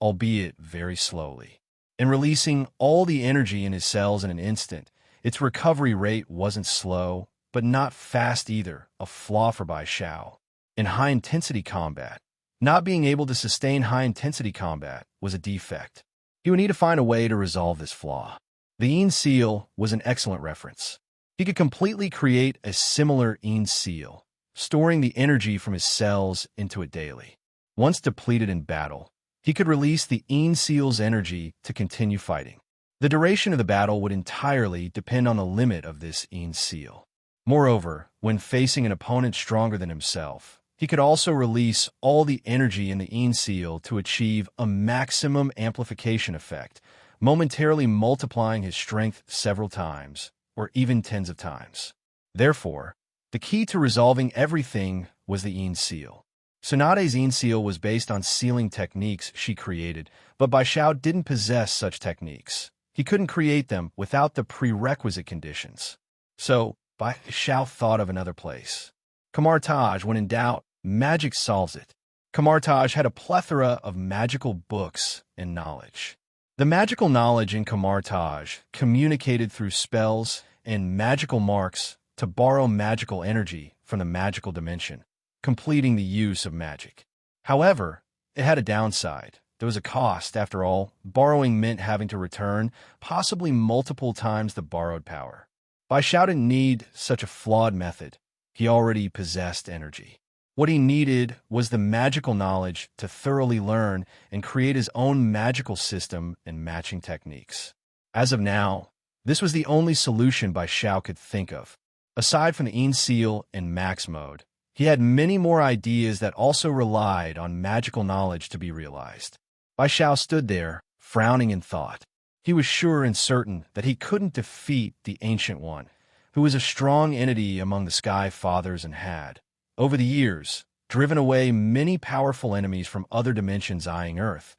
albeit very slowly. In releasing all the energy in his cells in an instant, its recovery rate wasn't slow, but not fast either, a flaw for Bai Xiao. In high-intensity combat, not being able to sustain high-intensity combat was a defect. He would need to find a way to resolve this flaw. The Yin seal was an excellent reference. He could completely create a similar Yin seal, storing the energy from his cells into it daily. Once depleted in battle, he could release the Yin seal's energy to continue fighting. The duration of the battle would entirely depend on the limit of this Yin seal. Moreover, when facing an opponent stronger than himself, he could also release all the energy in the Yin seal to achieve a maximum amplification effect, momentarily multiplying his strength several times, or even tens of times. Therefore, the key to resolving everything was the Yin seal. Tsunade's Yin seal was based on sealing techniques she created, but Bai Xiao didn't possess such techniques. He couldn't create them without the prerequisite conditions. So, Bai Xiao thought of another place. Camartage, when in doubt, magic solves it. Camartage had a plethora of magical books and knowledge. The magical knowledge in Camartage communicated through spells and magical marks to borrow magical energy from the magical dimension, completing the use of magic. However, it had a downside. There was a cost. After all, borrowing meant having to return possibly multiple times the borrowed power. Bai Xiao didn't need such a flawed method. He already possessed energy. What he needed was the magical knowledge to thoroughly learn and create his own magical system and matching techniques. As of now, this was the only solution Bai Xiao could think of. Aside from the Yin seal and max mode, he had many more ideas that also relied on magical knowledge to be realized. Bai Xiao stood there, frowning in thought. He was sure and certain that he couldn't defeat the Ancient One, who was a strong entity among the Sky Fathers and had, over the years, driven away many powerful enemies from other dimensions eyeing Earth,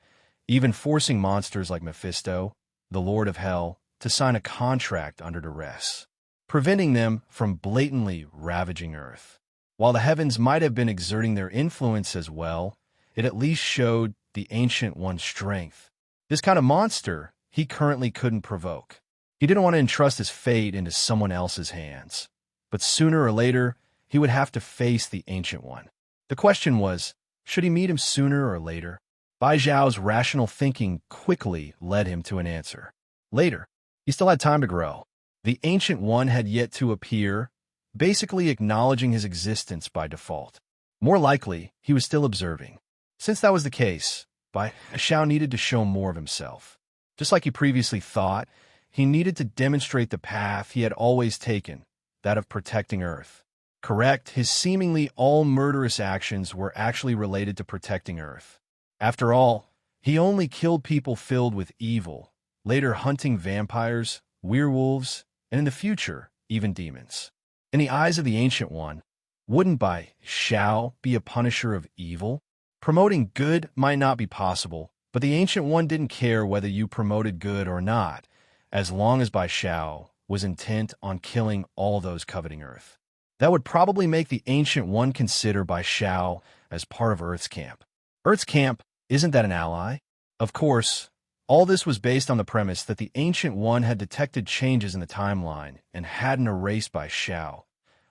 even forcing monsters like Mephisto, the Lord of Hell, to sign a contract under duress, preventing them from blatantly ravaging Earth. While the heavens might have been exerting their influence as well, it at least showed the Ancient One's strength. This kind of monster he currently couldn't provoke. He didn't want to entrust his fate into someone else's hands. But sooner or later, he would have to face the Ancient One. The question was, should he meet him sooner or later? Bai Xiao's rational thinking quickly led him to an answer. Later. He still had time to grow. The Ancient One had yet to appear, basically acknowledging his existence by default. More likely, he was still observing. Since that was the case, Bai Xiao needed to show more of himself. Just like he previously thought, he needed to demonstrate the path he had always taken, that of protecting Earth. Correct, his seemingly all-murderous actions were actually related to protecting Earth. After all, he only killed people filled with evil, later hunting vampires, werewolves, and in the future, even demons. In the eyes of the Ancient One, wouldn't Bai Xiao be a punisher of evil? Promoting good might not be possible, but the Ancient One didn't care whether you promoted good or not, as long as Bai Xiao was intent on killing all those coveting Earth. That would probably make the Ancient One consider Bai Xiao as part of Earth's camp. Earth's camp, isn't that an ally? Of course, all this was based on the premise that the Ancient One had detected changes in the timeline and hadn't erased Bai Xiao,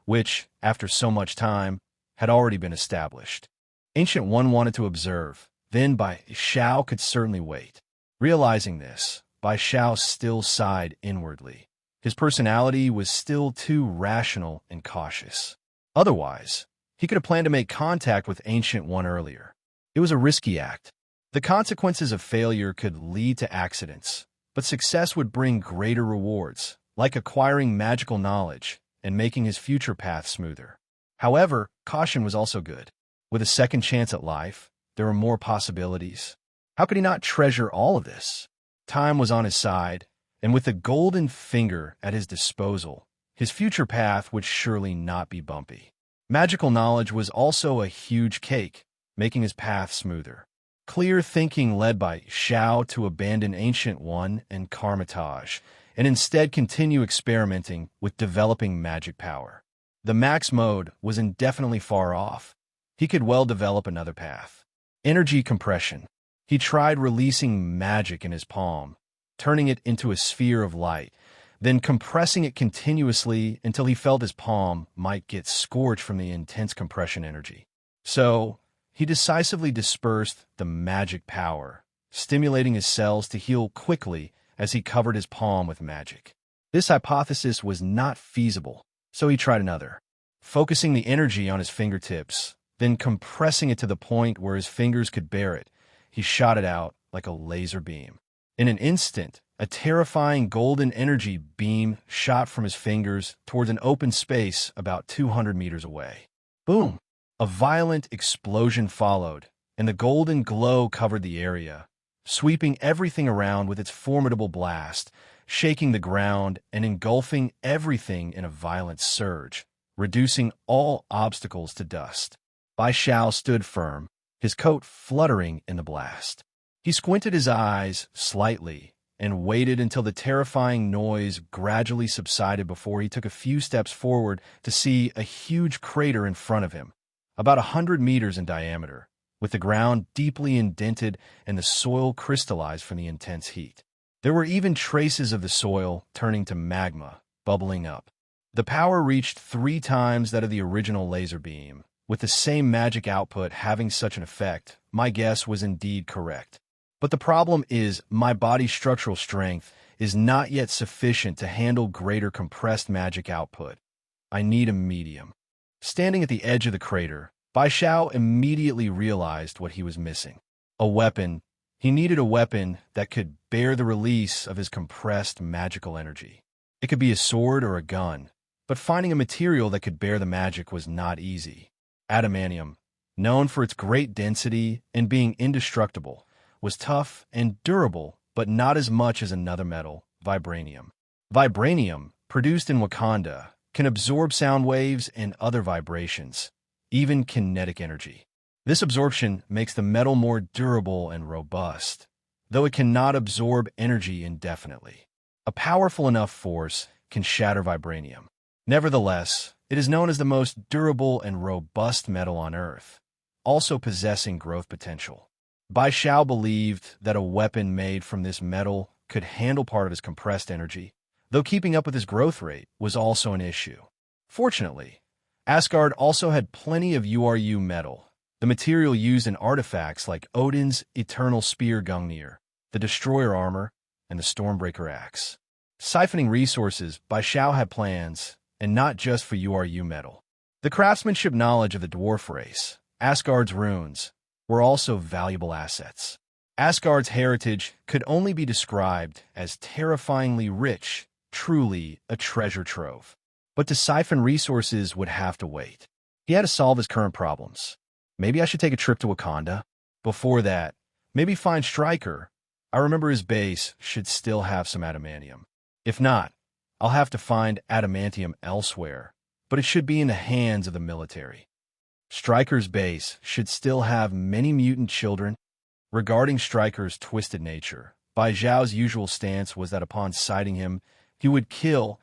which, after so much time, had already been established. Ancient One wanted to observe, then Bai Xiao could certainly wait. Realizing this, Bai Xiao still sighed inwardly. His personality was still too rational and cautious. Otherwise, he could have planned to make contact with Ancient One earlier. It was a risky act. The consequences of failure could lead to accidents, but success would bring greater rewards, like acquiring magical knowledge and making his future path smoother. However, caution was also good. With a second chance at life, there were more possibilities. How could he not treasure all of this? Time was on his side, and with the golden finger at his disposal, his future path would surely not be bumpy. Magical knowledge was also a huge cake, making his path smoother. Clear thinking led Bai Xiao to abandon Ancient One and Karmatage, and instead continue experimenting with developing magic power. The max mode was indefinitely far off. He could well develop another path. Energy compression. He tried releasing magic in his palm, turning it into a sphere of light, then compressing it continuously until he felt his palm might get scorched from the intense compression energy. So, he decisively dispersed the magic power, stimulating his cells to heal quickly as he covered his palm with magic. This hypothesis was not feasible, so he tried another, focusing the energy on his fingertips, then compressing it to the point where his fingers could bear it. He shot it out like a laser beam. In an instant, a terrifying golden energy beam shot from his fingers towards an open space about 200 meters away. Boom! A violent explosion followed, and the golden glow covered the area, sweeping everything around with its formidable blast, shaking the ground and engulfing everything in a violent surge, reducing all obstacles to dust. Bai Xiao stood firm, his coat fluttering in the blast. He squinted his eyes slightly and waited until the terrifying noise gradually subsided before he took a few steps forward to see a huge crater in front of him, about 100 meters in diameter, with the ground deeply indented and the soil crystallized from the intense heat. There were even traces of the soil turning to magma, bubbling up. The power reached 3 times that of the original laser beam. With the same magic output having such an effect, my guess was indeed correct. But the problem is my body's structural strength is not yet sufficient to handle greater compressed magic output. I need a medium. Standing at the edge of the crater, Bai Xiao immediately realized what he was missing. A weapon. He needed a weapon that could bear the release of his compressed magical energy. It could be a sword or a gun, but finding a material that could bear the magic was not easy. Adamantium, known for its great density and being indestructible, was tough and durable, but not as much as another metal, vibranium. Vibranium, produced in Wakanda, can absorb sound waves and other vibrations, even kinetic energy. This absorption makes the metal more durable and robust, though it cannot absorb energy indefinitely. A powerful enough force can shatter vibranium. Nevertheless, it is known as the most durable and robust metal on Earth, also possessing growth potential. Bai Xiao believed that a weapon made from this metal could handle part of his compressed energy, though keeping up with his growth rate was also an issue. Fortunately, Asgard also had plenty of URU metal, the material used in artifacts like Odin's Eternal Spear Gungnir, the Destroyer Armor, and the Stormbreaker Axe. Siphoning resources, Bai Xiao had plans, and not just for URU metal. The craftsmanship knowledge of the dwarf race, Asgard's runes, were also valuable assets. Asgard's heritage could only be described as terrifyingly rich, truly a treasure trove. But to siphon resources would have to wait. He had to solve his current problems. Maybe I should take a trip to Wakanda. Before that, maybe find Stryker. I remember his base should still have some adamantium. If not, I'll have to find adamantium elsewhere, but it should be in the hands of the military. Stryker's base should still have many mutant children. Regarding Stryker's twisted nature, Bai Zhao's usual stance was that upon sighting him, he would kill,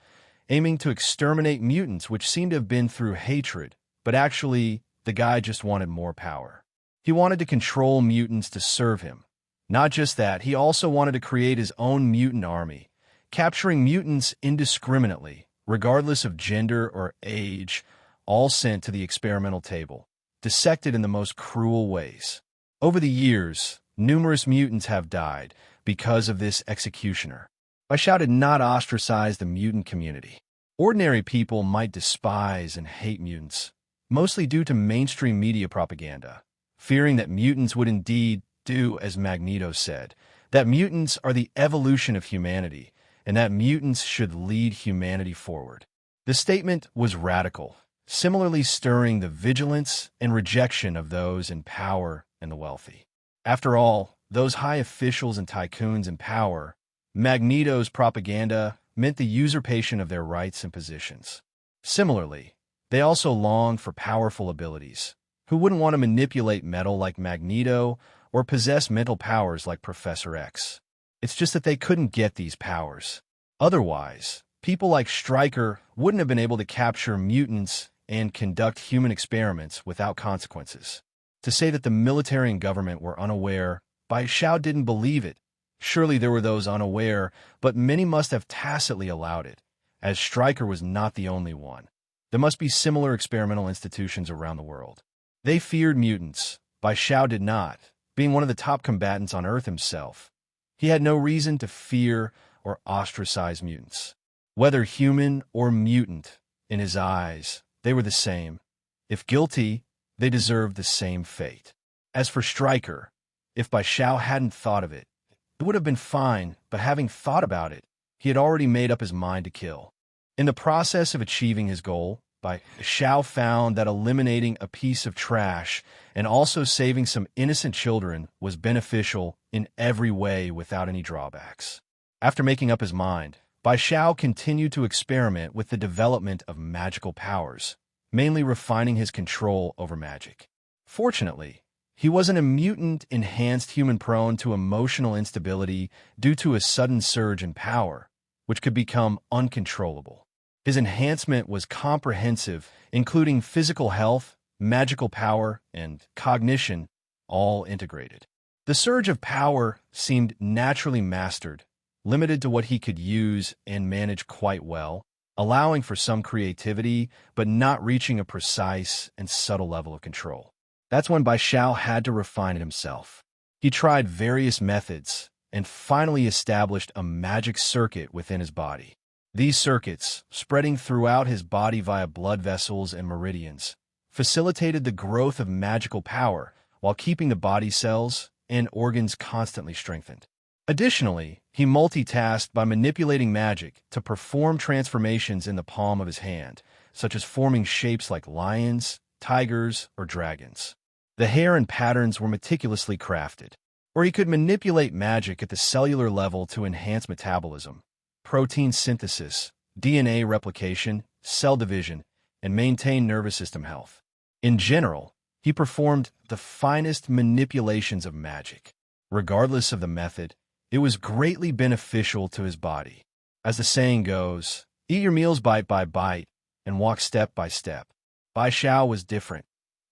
aiming to exterminate mutants, which seemed to have been through hatred, but actually, the guy just wanted more power. He wanted to control mutants to serve him. Not just that, he also wanted to create his own mutant army, capturing mutants indiscriminately, regardless of gender or age, all sent to the experimental table, dissected in the most cruel ways. Over the years, numerous mutants have died because of this executioner. Bai Zhao did not ostracize the mutant community. Ordinary people might despise and hate mutants, mostly due to mainstream media propaganda, fearing that mutants would indeed do as Magneto said, that mutants are the evolution of humanity, and that mutants should lead humanity forward. The statement was radical, similarly stirring the vigilance and rejection of those in power and the wealthy. After all, those high officials and tycoons in power, Magneto's propaganda meant the usurpation of their rights and positions. Similarly, they also longed for powerful abilities. Who wouldn't want to manipulate metal like Magneto or possess mental powers like Professor X? It's just that they couldn't get these powers. Otherwise, people like Stryker wouldn't have been able to capture mutants and conduct human experiments without consequences. To say that the military and government were unaware, Bai Zhao didn't believe it. Surely there were those unaware, but many must have tacitly allowed it, as Stryker was not the only one. There must be similar experimental institutions around the world. They feared mutants. Bai Zhao did not, being one of the top combatants on Earth himself. He had no reason to fear or ostracize mutants. Whether human or mutant, in his eyes, they were the same. If guilty, they deserved the same fate. As for Stryker, if Bai Zhao hadn't thought of it, it would have been fine, but having thought about it, he had already made up his mind to kill. In the process of achieving his goal, Bai Zhao found that eliminating a piece of trash and also saving some innocent children was beneficial in every way without any drawbacks. After making up his mind, Bai Zhao continued to experiment with the development of magical powers, mainly refining his control over magic. Fortunately, he wasn't a mutant-enhanced human prone to emotional instability due to a sudden surge in power, which could become uncontrollable. His enhancement was comprehensive, including physical health, magical power, and cognition, all integrated. The surge of power seemed naturally mastered, limited to what he could use and manage quite well, allowing for some creativity, but not reaching a precise and subtle level of control. That's when Bai Zhao had to refine it himself. He tried various methods and finally established a magic circuit within his body. These circuits, spreading throughout his body via blood vessels and meridians, facilitated the growth of magical power while keeping the body cells and organs constantly strengthened. Additionally, he multitasked by manipulating magic to perform transformations in the palm of his hand, such as forming shapes like lions, tigers, or dragons. The hair and patterns were meticulously crafted, or he could manipulate magic at the cellular level to enhance metabolism, protein synthesis, DNA replication, cell division, and maintain nervous system health. In general, he performed the finest manipulations of magic. Regardless of the method, it was greatly beneficial to his body. As the saying goes, eat your meals bite by bite and walk step by step. Bai Zhao was different.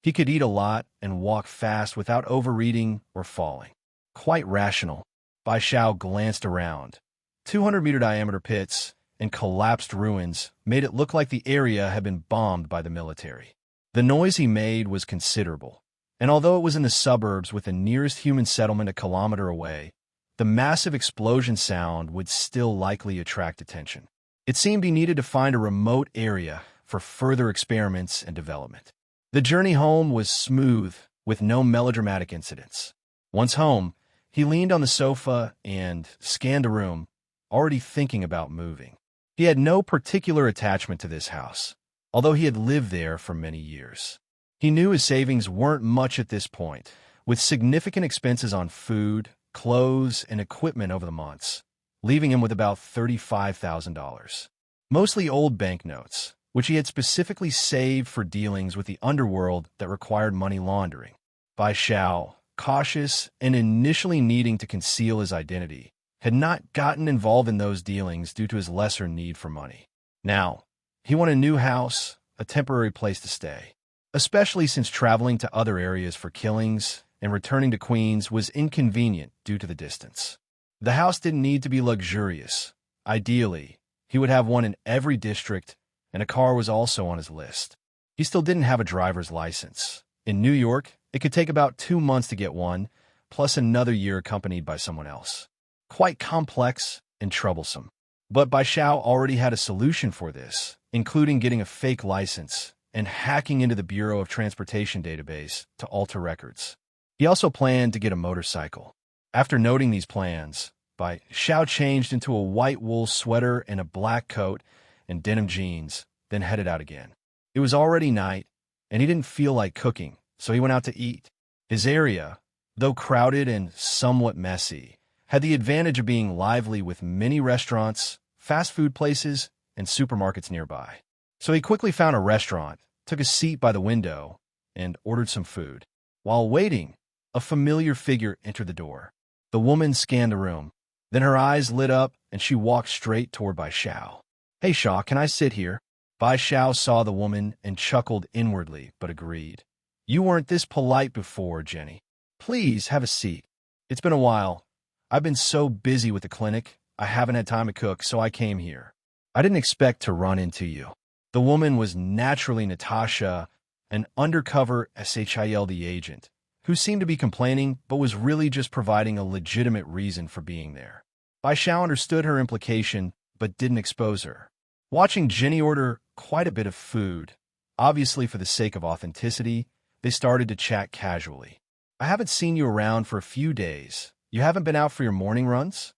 He could eat a lot and walk fast without overeating or falling. Quite rational. Bai Zhao glanced around. 200-meter diameter pits and collapsed ruins made it look like the area had been bombed by the military. The noise he made was considerable, and although it was in the suburbs with the nearest human settlement a kilometer away, the massive explosion sound would still likely attract attention. It seemed he needed to find a remote area for further experiments and development. The journey home was smooth, with no melodramatic incidents. Once home, he leaned on the sofa and scanned the room, already thinking about moving. He had no particular attachment to this house, although he had lived there for many years. He knew his savings weren't much at this point, with significant expenses on food, clothes, and equipment over the months, leaving him with about $35,000. Mostly old banknotes, which he had specifically saved for dealings with the underworld that required money laundering. Bai Xiao, cautious and initially needing to conceal his identity, had not gotten involved in those dealings due to his lesser need for money. Now, he wanted a new house, a temporary place to stay, especially since traveling to other areas for killings and returning to Queens was inconvenient due to the distance. The house didn't need to be luxurious. Ideally, he would have one in every district, and a car was also on his list. He still didn't have a driver's license. In New York, it could take about 2 months to get one, plus another year accompanied by someone else. Quite complex and troublesome. But Bai Xiao already had a solution for this, including getting a fake license and hacking into the Bureau of Transportation database to alter records. He also planned to get a motorcycle. After noting these plans, Bai Xiao changed into a white wool sweater and a black coat and denim jeans, then headed out again. It was already night, and he didn't feel like cooking, so he went out to eat. His area, though crowded and somewhat messy, had the advantage of being lively with many restaurants, fast food places, and supermarkets nearby. So he quickly found a restaurant, took a seat by the window, and ordered some food. While waiting, a familiar figure entered the door. The woman scanned the room. Then her eyes lit up, and she walked straight toward Bai Xiao. "Hey, Shaw, can I sit here?" Bai Xiao saw the woman and chuckled inwardly, but agreed. "You weren't this polite before, Jenny. Please, have a seat. It's been a while. I've been so busy with the clinic, I haven't had time to cook, so I came here. I didn't expect to run into you." The woman was naturally Natasha, an undercover SHILD agent, who seemed to be complaining but was really just providing a legitimate reason for being there. Bai Xiao understood her implication but didn't expose her. Watching Jenny order quite a bit of food, obviously for the sake of authenticity, they started to chat casually. "I haven't seen you around for a few days. You haven't been out for your morning runs?"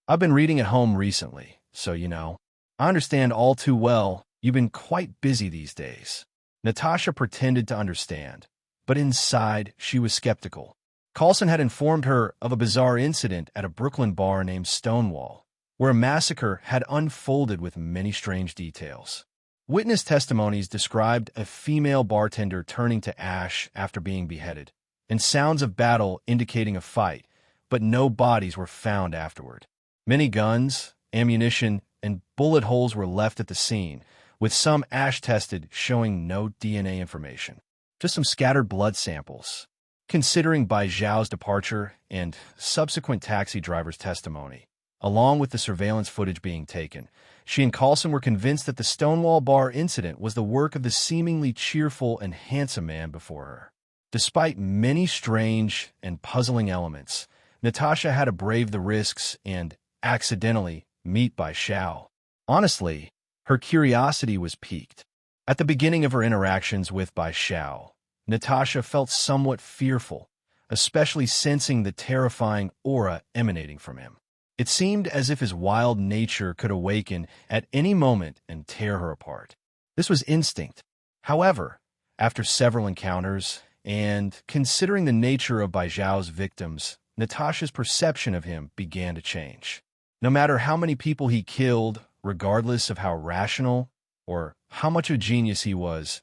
"I've been reading at home recently, so you know. I understand all too well you've been quite busy these days." Natasha pretended to understand, but inside she was skeptical. Carlson had informed her of a bizarre incident at a Brooklyn bar named Stonewall, where a massacre had unfolded with many strange details. Witness testimonies described a female bartender turning to ash after being beheaded, and sounds of battle indicating a fight, but no bodies were found afterward. Many guns, ammunition, and bullet holes were left at the scene, with some ash-tested showing no DNA information. Just some scattered blood samples. Considering Bai Xiao's departure and subsequent taxi driver's testimony, along with the surveillance footage being taken, she and Carlson were convinced that the Stonewall Bar incident was the work of the seemingly cheerful and handsome man before her. Despite many strange and puzzling elements, Natasha had to brave the risks and, accidentally, meet Bai Xiao. Honestly, her curiosity was piqued. At the beginning of her interactions with Bai Xiao, Natasha felt somewhat fearful, especially sensing the terrifying aura emanating from him. It seemed as if his wild nature could awaken at any moment and tear her apart. This was instinct. However, after several encounters, and considering the nature of Bai Xiao's victims, Natasha's perception of him began to change. No matter how many people he killed, regardless of how rational or how much of a genius he was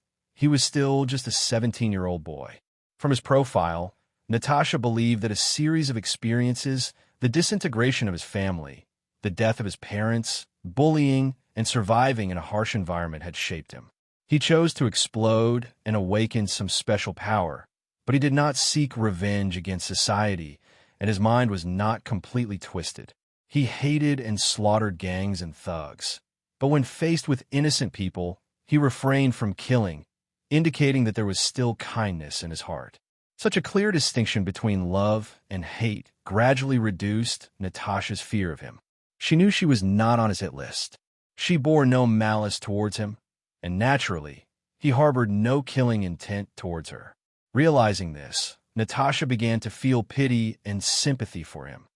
still just a 17-year-old boy. From his profile, Natasha believed that a series of experiences, the disintegration of his family, the death of his parents, bullying, and surviving in a harsh environment had shaped him. He chose to explode and awaken some special power, but he did not seek revenge against society, and his mind was not completely twisted. He hated and slaughtered gangs and thugs, but when faced with innocent people, he refrained from killing, indicating that there was still kindness in his heart. Such a clear distinction between love and hate gradually reduced Natasha's fear of him. She knew she was not on his hit list. She bore no malice towards him, and naturally, he harbored no killing intent towards her. Realizing this, Natasha began to feel pity and sympathy for him,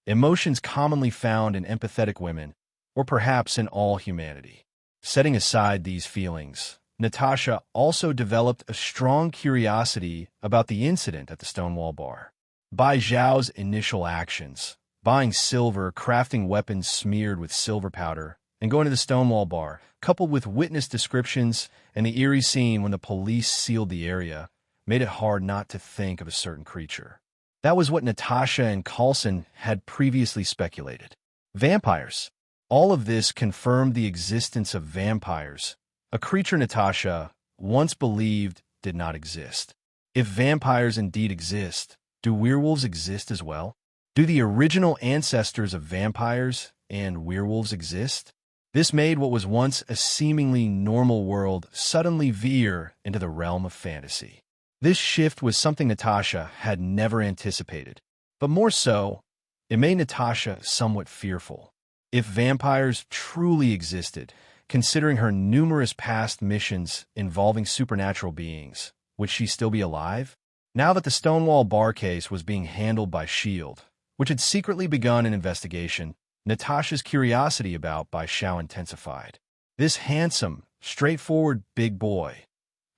emotions commonly found in empathetic women, or perhaps in all humanity. Setting aside these feelings, Natasha also developed a strong curiosity about the incident at the Stonewall Bar. Bai Xiao's initial actions, buying silver, crafting weapons smeared with silver powder, and going to the Stonewall Bar, coupled with witness descriptions and the eerie scene when the police sealed the area, made it hard not to think of a certain creature. That was what Natasha and Coulson had previously speculated. Vampires. All of this confirmed the existence of vampires, a creature Natasha once believed did not exist. If vampires indeed exist, do werewolves exist as well? Do the original ancestors of vampires and werewolves exist? This made what was once a seemingly normal world suddenly veer into the realm of fantasy. This shift was something Natasha had never anticipated, but more so, it made Natasha somewhat fearful. If vampires truly existed, considering her numerous past missions involving supernatural beings, would she still be alive? Now that the Stonewall Bar case was being handled by S.H.I.E.L.D., which had secretly begun an investigation, Natasha's curiosity about Bai Xiao intensified. This handsome, straightforward big boy,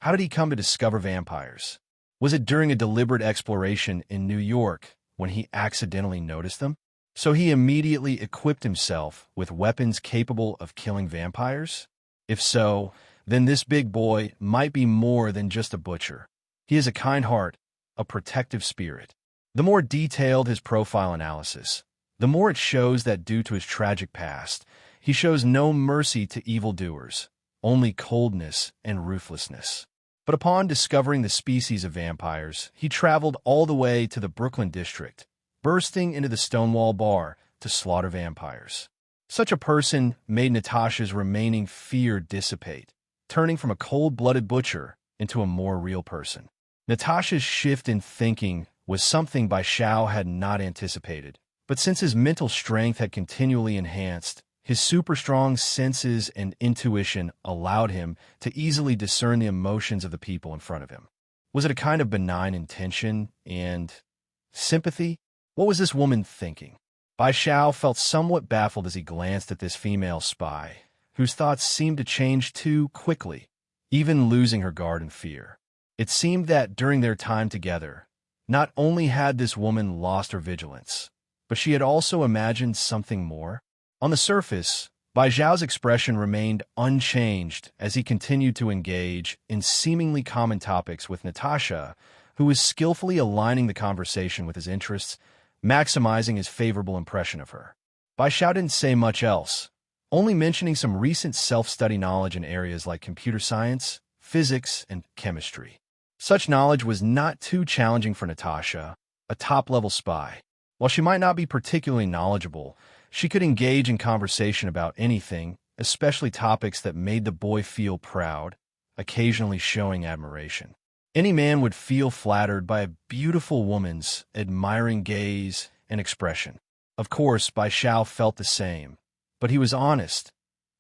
how did he come to discover vampires? Was it during a deliberate exploration in New York when he accidentally noticed them? So he immediately equipped himself with weapons capable of killing vampires? If so, then this big boy might be more than just a butcher. He has a kind heart, a protective spirit. The more detailed his profile analysis, the more it shows that due to his tragic past, he shows no mercy to evildoers, only coldness and ruthlessness. But upon discovering the species of vampires, he traveled all the way to the Brooklyn district, bursting into the Stonewall Bar to slaughter vampires. Such a person made Natasha's remaining fear dissipate, turning from a cold-blooded butcher into a more real person. Natasha's shift in thinking was something Bai Xiao had not anticipated, but since his mental strength had continually enhanced, his super-strong senses and intuition allowed him to easily discern the emotions of the people in front of him. Was it a kind of benign intention and sympathy? What was this woman thinking? Bai Xiao felt somewhat baffled as he glanced at this female spy, whose thoughts seemed to change too quickly, even losing her guard in fear. It seemed that during their time together, not only had this woman lost her vigilance, but she had also imagined something more. On the surface, Bai Xiao's expression remained unchanged as he continued to engage in seemingly common topics with Natasha, who was skillfully aligning the conversation with his interests, maximizing his favorable impression of her. Bai Xiao didn't say much else, only mentioning some recent self-study knowledge in areas like computer science, physics, and chemistry. Such knowledge was not too challenging for Natasha, a top-level spy. While she might not be particularly knowledgeable, she could engage in conversation about anything, especially topics that made the boy feel proud, occasionally showing admiration. Any man would feel flattered by a beautiful woman's admiring gaze and expression. Of course, Bai Xiao felt the same, but he was honest.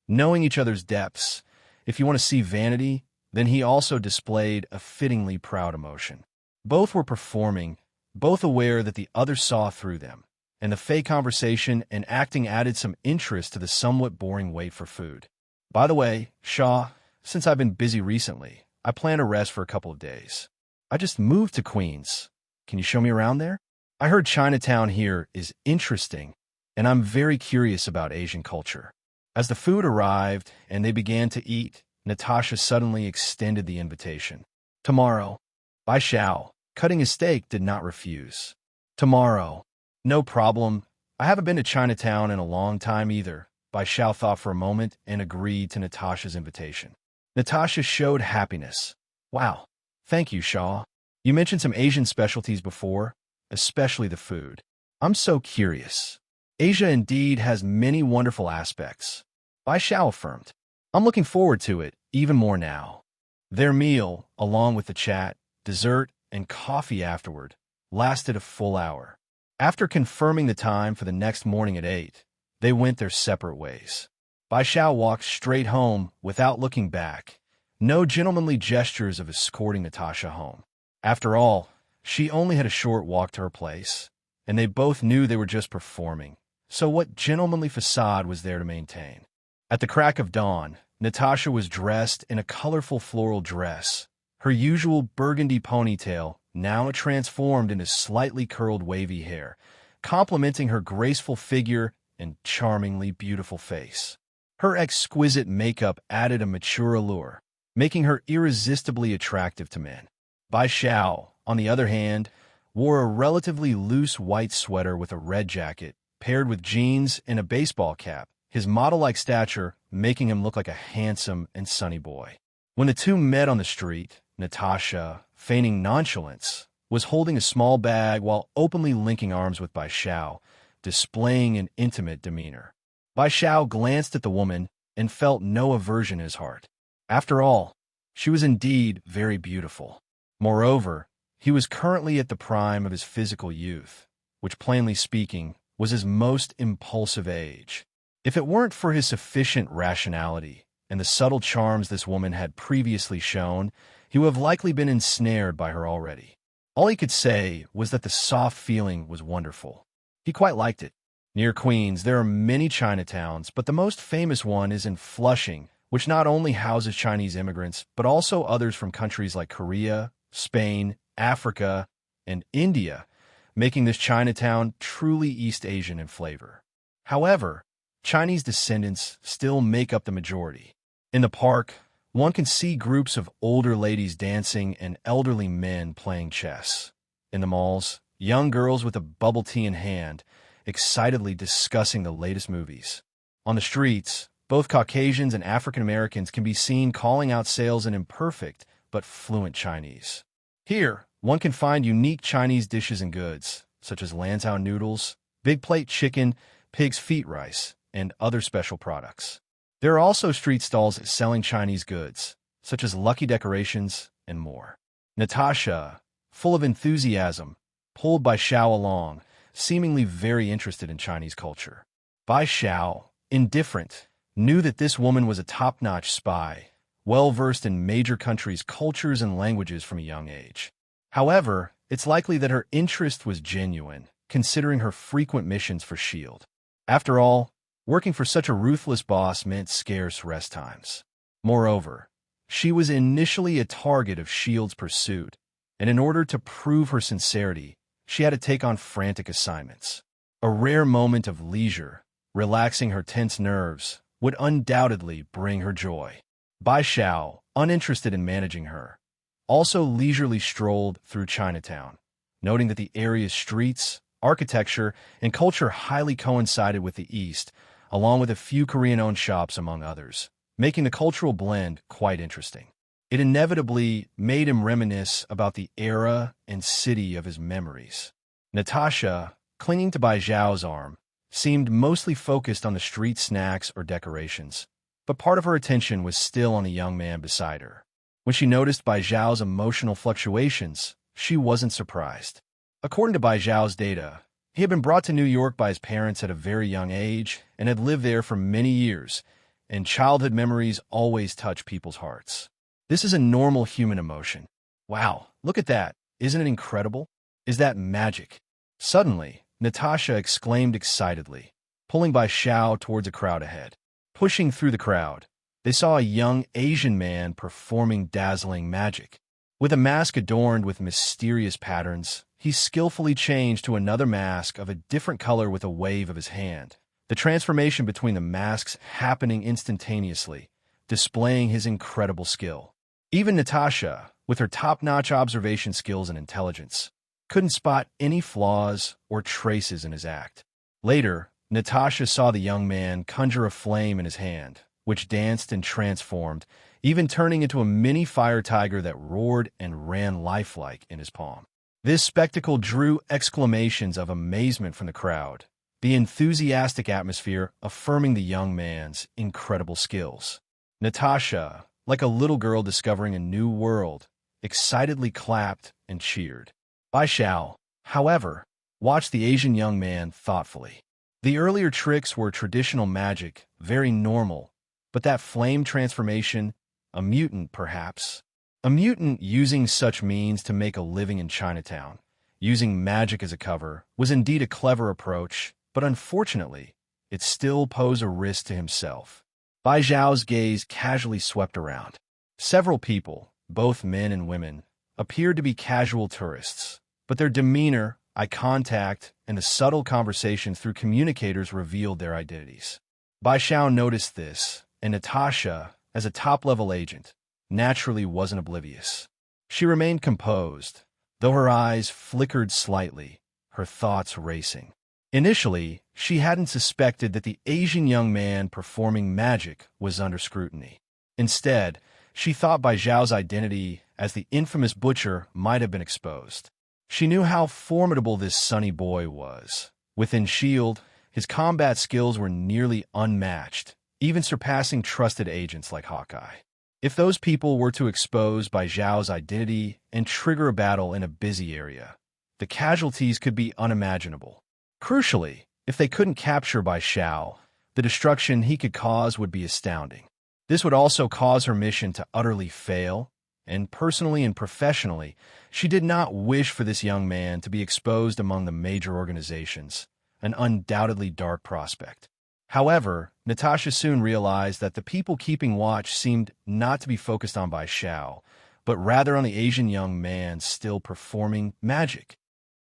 Knowing each other's depths, if you want to see vanity, then he also displayed a fittingly proud emotion. Both were performing, both aware that the other saw through them, and the fake conversation and acting added some interest to the somewhat boring wait for food. By the way, Shaw, since I've been busy recently, I plan to rest for a couple of days. I just moved to Queens. Can you show me around there? I heard Chinatown here is interesting, and I'm very curious about Asian culture. As the food arrived and they began to eat, Natasha suddenly extended the invitation. Tomorrow. Bai Xiao, cutting his steak, did not refuse. Tomorrow. No problem. I haven't been to Chinatown in a long time either. Bai Xiao thought for a moment and agreed to Natasha's invitation. Natasha showed happiness. Wow. Thank you, Shaw. You mentioned some Asian specialties before, especially the food. I'm so curious. Asia indeed has many wonderful aspects. Bai Xiao affirmed. I'm looking forward to it even more now. Their meal, along with the chat, dessert, and coffee afterward, lasted a full hour. After confirming the time for the next morning at 8, they went their separate ways. Bai Xiao walked straight home without looking back, no gentlemanly gestures of escorting Natasha home. After all, she only had a short walk to her place, and they both knew they were just performing, so what gentlemanly facade was there to maintain? At the crack of dawn, Natasha was dressed in a colorful floral dress, her usual burgundy ponytail now transformed into slightly curled wavy hair, complementing her graceful figure and charmingly beautiful face. Her exquisite makeup added a mature allure, making her irresistibly attractive to men. Bai Xiao, on the other hand, wore a relatively loose white sweater with a red jacket, paired with jeans and a baseball cap, his model-like stature making him look like a handsome and sunny boy. When the two met on the street, Natasha, feigning nonchalance, was holding a small bag while openly linking arms with Bai Xiao, displaying an intimate demeanor. Bai Xiao glanced at the woman and felt no aversion in his heart. After all, she was indeed very beautiful. Moreover, he was currently at the prime of his physical youth, which, plainly speaking, was his most impulsive age. If it weren't for his sufficient rationality and the subtle charms this woman had previously shown, he would have likely been ensnared by her already. All he could say was that the soft feeling was wonderful. He quite liked it. Near Queens, there are many Chinatowns, but the most famous one is in Flushing, which not only houses Chinese immigrants, but also others from countries like Korea, Spain, Africa, and India, making this Chinatown truly East Asian in flavor. However, Chinese descendants still make up the majority. In the park, one can see groups of older ladies dancing and elderly men playing chess. In the malls, young girls with a bubble tea in hand, excitedly discussing the latest movies. On the streets, both Caucasians and African Americans can be seen calling out sales in imperfect but fluent Chinese. Here, one can find unique Chinese dishes and goods, such as lantau noodles, big plate chicken, pig's feet rice, and other special products. There are also street stalls selling Chinese goods, such as lucky decorations and more. Natasha, full of enthusiasm, pulled Bai Xiao along, seemingly very interested in Chinese culture. Bai Xiao, indifferent, knew that this woman was a top-notch spy, well-versed in major countries' cultures and languages from a young age. However, it's likely that her interest was genuine, considering her frequent missions for S.H.I.E.L.D. After all, working for such a ruthless boss meant scarce rest times. Moreover, she was initially a target of S.H.I.E.L.D.'s pursuit, and in order to prove her sincerity, she had to take on frantic assignments. A rare moment of leisure, relaxing her tense nerves, would undoubtedly bring her joy. Bai Xiao, uninterested in managing her, also leisurely strolled through Chinatown, noting that the area's streets, architecture, and culture highly coincided with the East, along with a few Korean-owned shops among others, making the cultural blend quite interesting. It inevitably made him reminisce about the era and city of his memories. Natasha, clinging to Bai Xiao's arm, seemed mostly focused on the street snacks or decorations, but part of her attention was still on the young man beside her. When she noticed Bai Xiao's emotional fluctuations, she wasn't surprised. According to Bai Xiao's data, he had been brought to New York by his parents at a very young age and had lived there for many years, and childhood memories always touch people's hearts. This is a normal human emotion. Wow, look at that. Isn't it incredible? Is that magic? Suddenly, Natasha exclaimed excitedly, pulling Bai Xiao towards a crowd ahead. Pushing through the crowd, they saw a young Asian man performing dazzling magic. With a mask adorned with mysterious patterns, he skillfully changed to another mask of a different color with a wave of his hand, the transformation between the masks happening instantaneously, displaying his incredible skill. Even Natasha, with her top-notch observation skills and intelligence, couldn't spot any flaws or traces in his act. Later, Natasha saw the young man conjure a flame in his hand, which danced and transformed, even turning into a mini fire tiger that roared and ran lifelike in his palm. This spectacle drew exclamations of amazement from the crowd, the enthusiastic atmosphere affirming the young man's incredible skills. Natasha, like a little girl discovering a new world, excitedly clapped and cheered. Bai Xiao, however, watched the Asian young man thoughtfully. The earlier tricks were traditional magic, very normal, but that flame transformation, a mutant perhaps. A mutant using such means to make a living in Chinatown, using magic as a cover, was indeed a clever approach, but unfortunately, it still posed a risk to himself. Bai Xiao's gaze casually swept around. Several people, both men and women, appeared to be casual tourists, but their demeanor, eye contact, and the subtle conversations through communicators revealed their identities. Bai Xiao noticed this, and Natasha, as a top-level agent, naturally wasn't oblivious. She remained composed, though her eyes flickered slightly, her thoughts racing. Initially, she hadn't suspected that the Asian young man performing magic was under scrutiny. Instead, she thought Bai Xiao's identity as the infamous butcher might have been exposed. She knew how formidable this sunny boy was. Within S.H.I.E.L.D., his combat skills were nearly unmatched, even surpassing trusted agents like Hawkeye. If those people were to expose Bai Xiao's identity and trigger a battle in a busy area, the casualties could be unimaginable. Crucially, if they couldn't capture Bai Xiao, the destruction he could cause would be astounding. This would also cause her mission to utterly fail, and personally and professionally, she did not wish for this young man to be exposed among the major organizations, an undoubtedly dark prospect. However, Natasha soon realized that the people keeping watch seemed not to be focused on Bai Xiao, but rather on the Asian young man still performing magic.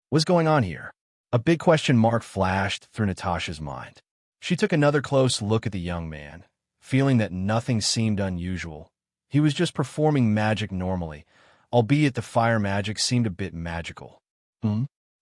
What's going on here? A big question mark flashed through Natasha's mind. She took another close look at the young man, feeling that nothing seemed unusual. He was just performing magic normally, albeit the fire magic seemed a bit magical.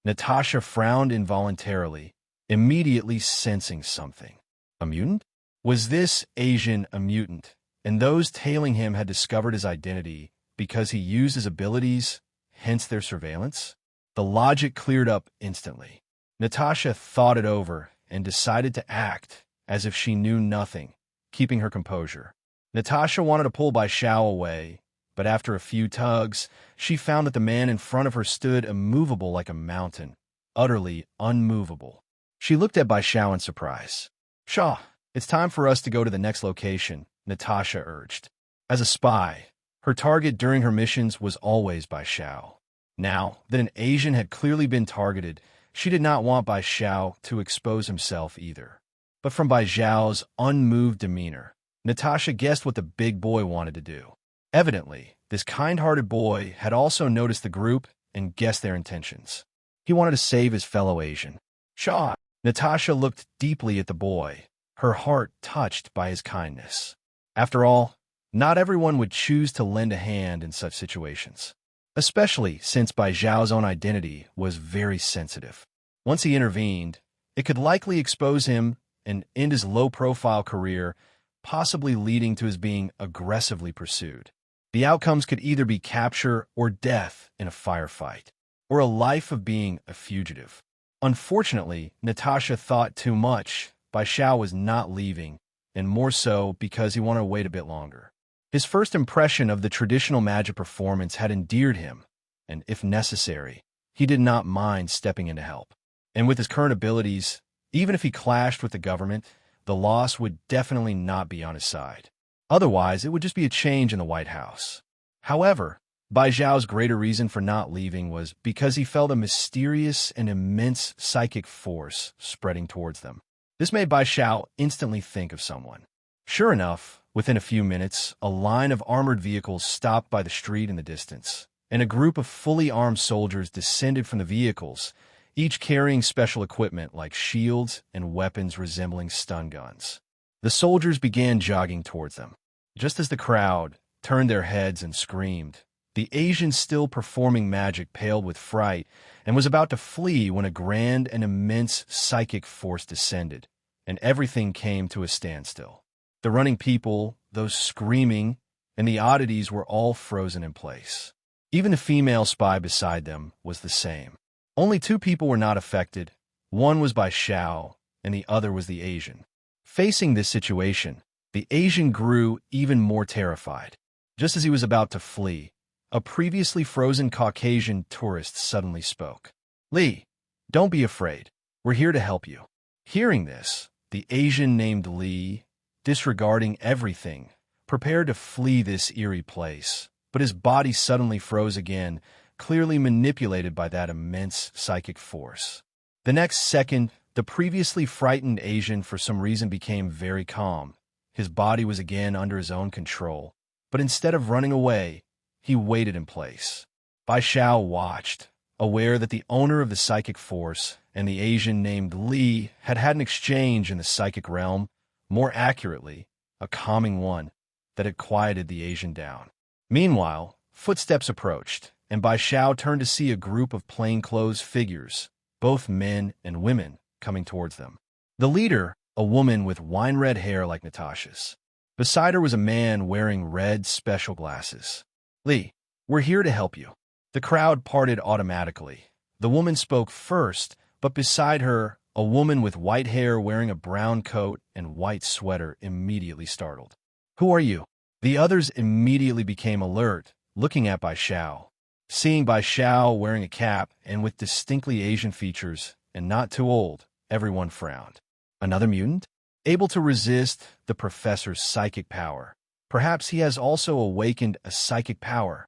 Natasha frowned involuntarily, immediately sensing something. A mutant? Was this Asian a mutant, and those tailing him had discovered his identity because he used his abilities, hence their surveillance? The logic cleared up instantly. Natasha thought it over and decided to act as if she knew nothing, keeping her composure. Natasha wanted to pull Bai Xiao away, but after a few tugs, she found that the man in front of her stood immovable like a mountain, utterly unmovable. She looked at Bai Xiao in surprise. "Shaw, it's time for us to go to the next location," Natasha urged. As a spy, her target during her missions was always Bai Xiao. Now that an Asian had clearly been targeted, she did not want Bai Xiao to expose himself either. But from Bai Xiao's unmoved demeanor, Natasha guessed what the big boy wanted to do. Evidently, this kind-hearted boy had also noticed the group and guessed their intentions. He wanted to save his fellow Asian. "Shaw!" Natasha looked deeply at the boy, her heart touched by his kindness. After all, not everyone would choose to lend a hand in such situations, especially since Bai Xiao's own identity was very sensitive. Once he intervened, it could likely expose him and end his low-profile career, possibly leading to his being aggressively pursued. The outcomes could either be capture or death in a firefight, or a life of being a fugitive. Unfortunately, Natasha thought too much. Bai Xiao was not leaving, and more so because he wanted to wait a bit longer. His first impression of the traditional magic performance had endeared him, and if necessary, he did not mind stepping in to help. And with his current abilities, even if he clashed with the government, the loss would definitely not be on his side. Otherwise, it would just be a change in the White House. However, Bai Xiao's greater reason for not leaving was because he felt a mysterious and immense psychic force spreading towards them. This made Bai Xiao instantly think of someone. Sure enough, within a few minutes, a line of armored vehicles stopped by the street in the distance, and a group of fully armed soldiers descended from the vehicles, each carrying special equipment like shields and weapons resembling stun guns. The soldiers began jogging towards them. Just as the crowd turned their heads and screamed, the Asian still performing magic paled with fright and was about to flee when a grand and immense psychic force descended, and everything came to a standstill. The running people, those screaming, and the oddities were all frozen in place. Even the female spy beside them was the same. Only two people were not affected. One was Bai Xiao, and the other was the Asian. Facing this situation, the Asian grew even more terrified. Just as he was about to flee, a previously frozen Caucasian tourist suddenly spoke. "Li, don't be afraid. We're here to help you." Hearing this, the Asian named Li, disregarding everything, prepared to flee this eerie place, but his body suddenly froze again, clearly manipulated by that immense psychic force. The next second, the previously frightened Asian for some reason became very calm. His body was again under his own control, but instead of running away, he waited in place. Bai Xiao watched, aware that the owner of the psychic force and the Asian named Li had had an exchange in the psychic realm, more accurately, a calming one that had quieted the Asian down. Meanwhile, footsteps approached, and Bai Xiao turned to see a group of plainclothes figures, both men and women, coming towards them. The leader, a woman with wine-red hair like Natasha's. Beside her was a man wearing red special glasses. "Li, we're here to help you." The crowd parted automatically. The woman spoke first, but beside her, a woman with white hair wearing a brown coat and white sweater immediately startled. "Who are you?" The others immediately became alert, looking at Bai Xiao. Seeing Bai Xiao wearing a cap and with distinctly Asian features, and not too old, everyone frowned. Another mutant? Able to resist the professor's psychic power. Perhaps he has also awakened a psychic power.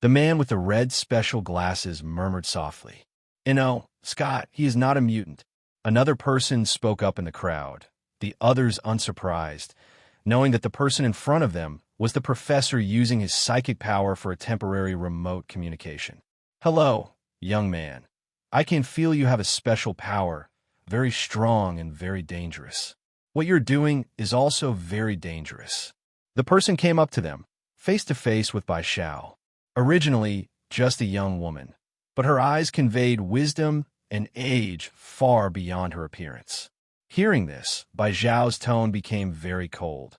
The man with the red special glasses murmured softly. Scott, he is not a mutant." Another person spoke up in the crowd, the others unsurprised, knowing that the person in front of them was the professor using his psychic power for a temporary remote communication. "Hello, young man. I can feel you have a special power, very strong and very dangerous. What you're doing is also very dangerous." The person came up to them, face to face with Bai Xiao. Originally, just a young woman, but her eyes conveyed wisdom and age far beyond her appearance. Hearing this, Bai Xiao's tone became very cold.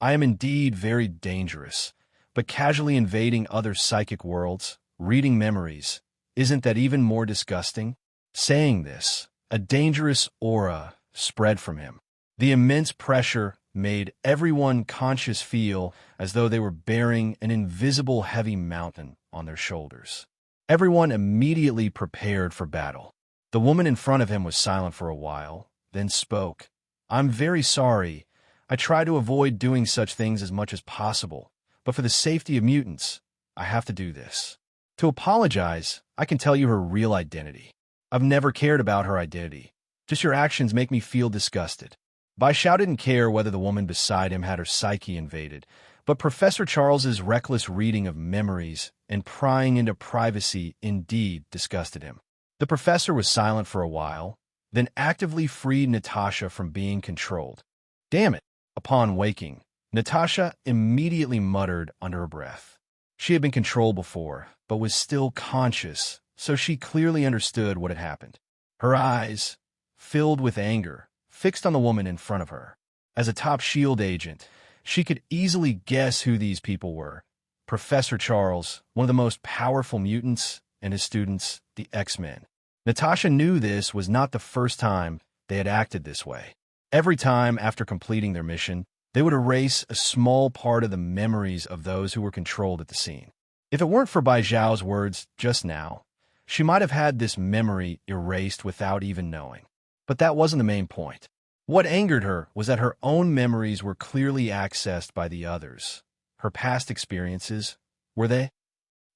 "I am indeed very dangerous, but casually invading other psychic worlds, reading memories, isn't that even more disgusting?" Saying this, a dangerous aura spread from him. The immense pressure made everyone conscious feel as though they were bearing an invisible heavy mountain on their shoulders. Everyone immediately prepared for battle. The woman in front of him was silent for a while, then spoke. "I'm very sorry. I try to avoid doing such things as much as possible, but for the safety of mutants, I have to do this. To apologize, I can tell you her real identity. I've never cared about her identity. Just your actions make me feel disgusted." Bai Xiao didn't care whether the woman beside him had her psyche invaded, but Professor Charles's reckless reading of memories and prying into privacy indeed disgusted him. The professor was silent for a while, then actively freed Natasha from being controlled. "Damn it!" Upon waking, Natasha immediately muttered under her breath. She had been controlled before, but was still conscious, so she clearly understood what had happened. Her eyes, filled with anger, fixed on the woman in front of her. As a top SHIELD agent, she could easily guess who these people were. Professor Charles, one of the most powerful mutants, and his students, the X-Men. Natasha knew this was not the first time they had acted this way. Every time after completing their mission, they would erase a small part of the memories of those who were controlled at the scene. If it weren't for Bai Zhao's words just now, she might have had this memory erased without even knowing. But that wasn't the main point. What angered her was that her own memories were clearly accessed by the others. Her past experiences, were they?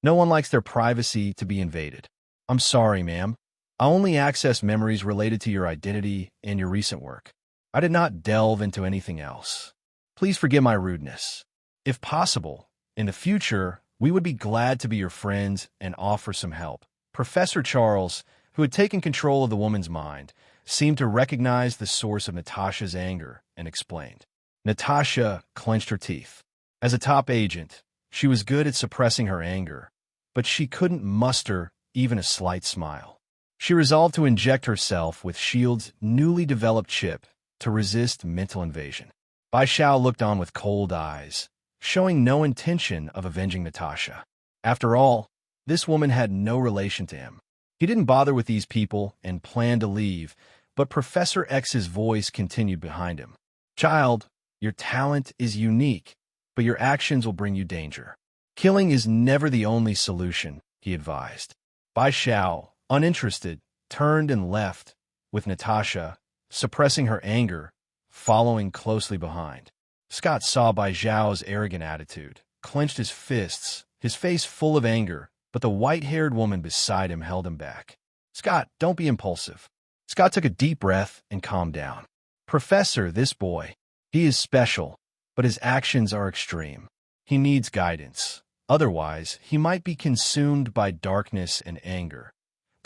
No one likes their privacy to be invaded. "I'm sorry, ma'am. I only accessed memories related to your identity and your recent work. I did not delve into anything else. Please forgive my rudeness. If possible, in the future, we would be glad to be your friends and offer some help." Professor Charles, who had taken control of the woman's mind, seemed to recognize the source of Natasha's anger and explained. Natasha clenched her teeth. As a top agent, she was good at suppressing her anger, but she couldn't muster even a slight smile. She resolved to inject herself with S.H.I.E.L.D.'s newly developed chip to resist mental invasion. Bai Xiao looked on with cold eyes, showing no intention of avenging Natasha. After all, this woman had no relation to him. He didn't bother with these people and planned to leave, but Professor X's voice continued behind him. "Child, your talent is unique, but your actions will bring you danger. Killing is never the only solution," he advised. Bai Xiao, uninterested, turned and left, with Natasha, suppressing her anger, following closely behind. Scott saw Bai Zhao's arrogant attitude, clenched his fists, his face full of anger, but the white-haired woman beside him held him back. "Scott, don't be impulsive." Scott took a deep breath and calmed down. "Professor, this boy, he is special, but his actions are extreme. He needs guidance. Otherwise, he might be consumed by darkness and anger."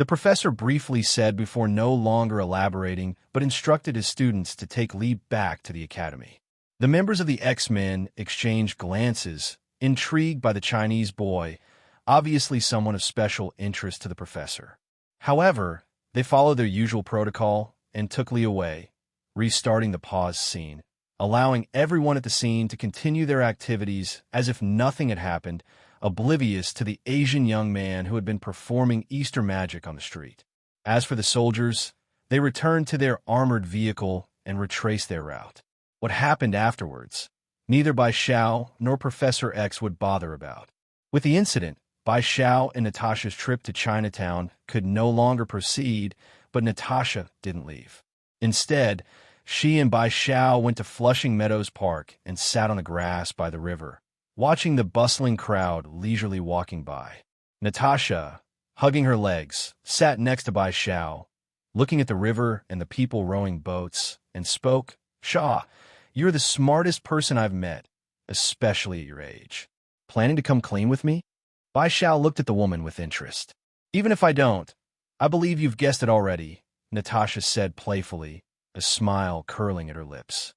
The professor briefly said before no longer elaborating, but instructed his students to take leave back to the academy. The members of the X-Men exchanged glances, intrigued by the Chinese boy, obviously someone of special interest to the professor. However, they followed their usual protocol and took Lee away, restarting the pause scene, allowing everyone at the scene to continue their activities as if nothing had happened, oblivious to the Asian young man who had been performing Easter magic on the street. As for the soldiers, they returned to their armored vehicle and retraced their route. What happened afterwards, neither Bai Xiao nor Professor X would bother about. With the incident, Bai Xiao and Natasha's trip to Chinatown could no longer proceed, but Natasha didn't leave. Instead, she and Bai Xiao went to Flushing Meadows Park and sat on the grass by the river, watching the bustling crowd leisurely walking by. Natasha, hugging her legs, sat next to Bai Xiao, looking at the river and the people rowing boats, and spoke, "Shaw, you're the smartest person I've met, especially at your age. Planning to come clean with me?" Bai Xiao looked at the woman with interest. "Even if I don't, I believe you've guessed it already," Natasha said playfully, a smile curling at her lips.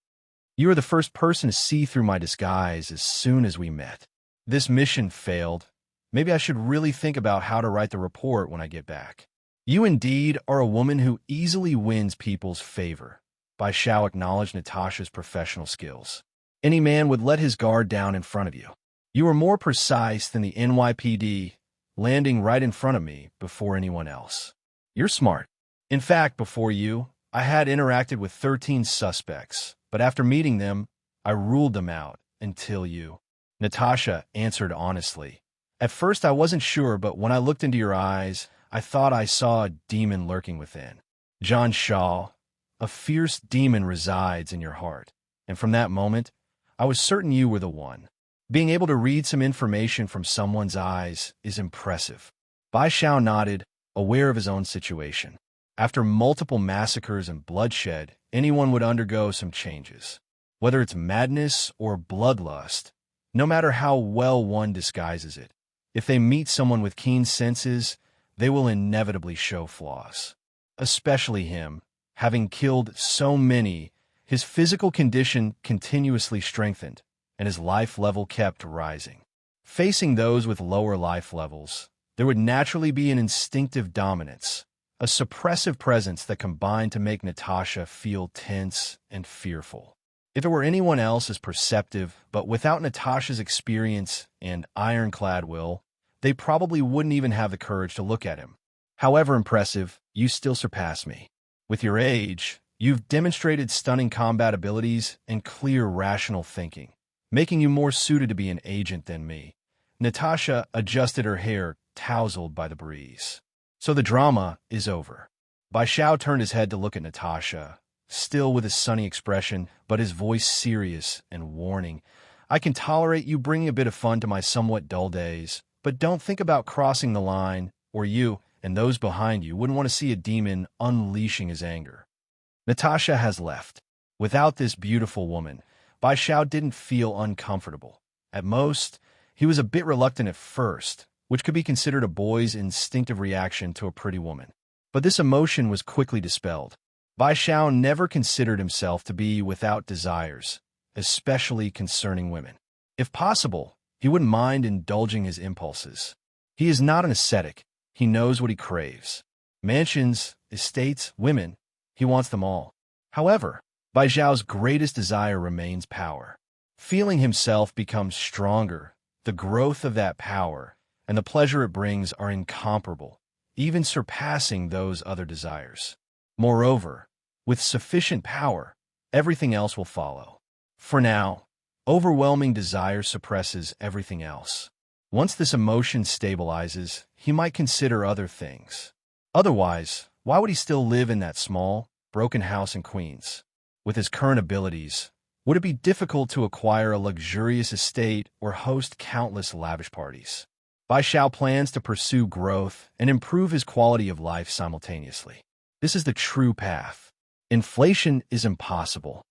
"You are the first person to see through my disguise as soon as we met. This mission failed. Maybe I should really think about how to write the report when I get back. You indeed are a woman who easily wins people's favor." Bai Xiao acknowledged Natasha's professional skills. "Any man would let his guard down in front of you. You were more precise than the NYPD, landing right in front of me before anyone else. You're smart. In fact, before you, I had interacted with 13 suspects, but after meeting them, I ruled them out until you." Natasha answered honestly. "At first I wasn't sure, but when I looked into your eyes, I thought I saw a demon lurking within. John Shaw, a fierce demon resides in your heart, and from that moment, I was certain you were the one. Being able to read some information from someone's eyes is impressive." Bai Xiao nodded, aware of his own situation. After multiple massacres and bloodshed, anyone would undergo some changes. Whether it's madness or bloodlust, no matter how well one disguises it, if they meet someone with keen senses, they will inevitably show flaws. Especially him, having killed so many, his physical condition continuously strengthened, and his life level kept rising. Facing those with lower life levels, there would naturally be an instinctive dominance, a suppressive presence that combined to make Natasha feel tense and fearful. If it were anyone else as perceptive, but without Natasha's experience and ironclad will, they probably wouldn't even have the courage to look at him. However impressive, you still surpass me. With your age, you've demonstrated stunning combat abilities and clear rational thinking, making you more suited to be an agent than me. Natasha adjusted her hair, tousled by the breeze. "So the drama is over." Bai Xiao turned his head to look at Natasha, still with his sunny expression, but his voice serious and warning. "I can tolerate you bringing a bit of fun to my somewhat dull days, but don't think about crossing the line, or you and those behind you wouldn't want to see a demon unleashing his anger." Natasha has left. Without this beautiful woman, Bai Xiao didn't feel uncomfortable. At most, he was a bit reluctant at first, which could be considered a boy's instinctive reaction to a pretty woman. But this emotion was quickly dispelled. Bai Xiao never considered himself to be without desires, especially concerning women. If possible, he wouldn't mind indulging his impulses. He is not an ascetic. He knows what he craves. Mansions, estates, women, he wants them all. However, Bai Xiao's greatest desire remains power. Feeling himself become stronger, the growth of that power and the pleasure it brings are incomparable, even surpassing those other desires. Moreover, with sufficient power, everything else will follow. For now, overwhelming desire suppresses everything else. Once this emotion stabilizes, he might consider other things. Otherwise, why would he still live in that small, broken house in Queens? With his current abilities, would it be difficult to acquire a luxurious estate or host countless lavish parties? Bai Xiao plans to pursue growth and improve his quality of life simultaneously. This is the true path. Inflation is impossible.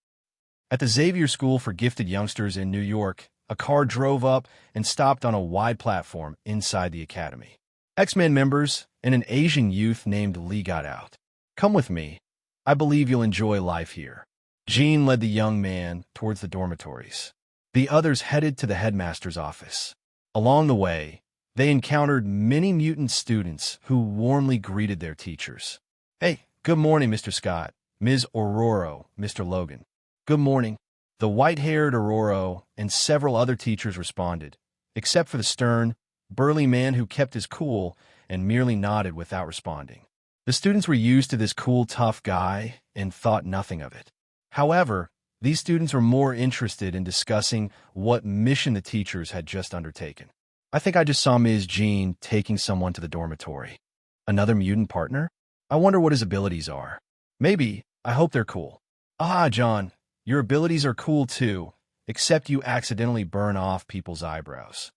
At the Xavier School for Gifted Youngsters in New York, a car drove up and stopped on a wide platform inside the academy. X-Men members and an Asian youth named Lee got out. Come with me. I believe you'll enjoy life here. Jean led the young man towards the dormitories. The others headed to the headmaster's office. Along the way, they encountered many mutant students who warmly greeted their teachers. Hey, good morning, Mr. Scott, Ms. Aurora, Mr. Logan. Good morning. The white-haired Aurora and several other teachers responded, except for the stern, burly man who kept his cool and merely nodded without responding. The students were used to this cool, tough guy and thought nothing of it. However, these students were more interested in discussing what mission the teachers had just undertaken. I think I just saw Ms. Jean taking someone to the dormitory. Another mutant partner? I wonder what his abilities are. Maybe. I hope they're cool. Ah, John, your abilities are cool too, except you accidentally burn off people's eyebrows.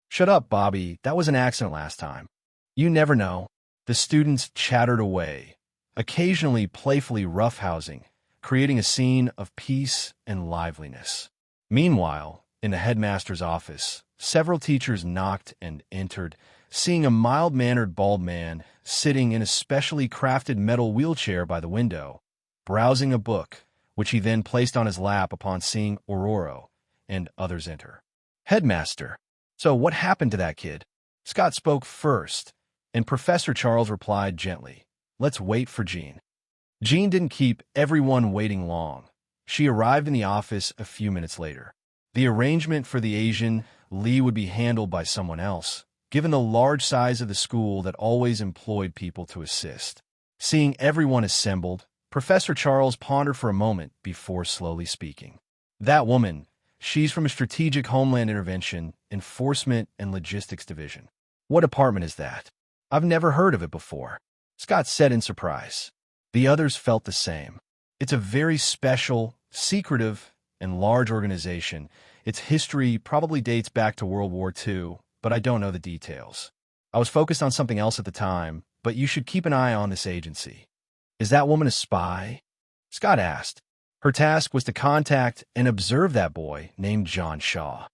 Shut up, Bobby. That was an accident last time. You never know. The students chattered away, occasionally playfully roughhousing, creating a scene of peace and liveliness. Meanwhile, in the headmaster's office, several teachers knocked and entered, seeing a mild-mannered bald man sitting in a specially crafted metal wheelchair by the window, browsing a book, which he then placed on his lap upon seeing Aurora and others enter. Headmaster, so what happened to that kid? Scott spoke first, and Professor Charles replied gently, let's wait for Jean. Jean didn't keep everyone waiting long. She arrived in the office a few minutes later. The arrangement for the Asian Lee would be handled by someone else, given the large size of the school that always employed people to assist. Seeing everyone assembled, Professor Charles pondered for a moment before slowly speaking. That woman, she's from a Strategic Homeland Intervention, Enforcement, and Logistics Division. What department is that? I've never heard of it before, Scott said in surprise. The others felt the same. It's a very special, secretive, and large organization. Its history probably dates back to World War II, but I don't know the details. I was focused on something else at the time, but you should keep an eye on this agency. Is that woman a spy? Scott asked. Her task was to contact and observe that boy named John Shaw.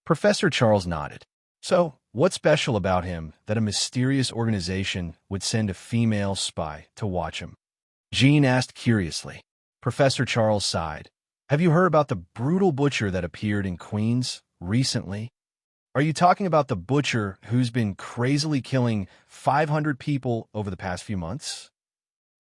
Professor Charles nodded. So, what's special about him that a mysterious organization would send a female spy to watch him? Jean asked curiously. Professor Charles sighed. Have you heard about the brutal butcher that appeared in Queens recently? Are you talking about the butcher who's been crazily killing 500 people over the past few months?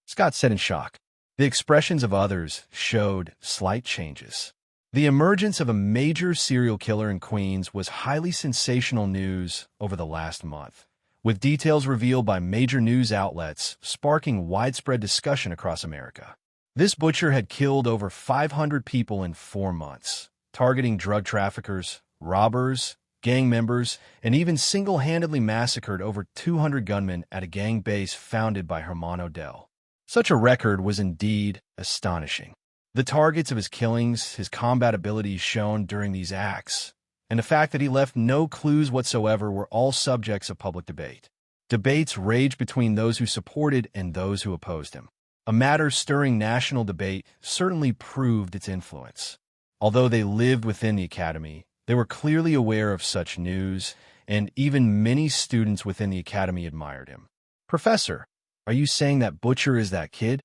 Scott said in shock. The expressions of others showed slight changes. The emergence of a major serial killer in Queens was highly sensational news over the last month, with details revealed by major news outlets sparking widespread discussion across America. This butcher had killed over 500 people in 4 months, targeting drug traffickers, robbers, gang members, and even single-handedly massacred over 200 gunmen at a gang base founded by Hermano Del. Such a record was indeed astonishing. The targets of his killings, his combat abilities shown during these acts, and the fact that he left no clues whatsoever were all subjects of public debate. Debates raged between those who supported and those who opposed him. A matter stirring national debate certainly proved its influence. Although they lived within the academy, they were clearly aware of such news, and even many students within the academy admired him. Professor, are you saying that Butcher is that kid?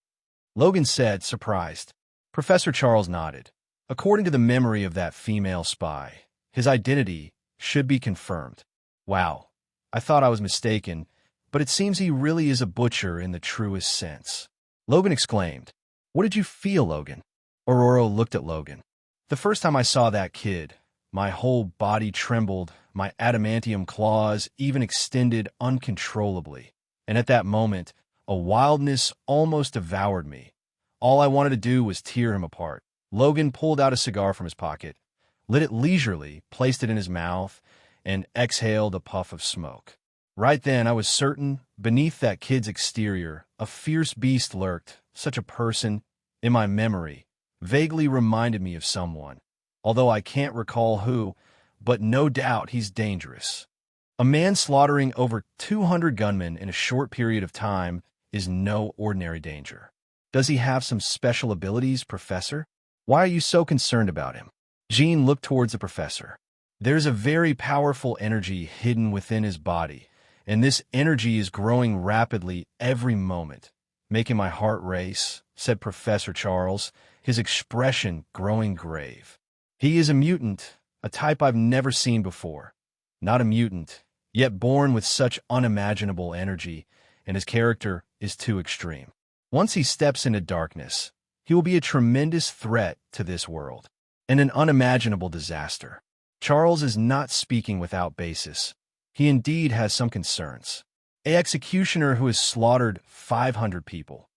Logan said, surprised. Professor Charles nodded. According to the memory of that female spy, his identity should be confirmed. Wow, I thought I was mistaken, but it seems he really is a butcher in the truest sense. Logan exclaimed. What did you feel, Logan? Aurora looked at Logan. The first time I saw that kid, my whole body trembled, my adamantium claws even extended uncontrollably. And at that moment, a wildness almost devoured me. All I wanted to do was tear him apart. Logan pulled out a cigar from his pocket, lit it leisurely, placed it in his mouth, and exhaled a puff of smoke. Right then, I was certain, beneath that kid's exterior, a fierce beast lurked. Such a person, in my memory, vaguely reminded me of someone, although I can't recall who, but no doubt he's dangerous. A man slaughtering over 200 gunmen in a short period of time is no ordinary danger. Does he have some special abilities, Professor? Why are you so concerned about him? Jean looked towards the professor. There's a very powerful energy hidden within his body, and this energy is growing rapidly every moment, making my heart race," said Professor Charles, his expression growing grave. "He is a mutant, a type I've never seen before. Not a mutant, yet born with such unimaginable energy, and his character is too extreme. Once he steps into darkness, he will be a tremendous threat to this world, and an unimaginable disaster." Charles is not speaking without basis. He indeed has some concerns. An executioner who has slaughtered 500 people.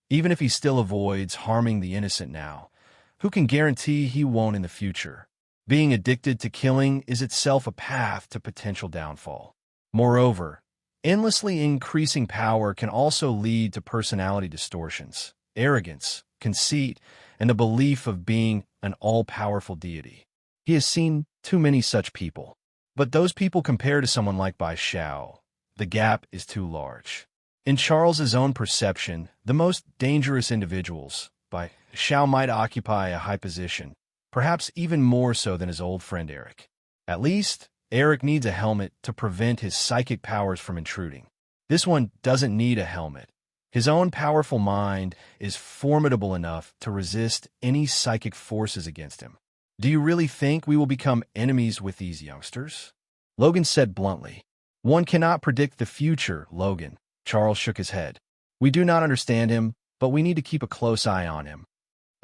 Even if he still avoids harming the innocent now, who can guarantee he won't in the future? Being addicted to killing is itself a path to potential downfall. Moreover, endlessly increasing power can also lead to personality distortions, arrogance, conceit, and the belief of being an all-powerful deity. He has seen too many such people. But those people compare to someone like Bai Xiao. The gap is too large. In Charles's own perception, the most dangerous individuals, Bai Xiao might occupy a high position, perhaps even more so than his old friend Eric. At least, Eric needs a helmet to prevent his psychic powers from intruding. This one doesn't need a helmet. His own powerful mind is formidable enough to resist any psychic forces against him. "Do you really think we will become enemies with these youngsters?" Logan said bluntly. "One cannot predict the future, Logan." Charles shook his head. "We do not understand him, but we need to keep a close eye on him."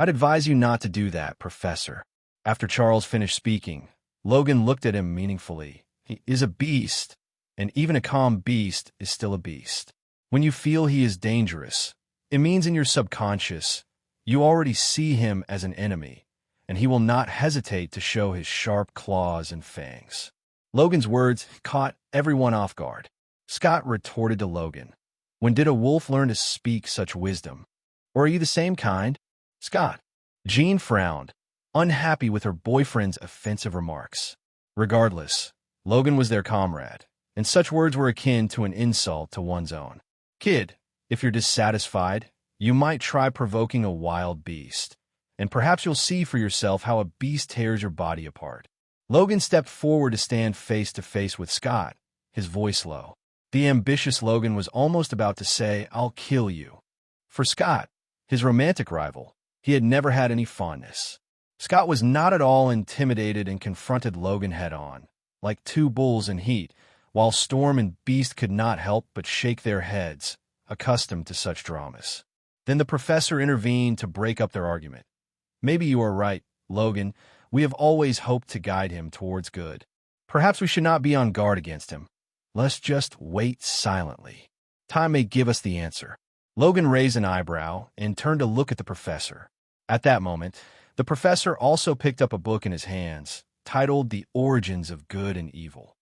"I'd advise you not to do that, Professor." After Charles finished speaking, Logan looked at him meaningfully. "He is a beast, and even a calm beast is still a beast. When you feel he is dangerous, it means in your subconscious, you already see him as an enemy, and he will not hesitate to show his sharp claws and fangs." Logan's words caught everyone off guard. Scott retorted to Logan, "When did a wolf learn to speak such wisdom? Or are you the same kind?" "Scott." Jean frowned, unhappy with her boyfriend's offensive remarks. Regardless, Logan was their comrade, and such words were akin to an insult to one's own. "Kid, if you're dissatisfied, you might try provoking a wild beast, and perhaps you'll see for yourself how a beast tears your body apart." Logan stepped forward to stand face to face with Scott, his voice low. The ambitious Logan was almost about to say, "I'll kill you." For Scott, his romantic rival, he had never had any fondness. Scott was not at all intimidated and confronted Logan head-on, like two bulls in heat, while Storm and Beast could not help but shake their heads, accustomed to such dramas. Then the professor intervened to break up their argument. "Maybe you are right, Logan. We have always hoped to guide him towards good. Perhaps we should not be on guard against him. Let's just wait silently. Time may give us the answer." Logan raised an eyebrow and turned to look at the professor. At that moment, the professor also picked up a book in his hands, titled The Origins of Good and Evil.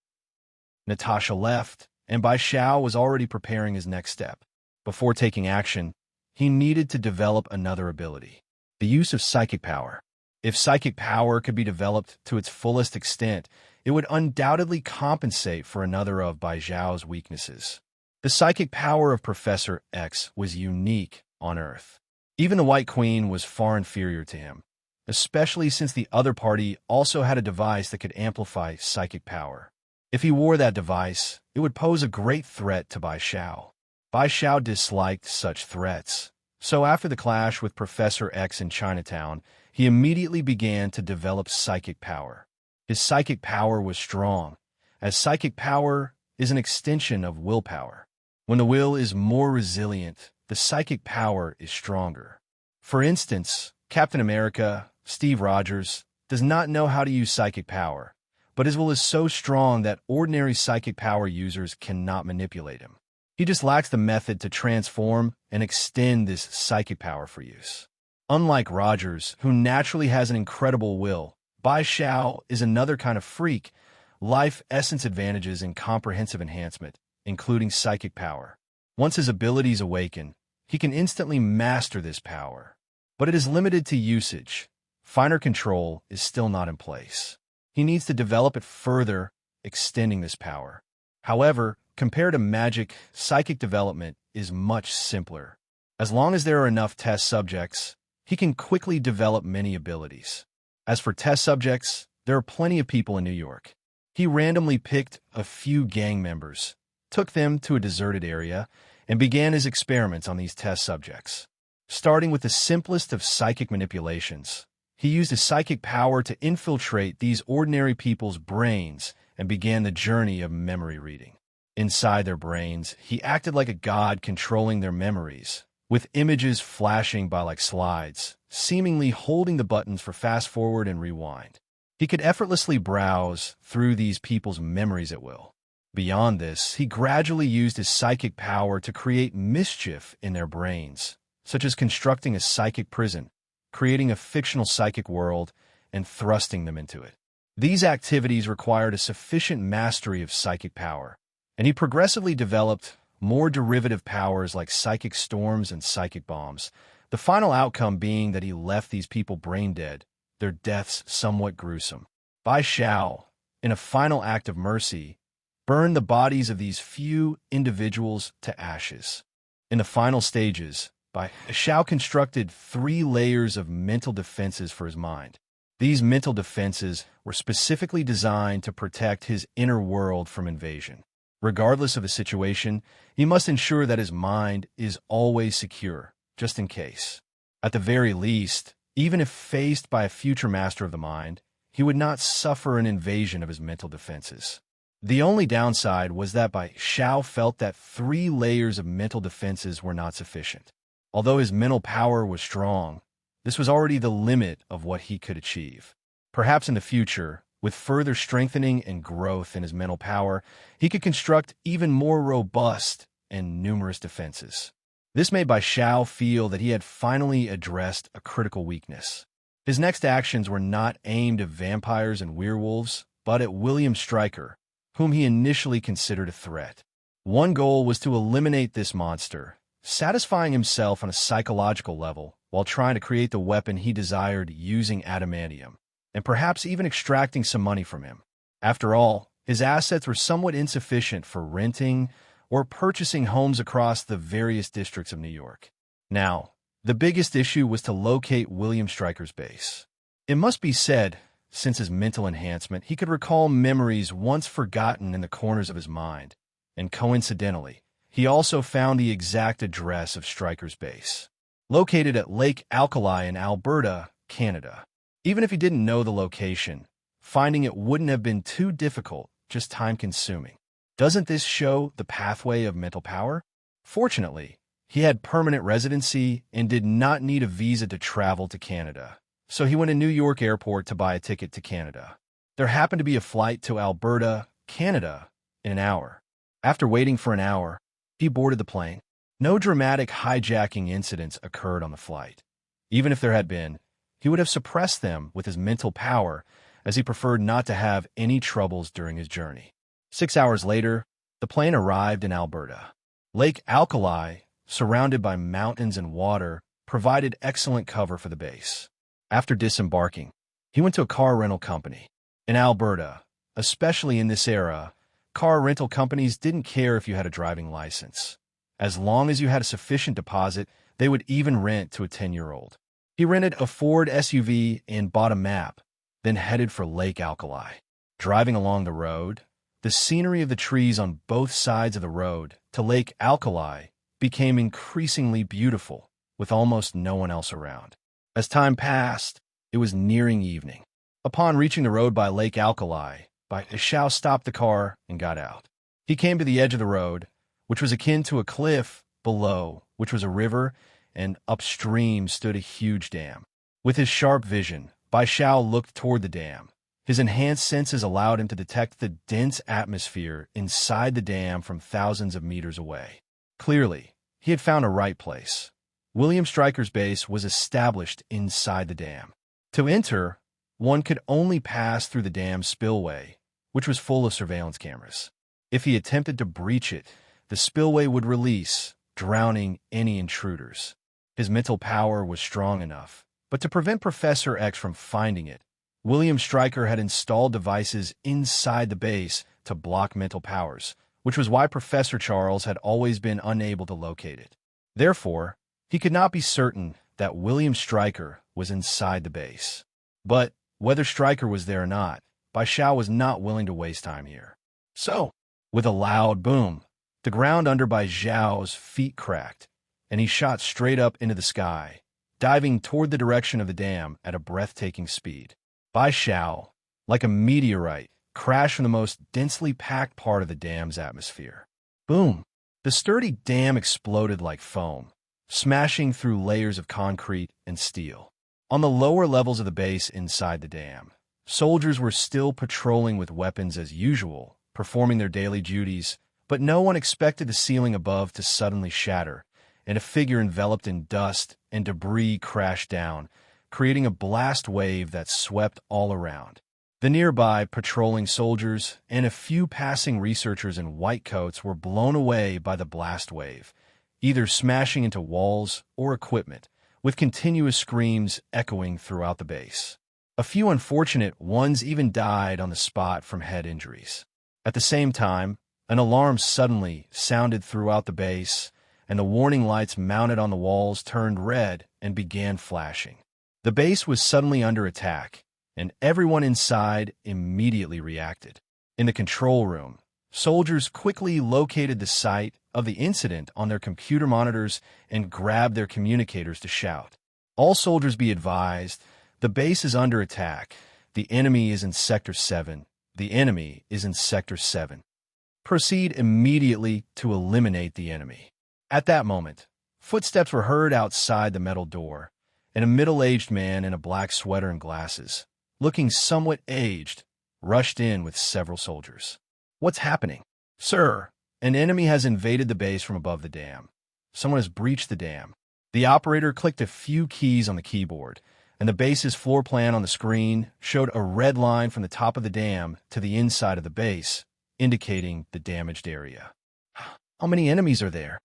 Natasha left, and Bai Xiao was already preparing his next step. Before taking action, he needed to develop another ability: the use of psychic power. If psychic power could be developed to its fullest extent, it would undoubtedly compensate for another of Bai Xiao's weaknesses. The psychic power of Professor X was unique on Earth. Even the White Queen was far inferior to him, especially since the other party also had a device that could amplify psychic power. If he wore that device, it would pose a great threat to Bai Xiao. Bai Xiao disliked such threats, so after the clash with Professor X in Chinatown, he immediately began to develop psychic power. His psychic power was strong, as psychic power is an extension of willpower. When the will is more resilient, the psychic power is stronger. For instance, Captain America, Steve Rogers, does not know how to use psychic power, but his will is so strong that ordinary psychic power users cannot manipulate him. He just lacks the method to transform and extend this psychic power for use. Unlike Rogers, who naturally has an incredible will, Bai Xiao is another kind of freak, life essence advantages and comprehensive enhancement, including psychic power. Once his abilities awaken, he can instantly master this power. But it is limited to usage. Finer control is still not in place. He needs to develop it further, extending this power. However, compared to magic, psychic development is much simpler. As long as there are enough test subjects, he can quickly develop many abilities. As for test subjects, there are plenty of people in New York. He randomly picked a few gang members, took them to a deserted area and began his experiments on these test subjects. Starting with the simplest of psychic manipulations, he used his psychic power to infiltrate these ordinary people's brains and began the journey of memory reading. Inside their brains, he acted like a god controlling their memories, with images flashing by like slides, seemingly holding the buttons for fast forward and rewind. He could effortlessly browse through these people's memories at will. Beyond this, he gradually used his psychic power to create mischief in their brains, such as constructing a psychic prison, creating a fictional psychic world, and thrusting them into it. These activities required a sufficient mastery of psychic power, and he progressively developed more derivative powers like psychic storms and psychic bombs, the final outcome being that he left these people brain dead, their deaths somewhat gruesome. Bai Xiao, in a final act of mercy, burned the bodies of these few individuals to ashes. In the final stages, Bai Xiao constructed 3 layers of mental defenses for his mind. These mental defenses were specifically designed to protect his inner world from invasion. Regardless of the situation, he must ensure that his mind is always secure, just in case. At the very least, even if faced by a future master of the mind, he would not suffer an invasion of his mental defenses. The only downside was that Bai Xiao felt that 3 layers of mental defenses were not sufficient. Although his mental power was strong, this was already the limit of what he could achieve. Perhaps in the future, with further strengthening and growth in his mental power, he could construct even more robust and numerous defenses. This made Bai Xiao feel that he had finally addressed a critical weakness. His next actions were not aimed at vampires and werewolves, but at William Stryker, whom he initially considered a threat. One goal was to eliminate this monster, satisfying himself on a psychological level while trying to create the weapon he desired using adamantium, and perhaps even extracting some money from him. After all, his assets were somewhat insufficient for renting or purchasing homes across the various districts of New York. Now, the biggest issue was to locate William Stryker's base. It must be said, since his mental enhancement, he could recall memories once forgotten in the corners of his mind, and coincidentally, he also found the exact address of Stryker's base, located at Lake Alkali in Alberta, Canada. Even if he didn't know the location, finding it wouldn't have been too difficult, just time-consuming. Doesn't this show the pathway of mental power? Fortunately, he had permanent residency and did not need a visa to travel to Canada, so he went to New York Airport to buy a ticket to Canada. There happened to be a flight to Alberta, Canada, in an hour. After waiting for an hour, he boarded the plane. No dramatic hijacking incidents occurred on the flight. Even if there had been, he would have suppressed them with his mental power, as he preferred not to have any troubles during his journey. 6 hours later, the plane arrived in Alberta. Lake Alkali, surrounded by mountains and water, provided excellent cover for the base. After disembarking, he went to a car rental company. In Alberta, especially in this era, car rental companies didn't care if you had a driving license. As long as you had a sufficient deposit, they would even rent to a 10-year-old. He rented a Ford SUV and bought a map, then headed for Lake Alkali. Driving along the road, the scenery of the trees on both sides of the road to Lake Alkali became increasingly beautiful, with almost no one else around. As time passed, it was nearing evening. Upon reaching the road by Lake Alkali, Bai Xiao stopped the car and got out. He came to the edge of the road, which was akin to a cliff, below which was a river, and upstream stood a huge dam. With his sharp vision, Bai Xiao looked toward the dam. His enhanced senses allowed him to detect the dense atmosphere inside the dam from thousands of meters away. Clearly, he had found a right place. William Stryker's base was established inside the dam. To enter, one could only pass through the dam's spillway, which was full of surveillance cameras. If he attempted to breach it, the spillway would release, drowning any intruders. His mental power was strong enough, but to prevent Professor X from finding it, William Stryker had installed devices inside the base to block mental powers, which was why Professor Charles had always been unable to locate it. Therefore, he could not be certain that William Stryker was inside the base. But whether Stryker was there or not, Bai Xiao was not willing to waste time here. So, with a loud boom, The ground under Bai Zhao's feet cracked, and he shot straight up into the sky, diving toward the direction of the dam at a breathtaking speed. Bai Zhao, like a meteorite, crashed from the most densely packed part of the dam's atmosphere. Boom! The sturdy dam exploded like foam, smashing through layers of concrete and steel. On the lower levels of the base inside the dam, soldiers were still patrolling with weapons as usual, performing their daily duties, but no one expected the ceiling above to suddenly shatter, and a figure enveloped in dust and debris crashed down, creating a blast wave that swept all around. The nearby patrolling soldiers and a few passing researchers in white coats were blown away by the blast wave, either smashing into walls or equipment, with continuous screams echoing throughout the base. A few unfortunate ones even died on the spot from head injuries. At the same time, an alarm suddenly sounded throughout the base, and the warning lights mounted on the walls turned red and began flashing. The base was suddenly under attack, and everyone inside immediately reacted. In the control room, soldiers quickly located the site of the incident on their computer monitors and grabbed their communicators to shout, "All soldiers be advised, the base is under attack. The enemy is in Sector 7. The enemy is in Sector 7. Proceed immediately to eliminate the enemy." At that moment, footsteps were heard outside the metal door, and a middle-aged man in a black sweater and glasses, looking somewhat aged, rushed in with several soldiers. "What's happening?" "Sir, an enemy has invaded the base from above the dam. Someone has breached the dam." The operator clicked a few keys on the keyboard, and the base's floor plan on the screen showed a red line from the top of the dam to the inside of the base, indicating the damaged area. "How many enemies are there?"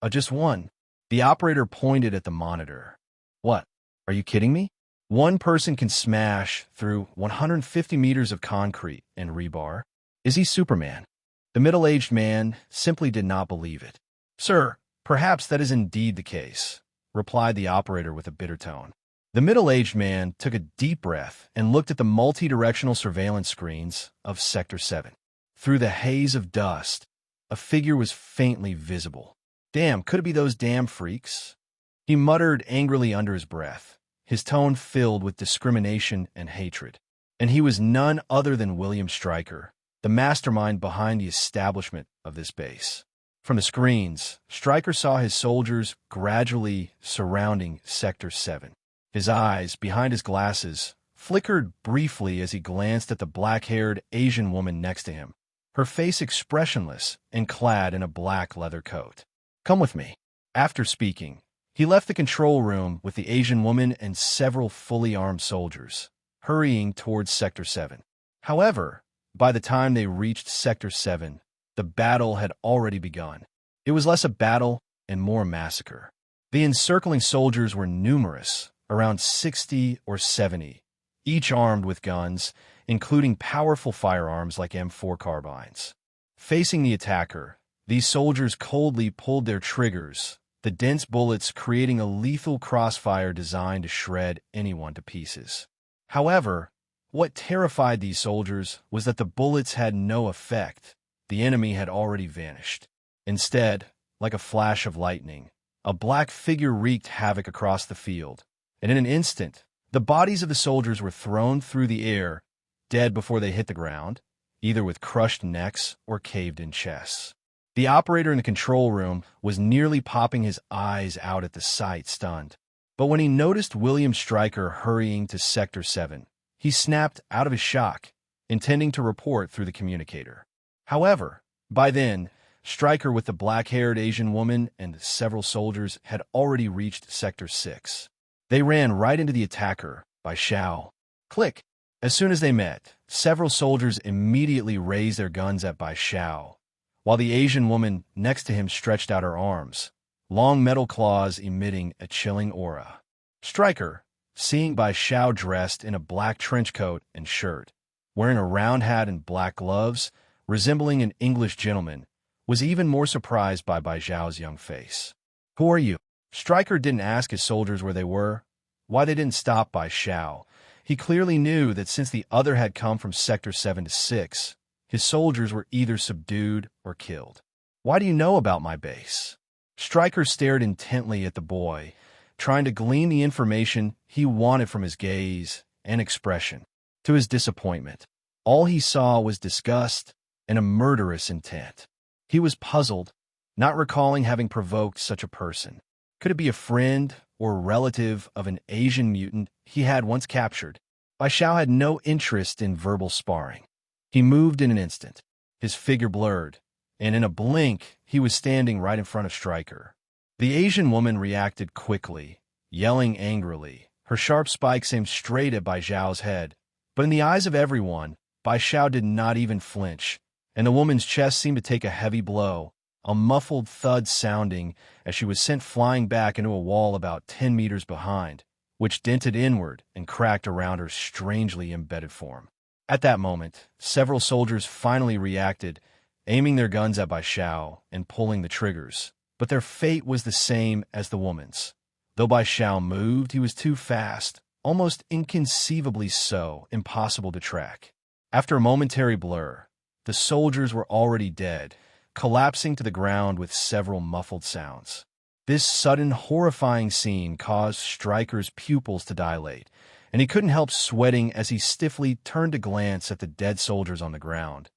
Just one." The operator pointed at the monitor. "What? Are you kidding me? One person can smash through 150 meters of concrete and rebar. Is he Superman?" The middle-aged man simply did not believe it. "Sir, perhaps that is indeed the case," replied the operator with a bitter tone. The middle-aged man took a deep breath and looked at the multi-directional surveillance screens of Sector 7. Through the haze of dust, a figure was faintly visible. "Damn, could it be those damn freaks?" He muttered angrily under his breath, his tone filled with discrimination and hatred. And he was none other than William Stryker, the mastermind behind the establishment of this base. From the screens, Stryker saw his soldiers gradually surrounding Sector 7. His eyes, behind his glasses, flickered briefly as he glanced at the black-haired Asian woman next to him, her face expressionless and clad in a black leather coat. "Come with me." After speaking, he left the control room with the Asian woman and several fully armed soldiers, hurrying towards Sector 7. However, by the time they reached Sector 7, the battle had already begun. It was less a battle and more a massacre. The encircling soldiers were numerous, around 60 or 70, each armed with guns, including powerful firearms like M4 carbines. Facing the attacker, these soldiers coldly pulled their triggers, the dense bullets creating a lethal crossfire designed to shred anyone to pieces. However, what terrified these soldiers was that the bullets had no effect. The enemy had already vanished. Instead, like a flash of lightning, a black figure wreaked havoc across the field, and in an instant, the bodies of the soldiers were thrown through the air, dead before they hit the ground, either with crushed necks or caved-in chests. The operator in the control room was nearly popping his eyes out at the sight, stunned. But when he noticed William Stryker hurrying to Sector 7, he snapped out of his shock, intending to report through the communicator. However, by then, Stryker with the black-haired Asian woman and several soldiers had already reached Sector 6. They ran right into the attacker, Bai Zhao. Click! As soon as they met, several soldiers immediately raised their guns at Bai Zhao, while the Asian woman next to him stretched out her arms, long metal claws emitting a chilling aura. Stryker, seeing Bai Zhao dressed in a black trench coat and shirt, wearing a round hat and black gloves, resembling an English gentleman, was even more surprised by Bai Zhao's young face. "Who are you?" Stryker didn't ask his soldiers where they were, why they didn't stop Bai Zhao. He clearly knew that since the other had come from Sector 7 to 6, his soldiers were either subdued or killed. Why do you know about my base? Stryker stared intently at the boy, trying to glean the information he wanted from his gaze and expression. To his disappointment, all he saw was disgust and a murderous intent. He was puzzled, not recalling having provoked such a person. Could it be a friend or relative of an Asian mutant he had once captured? Bai Xiao had no interest in verbal sparring. He moved in an instant, his figure blurred, and in a blink he was standing right in front of Stryker. The Asian woman reacted quickly, yelling angrily. Her sharp spikes aimed straight at Bai Xiao's head, but in the eyes of everyone, Bai Xiao did not even flinch, and the woman's chest seemed to take a heavy blow, a muffled thud sounding as she was sent flying back into a wall about 10 meters behind, which dented inward and cracked around her strangely embedded form. At that moment, several soldiers finally reacted, aiming their guns at Bai Xiao and pulling the triggers, but their fate was the same as the woman's. Though Bai Xiao moved, he was too fast, almost inconceivably so, impossible to track. After a momentary blur, the soldiers were already dead, collapsing to the ground with several muffled sounds. This sudden, horrifying scene caused Stryker's pupils to dilate, and he couldn't help sweating as he stiffly turned to glance at the dead soldiers on the ground,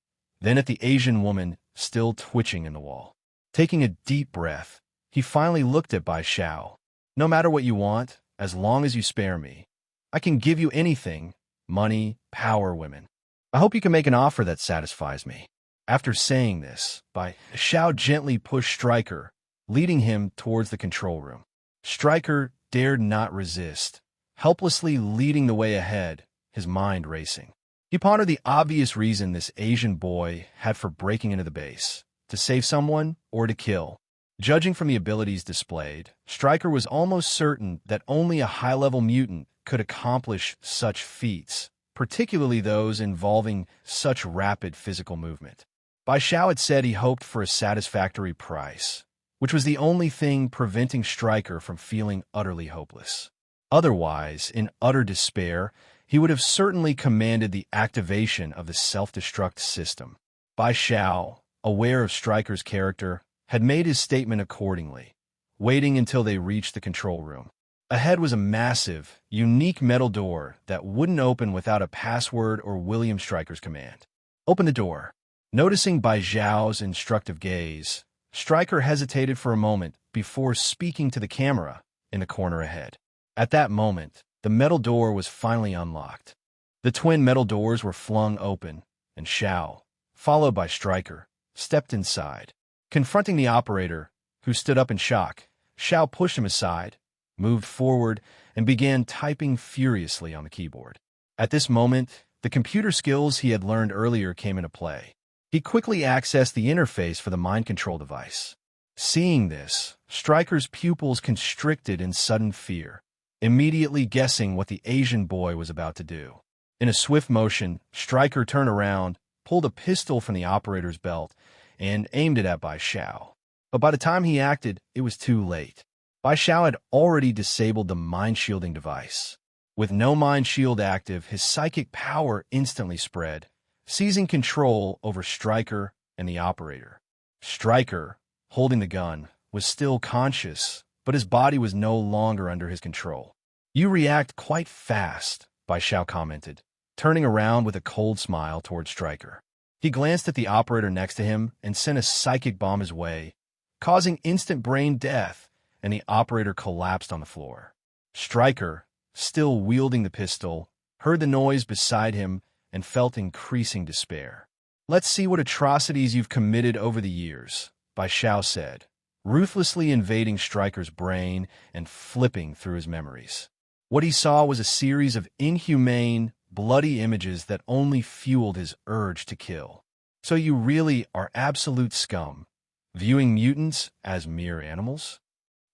then at the Asian woman still twitching in the wall. Taking a deep breath, he finally looked at Bai Xiao. No matter what you want, as long as you spare me, I can give you anything: money, power, women. I hope you can make an offer that satisfies me. After saying this, Bai Xiao gently pushed Stryker, leading him towards the control room. Stryker dared not resist, helplessly leading the way ahead, his mind racing. He pondered the obvious reason this Asian boy had for breaking into the base: to save someone or to kill. Judging from the abilities displayed, Stryker was almost certain that only a high-level mutant could accomplish such feats, particularly those involving such rapid physical movement. Bai Xiao had said he hoped for a satisfactory price, which was the only thing preventing Stryker from feeling utterly hopeless. Otherwise, in utter despair, he would have certainly commanded the activation of the self-destruct system. Bai Xiao, aware of Stryker's character, had made his statement accordingly, waiting until they reached the control room. Ahead was a massive, unique metal door that wouldn't open without a password or William Stryker's command. Open the door. Noticing Bai Xiao's instructive gaze, Stryker hesitated for a moment before speaking to the camera in the corner ahead. At that moment, the metal door was finally unlocked. The twin metal doors were flung open, and Xiao, followed by Stryker, stepped inside. Confronting the operator, who stood up in shock, Xiao pushed him aside, moved forward, and began typing furiously on the keyboard. At this moment, the computer skills he had learned earlier came into play. He quickly accessed the interface for the mind control device. Seeing this, Stryker's pupils constricted in sudden fear, immediately guessing what the Asian boy was about to do. In a swift motion, Stryker turned around, pulled a pistol from the operator's belt, and aimed it at Bai Xiao. But by the time he acted, it was too late. Bai Xiao had already disabled the mind-shielding device. With no mind shield active, his psychic power instantly spread, seizing control over Stryker and the operator. Stryker, holding the gun, was still conscious, but his body was no longer under his control. You react quite fast, Bai Xiao commented, turning around with a cold smile toward Stryker. He glanced at the operator next to him and sent a psychic bomb his way, causing instant brain death, and the operator collapsed on the floor. Stryker, still wielding the pistol, heard the noise beside him and felt increasing despair. Let's see what atrocities you've committed over the years, Bai Xiao said, ruthlessly invading Stryker's brain and flipping through his memories. What he saw was a series of inhumane, bloody images that only fueled his urge to kill. So you really are absolute scum, viewing mutants as mere animals?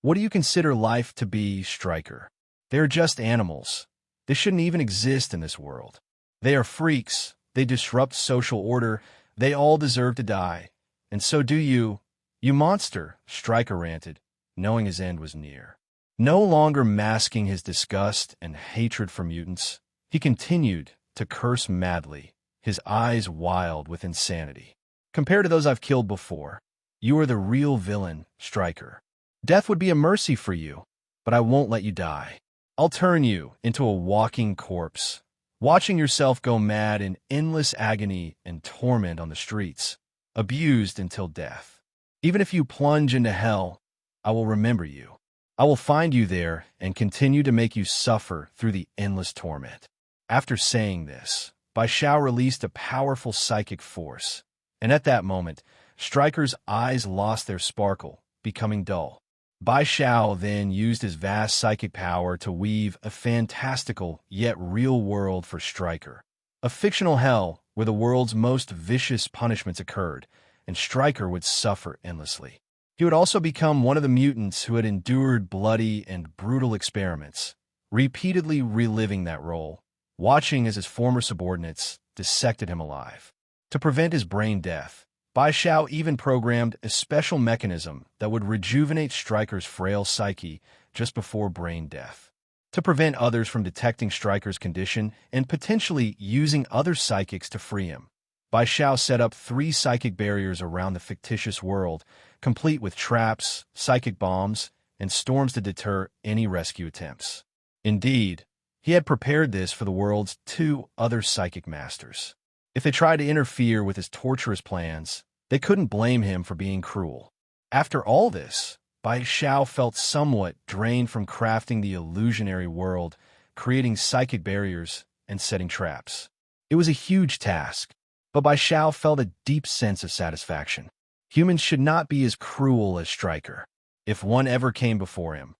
What do you consider life to be, Stryker? They're just animals. They shouldn't even exist in this world. They are freaks. They disrupt social order. They all deserve to die. And so do you. You monster, Stryker ranted, knowing his end was near. No longer masking his disgust and hatred for mutants, he continued to curse madly, his eyes wild with insanity. Compared to those I've killed before, You are the real villain, Stryker. Death would be a mercy for you, but I won't let you die. I'll turn you into a walking corpse, watching yourself go mad in endless agony and torment on the streets, abused until death. Even if you plunge into hell, I will remember you. I will find you there and continue to make you suffer through the endless torment." After saying this, Bai Xiao released a powerful psychic force, and at that moment, Stryker's eyes lost their sparkle, becoming dull. Bai Xiao then used his vast psychic power to weave a fantastical yet real world for Stryker. A fictional hell where the world's most vicious punishments occurred, and Stryker would suffer endlessly. He would also become one of the mutants who had endured bloody and brutal experiments, repeatedly reliving that role, watching as his former subordinates dissected him alive. To prevent his brain death, Bai Xiao even programmed a special mechanism that would rejuvenate Stryker's frail psyche just before brain death. To prevent others from detecting Stryker's condition and potentially using other psychics to free him, Bai Xiao set up 3 psychic barriers around the fictitious world, complete with traps, psychic bombs, and storms to deter any rescue attempts. Indeed, he had prepared this for the world's 2 other psychic masters. If they tried to interfere with his torturous plans, they couldn't blame him for being cruel. After all this, Bai Xiao felt somewhat drained from crafting the illusionary world, creating psychic barriers, and setting traps. It was a huge task, but Bai Xiao felt a deep sense of satisfaction. Humans should not be as cruel as Stryker. If one ever came before him,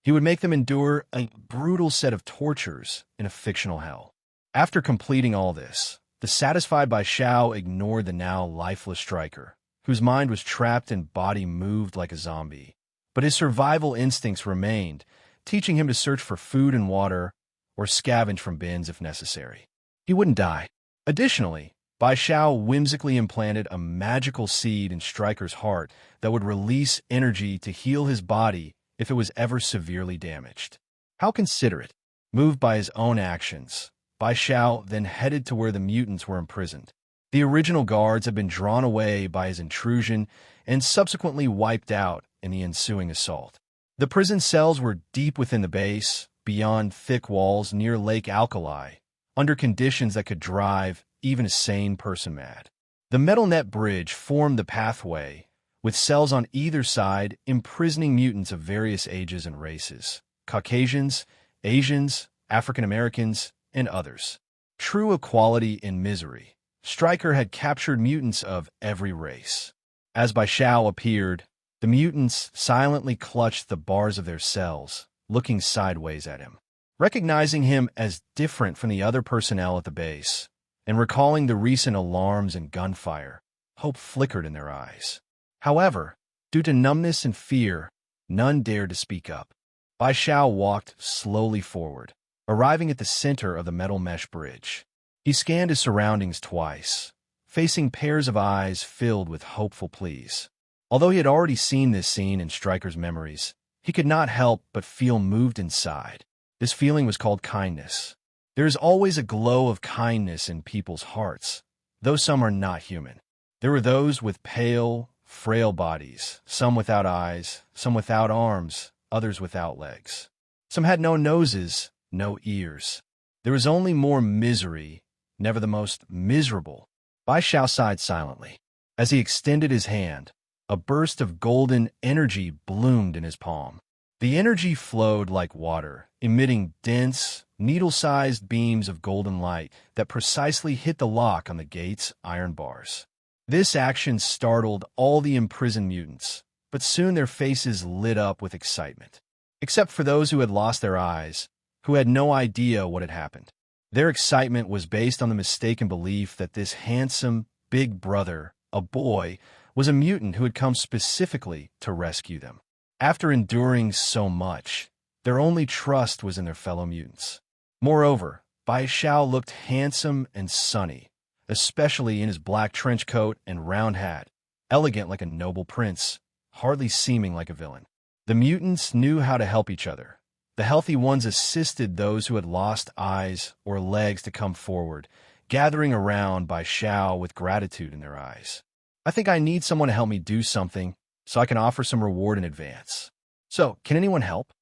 he would make them endure a brutal set of tortures in a fictional hell. After completing all this, the satisfied Bai Xiao ignored the now lifeless Stryker, whose mind was trapped and body moved like a zombie. But his survival instincts remained, teaching him to search for food and water or scavenge from bins if necessary. He wouldn't die. Additionally, Bai Xiao whimsically implanted a magical seed in Stryker's heart that would release energy to heal his body if it was ever severely damaged. How considerate! Moved by his own actions, Bai Xiao then headed to where the mutants were imprisoned. The original guards had been drawn away by his intrusion and subsequently wiped out in the ensuing assault. The prison cells were deep within the base, beyond thick walls near Lake Alkali, under conditions that could drive even a sane person mad. The metal net bridge formed the pathway, with cells on either side imprisoning mutants of various ages and races: Caucasians, Asians, African Americans, and others. True equality in misery, Stryker had captured mutants of every race. As Bai Xiao appeared, the mutants silently clutched the bars of their cells, looking sideways at him. Recognizing him as different from the other personnel at the base, and recalling the recent alarms and gunfire, hope flickered in their eyes. However, due to numbness and fear, none dared to speak up. Bai Xiao walked slowly forward, arriving at the center of the metal mesh bridge. He scanned his surroundings twice, facing pairs of eyes filled with hopeful pleas. Although he had already seen this scene in Stryker's memories, he could not help but feel moved inside. This feeling was called kindness. There is always a glow of kindness in people's hearts, though some are not human. There were those with pale, frail bodies, some without eyes, some without arms, others without legs. Some had no noses, no ears. There was only more misery, never the most miserable. Bai Xiao sighed silently. As he extended his hand, a burst of golden energy bloomed in his palm. The energy flowed like water, emitting dense, needle-sized beams of golden light that precisely hit the lock on the gate's iron bars. This action startled all the imprisoned mutants, but soon their faces lit up with excitement. Except for those who had lost their eyes, who had no idea what had happened. Their excitement was based on the mistaken belief that this handsome, big brother, a boy, was a mutant who had come specifically to rescue them. After enduring so much, their only trust was in their fellow mutants. Moreover, Bai Xiao looked handsome and sunny, especially in his black trench coat and round hat, elegant like a noble prince, hardly seeming like a villain. The mutants knew how to help each other. The healthy ones assisted those who had lost eyes or legs to come forward, gathering around Bai Xiao with gratitude in their eyes. I think I need someone to help me do something so I can offer some reward in advance. So, can anyone help?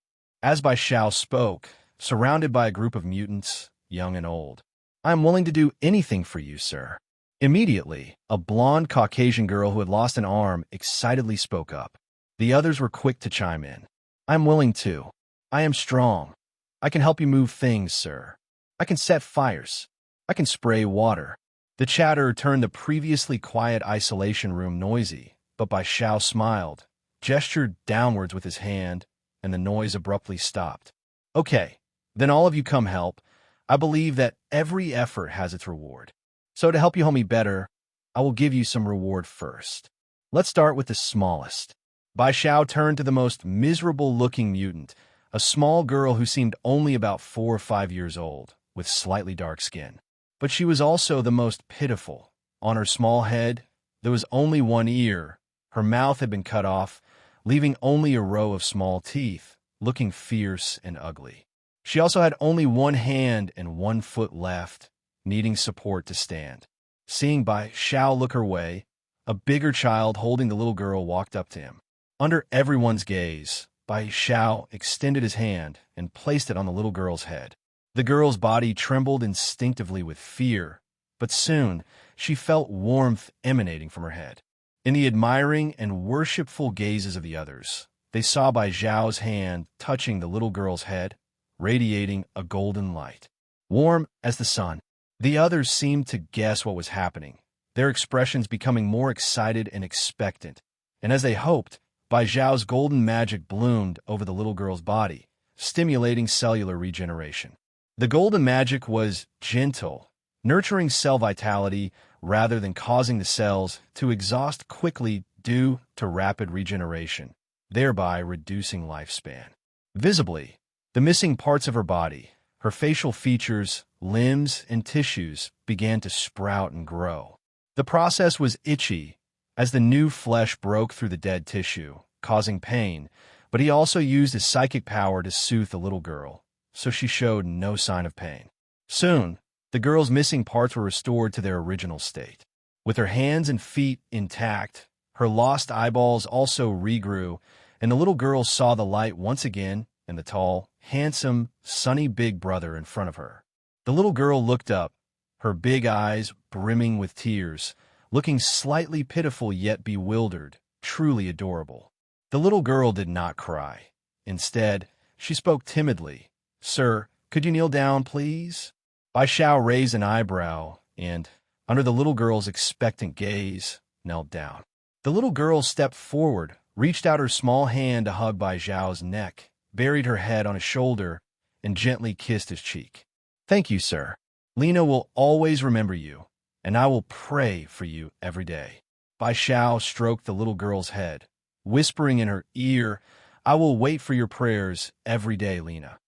As Bai Xiao spoke, surrounded by a group of mutants, young and old. I am willing to do anything for you, sir. Immediately, a blonde Caucasian girl who had lost an arm excitedly spoke up. The others were quick to chime in. I am willing to. I am strong. I can help you move things, sir. I can set fires. I can spray water. The chatter turned the previously quiet isolation room noisy, but Bai Xiao smiled, gestured downwards with his hand, and the noise abruptly stopped. Okay, then all of you come help. I believe that every effort has its reward. So to help you help me better, I will give you some reward first. Let's start with the smallest. Bai Xiao turned to the most miserable-looking mutant, a small girl who seemed only about 4 or 5 years old, with slightly dark skin. But she was also the most pitiful. On her small head, there was only one ear. Her mouth had been cut off, leaving only a row of small teeth, looking fierce and ugly. She also had only one hand and 1 foot left, needing support to stand. Seeing Bai Xiao look her way, a bigger child holding the little girl walked up to him. Under everyone's gaze, Bai Xiao extended his hand and placed it on the little girl's head. The girl's body trembled instinctively with fear, but soon she felt warmth emanating from her head. In the admiring and worshipful gazes of the others, they saw Bai Xiao's hand touching the little girl's head, radiating a golden light, warm as the sun. The others seemed to guess what was happening, their expressions becoming more excited and expectant, and as they hoped, Bai Xiao's golden magic bloomed over the little girl's body, stimulating cellular regeneration. The golden magic was gentle, nurturing cell vitality rather than causing the cells to exhaust quickly due to rapid regeneration, thereby reducing lifespan. Visibly, the missing parts of her body, her facial features, limbs, and tissues began to sprout and grow. The process was itchy, as the new flesh broke through the dead tissue, causing pain, but he also used his psychic power to soothe the little girl, so she showed no sign of pain. Soon, the girl's missing parts were restored to their original state. With her hands and feet intact, her lost eyeballs also regrew, and the little girl saw the light once again and the tall, handsome, sunny big brother in front of her. The little girl looked up, her big eyes brimming with tears, looking slightly pitiful yet bewildered, truly adorable. The little girl did not cry. Instead, she spoke timidly. Sir, could you kneel down, please? Bai Xiao raised an eyebrow and, under the little girl's expectant gaze, knelt down. The little girl stepped forward, reached out her small hand to hug Bai Xiao's neck, buried her head on his shoulder, and gently kissed his cheek. Thank you, sir. Lena will always remember you, and I will pray for you every day. Bai Xiao stroked the little girl's head, whispering in her ear, I will wait for your prayers every day, Lena.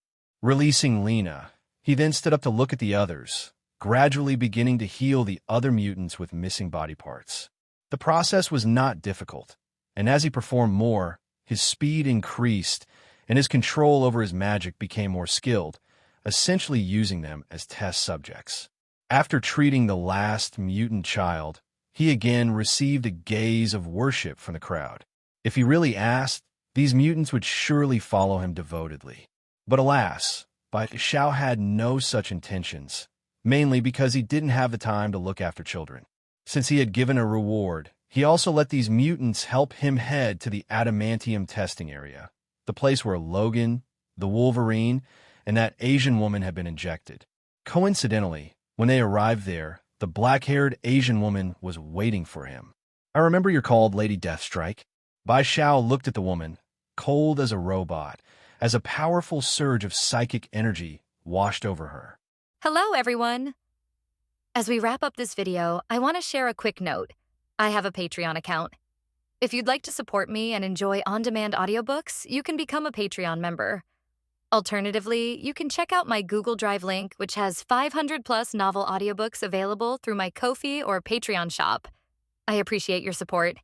Releasing Lena, he then stood up to look at the others, gradually beginning to heal the other mutants with missing body parts. The process was not difficult, and as he performed more, his speed increased, and his control over his magic became more skilled, essentially using them as test subjects. After treating the last mutant child, he again received a gaze of worship from the crowd. If he really asked, these mutants would surely follow him devotedly. But alas, Bai Xiao had no such intentions, mainly because he didn't have the time to look after children. Since he had given a reward, he also let these mutants help him head to the adamantium testing area, the place where Logan, the Wolverine, and that Asian woman had been injected. Coincidentally, when they arrived there, the black-haired Asian woman was waiting for him. I remember you're called Lady Deathstrike. Bai Xiao looked at the woman, cold as a robot, as a powerful surge of psychic energy washed over her. Hello, everyone. As we wrap up this video, I want to share a quick note. I have a Patreon account. If you'd like to support me and enjoy on-demand audiobooks, you can become a Patreon member. Alternatively, you can check out my Google Drive link, which has 500-plus novel audiobooks available through my Ko-fi or Patreon shop. I appreciate your support.